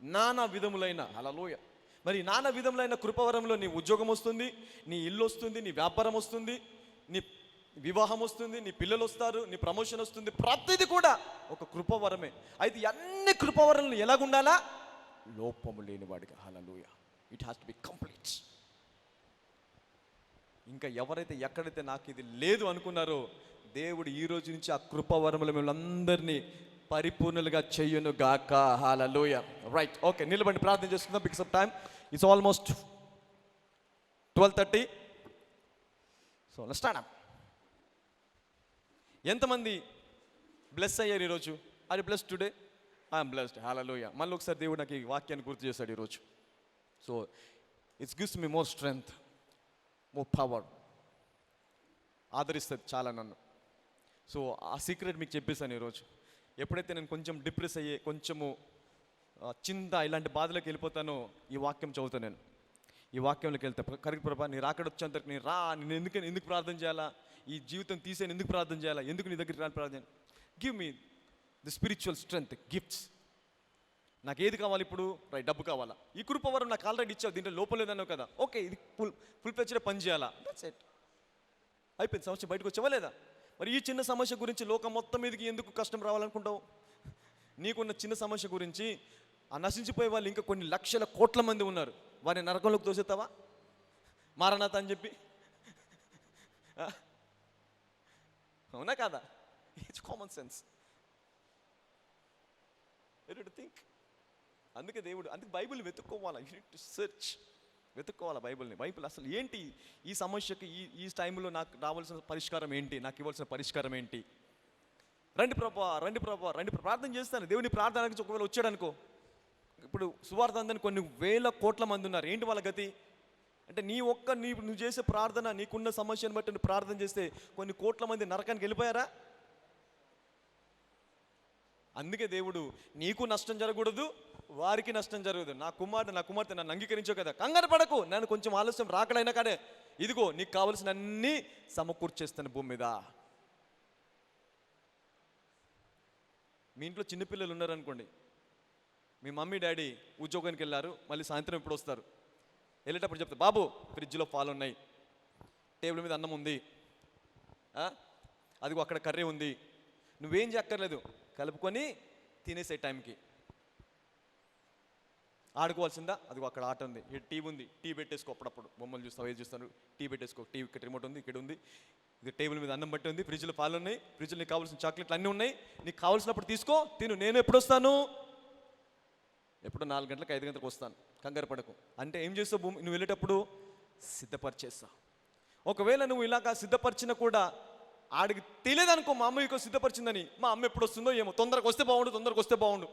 నానా విధములైన. హల్లెలూయా. మరి నానా విధములైన కృపవరంలో నీ ఉద్యోగం వస్తుంది, నీ ఇల్లు వస్తుంది, నీ వ్యాపారం వస్తుంది, నీ వివాహం వస్తుంది, నీ పిల్లలు వస్తారు, నీ ప్రమోషన్ వస్తుంది. ప్రతిది కూడా ఒక కృపవరమే. అయితే అన్ని కృపవరాలను ఎలాగుండాలా? లోపము లేనివాడిగా. Hallelujah. It has to be complete. ఇంకా ఎవరైతే ఎక్కడైతే నాకు ఇది లేదు అనుకున్నారో దేవుడు ఈ రోజు నుంచి ఆ కృపవరములు మిమ్మల్ని అందరినీ పరిపూర్ణులుగా చెయ్యును గాక. హల్లెలూయా. రైట్, ఓకే, నిలబడి ప్రార్థన చేసుకుందాం. Because of time it's almost 12:30. So let's start up. ఎంతమంది బ్లెస్ అయ్యారు ఈరోజు? Are you blessed today? I'm blessed. Hallelujah. మళ్ళీ ఒకసారి దేవుడు నాకు ఈ వాక్యాన్ని గుర్తు చేశాడు ఈరోజు. So it's gives me more strength, more power. ఆదరిస్తుంది చాలా నన్ను. సో ఆ సీక్రెట్ మీకు చెప్పేశాను ఈరోజు. ఎప్పుడైతే నేను కొంచెం డిప్రెస్ అయ్యే, కొంచెము చింత, ఇలాంటి బాధలకు వెళ్ళిపోతానో ఈ వాక్యం చదువుతాను నేను. ఈ వాక్యంలోకి వెళ్తే, కరెక్ట్ ప్రభా, నీ రాకడ వచ్చేంతకు నేను నేను ఎందుకు ప్రార్థన చేయాలా? ఈ జీవితం తీసేని ఎందుకు ప్రార్థన చేయాలా? ఎందుకు నీ దగ్గరికి రాని ప్రార్థన? Give me the spiritual strength, gifts. నాకు ఏది కావాలి ఇప్పుడు? రైట్, డబ్బు కావాలా? ఈ కృపవరం నాకు ఆల్రెడీ ఇచ్చావు, దీంట్లో లోపం లేదన్నావు కదా. ఓకే, ఇది ఫుల్ ఫ్లెడ్జ్డ్గా పని చేయాలా? That's it. అయిపోయింది. సమస్య బయటకు వచ్చావా లేదా? మరి ఈ చిన్న సమస్య గురించి లోకం మొత్తం మీదకి ఎందుకు కష్టం రావాలనుకుంటావు? నీకున్న చిన్న సమస్య గురించి ఆ నశించిపోయే వాళ్ళు ఇంకా కొన్ని లక్షల కోట్ల మంది ఉన్నారు. వారిని నరకంలోకి తోసేస్తావా? మారనాథ అని చెప్పి? అవునా కాదా? It's common sense. థింక్. అందుకే దేవుడు, అందుకే బైబిల్ వెతుక్కోవాలా. You need to search. వెతుక్కోవాలా బైబిల్ని. బైబిల్ అసలు ఏంటి, ఈ సమస్యకి ఈ టైంలో నాకు రావాల్సిన పరిష్కారం ఏంటి, నాకు ఇవ్వాల్సిన పరిష్కారం ఏంటి? రండి ప్రభా, రండి ప్రభా, రండి. ప్రార్థన చేస్తాను. దేవుని ప్రార్థనకి ఒకవేళ వచ్చాడు అనుకో, ఇప్పుడు సువార్త అందని కొన్ని వేల కోట్ల మంది ఉన్నారు. ఏంటి వాళ్ళ గతి అంటే? నువ్వు చేసే ప్రార్థన, నీకున్న సమస్యను బట్టి నువ్వు ప్రార్థన చేస్తే కొన్ని కోట్ల మంది నరకానికి వెళ్ళిపోయారా? అందుకే దేవుడు, నీకు నష్టం జరగకూడదు, వారికి నష్టం జరగదు. నా కుమార్తె నన్ను అంగీకరించావు కదా, కంగారు పడకు, నేను కొంచెం ఆలస్యం రాకడైనా కానీ ఇదిగో నీకు కావలసిన అన్నీ సమకూర్చేస్తాను భూమి మీద. మీ ఇంట్లో చిన్నపిల్లలు ఉన్నారనుకోండి, మీ మమ్మీ డాడీ ఉద్యోగానికి వెళ్ళారు, మళ్ళీ సాయంత్రం ఎప్పుడు వస్తారు, వెళ్ళేటప్పుడు చెప్తారు, బాబు ఫ్రిడ్జ్లో పాలు ఉన్నాయి, టేబుల్ మీద అన్నం ఉంది, అదిగో అక్కడ కర్రీ ఉంది, నువ్వేం చేయక్కర్లేదు, కలుపుకొని తినేసే టైంకి. ఆడుకోవాల్సిందా? అదిగో అక్కడ ఆట ఉంది, టీవీ ఉంది, టీ పెట్టేసుకో, అప్పుడప్పుడు బొమ్మలు చూస్తావు, ఏది చూస్తాను, టీ పెట్టేసుకో, టీవీ ఇక్కడ రిమోట్ ఉంది, ఇక్కడ ఉంది, ఇది టేబుల్ మీద అన్నం బట్టి ఉంది, ఫ్రిడ్జ్లో పాలు ఉన్నాయి, ఫ్రిడ్జ్లో నీకు కావాల్సిన చాక్లెట్లు అన్నీ ఉన్నాయి, నీకు కావాల్సినప్పుడు తీసుకో తిను. నేను ఎప్పుడు వస్తాను? ఎప్పుడు 4 గంటలకు 5 గంటలకు వస్తాను, కంగారు పడకు. అంటే ఏం చేస్తావు? భూమి నువ్వు వెళ్ళేటప్పుడు సిద్ధపరిచేస్తావు. ఒకవేళ నువ్వు ఇలాగా సిద్ధపరిచినా కూడా ఆడికి తెలియదనుకో, మా అమ్మ ఇక సిద్ధపరిచిందని, మా అమ్మ ఎప్పుడు వస్తుందో ఏమో, తొందరగా వస్తే బాగుండు.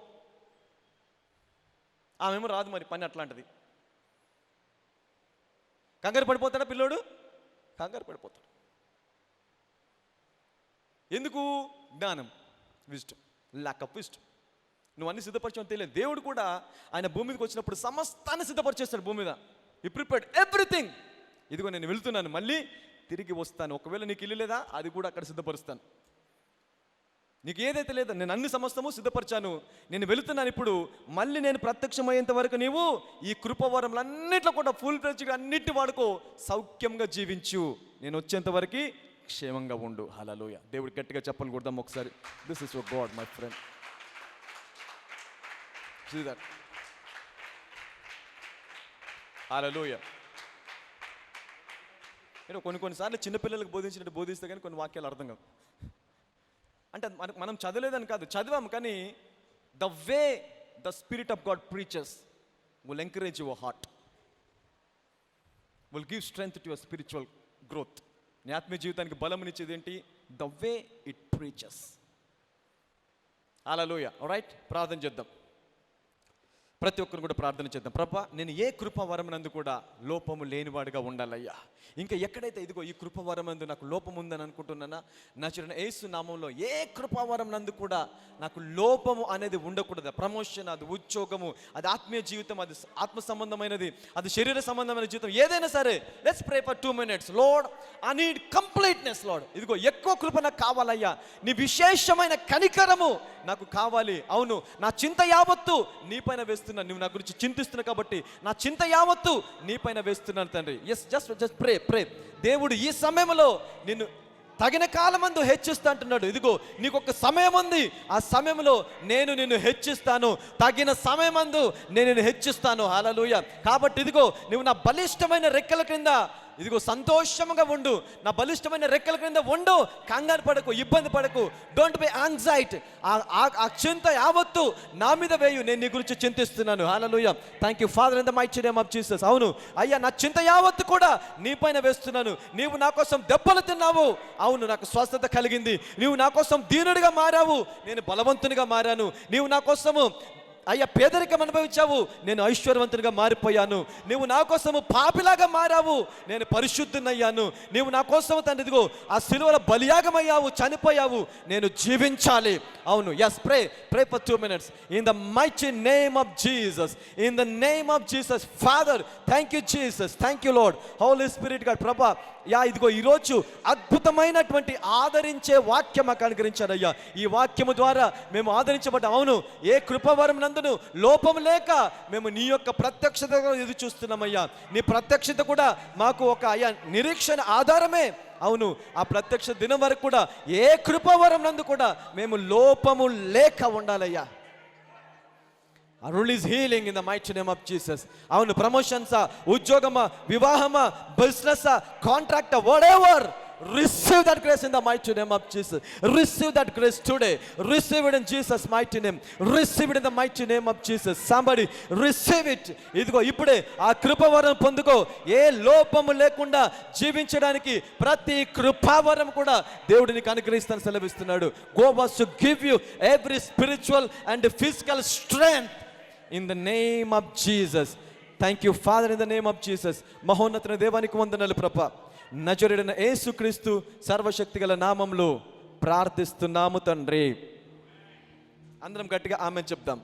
ఆమెమో రాదు, మరి పని అట్లాంటిది. కంగారు పడిపోతాడా పిల్లోడు? కంగారు పడిపోతాడు. ఎందుకు? జ్ఞానం, విజ్డమ్, ల్యాక్ ఆఫ్ విజ్డమ్. నువ్వు అన్ని సిద్ధపరచమని తెలియదు. దేవుడు కూడా ఆయన భూమి మీదకి వచ్చినప్పుడు సమస్తాన్ని సిద్ధపరిచేస్తాడు భూమి మీద. హి ప్రిపేర్డ్ ఎవ్రీథింగ్. ఇదిగో నేను వెళ్తున్నాను, మళ్ళీ తిరిగి వస్తాను. ఒకవేళ నీకు ఇల్లు లేదా, అది కూడా అక్కడ సిద్ధపరుస్తాను. నీకు ఏదైతే లేదో నేను అన్ని సమస్తము సిద్ధపరిచాను. నేను వెళుతున్నాను ఇప్పుడు, మళ్ళీ నేను ప్రత్యక్షమయ్యేంత వరకు నీవు ఈ కృపవరములన్నిట్లో కూడా ఫుల్ ఫ్లెడ్జ్గా అన్నిటి వాడుకో, సౌఖ్యంగా జీవించు, నేను వచ్చేంత వరకు క్షేమంగా ఉండు. హల్లెలూయా. దేవుడు గట్టిగా చెప్పలు కొడదాం ఒకసారి. This is your God my friend. See that? Hallelujah. కొన్నిసార్లు చిన్నపిల్లలకు బోధించినట్టు బోధిస్తే కానీ కొన్ని వాక్యాలు అర్థం కావు. అంటే మనం చదవలేదని కాదు, చదివాము, కానీ the way the spirit of God preachers will encourage your heart, will give strength to your spiritual growth. నీ ఆత్మీయ జీవితానికి బలమునిచ్చేది ఏంటి? The way it preachers. Hallelujah. Alright, ప్రార్థన చేద్దాం. ప్రతి ఒక్కరు కూడా ప్రార్థన చేద్దాం. ప్రభా, నేను ఏ కృపావరమునందు కూడా లోపము లేనివాడిగా ఉండాలయ్యా. ఇంకా ఎక్కడైతే ఇదిగో ఈ కృపావరమందు నాకు లోపం ఉందని అనుకుంటున్నానా, నా చిన్న యేసు నామంలో ఏ కృపావరమునందు కూడా నాకు లోపము అనేది ఉండకూడదు. ప్రమోషన్, అది ఉద్యోగము, అది ఆత్మీయ జీవితం, అది ఆత్మ సంబంధమైనది, అది శరీర సంబంధమైన జీవితం, ఏదైనా సరే. Let's pray for 2 minutes. Lord, I need completeness. Lord, ఇదిగో ఎక్కువ కృప నాకు కావాలయ్యా. నీ విశేషమైన కనికరము నాకు కావాలి. అవును, నా చింత యావత్తు నీ పైన వేస్తున్నా. నువ్వు నా గురించి చింతిస్తున్నావు కాబట్టి నా చింత యావత్తు నీ పైన వేస్తున్నాను తండ్రి. జస్ట్ ప్రే. దేవుడు ఈ సమయంలో నిన్ను తగిన కాలమందు హెచ్చిస్తా అంటున్నాడు. ఇదిగో నీకు ఒక సమయం ఉంది, ఆ సమయంలో నేను నిన్ను హెచ్చిస్తాను. తగిన సమయమందు నేను నిన్ను హెచ్చిస్తాను. హల్లెలూయా. కాబట్టి ఇదిగో నువ్వు నా బలిష్టమైన రెక్కల క్రింద ఇదిగో సంతోషంగా ఉండు. నా బలిష్టమైన రెక్కల క్రింద ఉండు. కంగారు పడకు, ఇబ్బంది పడకు. Don't be anxiety. ఆ చింత యావత్తు నా మీద వేయు. నేను నీ గురించి చింతిస్తున్నాను. Hallelujah. Thank you father in the mighty name of Jesus. అవును అయ్యా, నా చింత యావత్తు కూడా నీ పైన వేస్తున్నాను. నీవు నా కోసం దెబ్బలు తిన్నావు. అవును, నాకు స్వస్థత కలిగింది. నీవు నా కోసం దీనుడిగా మారావు, నేను బలవంతునిగా మారాను. నీవు నా కోసము అయ్యా పేదరికం అనుభవించావు, నేను ఐశ్వర్యవంతునిగా మారిపోయాను. నీవు నా కోసము పాపిలాగా మారావు, నేను పరిశుద్ధునయ్యాను. నీవు నా కోసము తండ్రి ఇదిగో ఆ సిలువలో బలియాగమయ్యావు, చనిపోయావు, నేను జీవించాలి. అవును, yes, pray for 2 minutes in the mighty name of Jesus. In the name of Jesus. Father, thank you Jesus, thank you Lord, Holy Spirit God. ప్రభా, ఇదిగో ఈరోజు అద్భుతమైనటువంటి ఆదరించే వాక్యం మాకు అనుగ్రహించారయ్యా. ఈ వాక్యము ద్వారా మేము ఆదరించబడ్డాం. అవును, ఏ కృపవరం నందును లోపం లేక మేము నీ యొక్క ప్రత్యక్షతగా ఎదురు చూస్తున్నామయ్యా. నీ ప్రత్యక్షత కూడా మాకు ఒక అయ్యా నిరీక్షణ ఆధారమే. అవును, ఆ ప్రత్యక్ష దినం వరకు కూడా ఏ కృపవరం నందు కూడా మేము లోపము లేక ఉండాలయ్యా. Release healing in the mighty name of Jesus. అవును, ప్రమోషన్స్, ఉద్యోగమా, వివాహమా, business, contract, whatever, receive that grace in the mighty name of Jesus. Receive that grace today. Receive it in Jesus mighty name. Receive it in the mighty name of Jesus. Somebody receive it. ఇదిగో ఇప్పుడే ఆ కృపవరం పొందుకో. ఏ లోపము లేకుండా జీవించడానికి ప్రతి కృపావరం కూడా దేవుడు నీకు అనుగ్రహిస్తాను సెలవిస్తున్నాడు. God wants to give you every spiritual and physical strength in the name of Jesus. Thank you Father in the name of Jesus. మహోన్నత దేవానికి వందనాలు ప్రభా. నజరేయుడైన యేసుక్రీస్తు సర్వశక్తిగల నామములో ప్రార్థిస్తున్నాము తండ్రి. అందరం గట్టిగా ఆమేన్ చెప్దాం.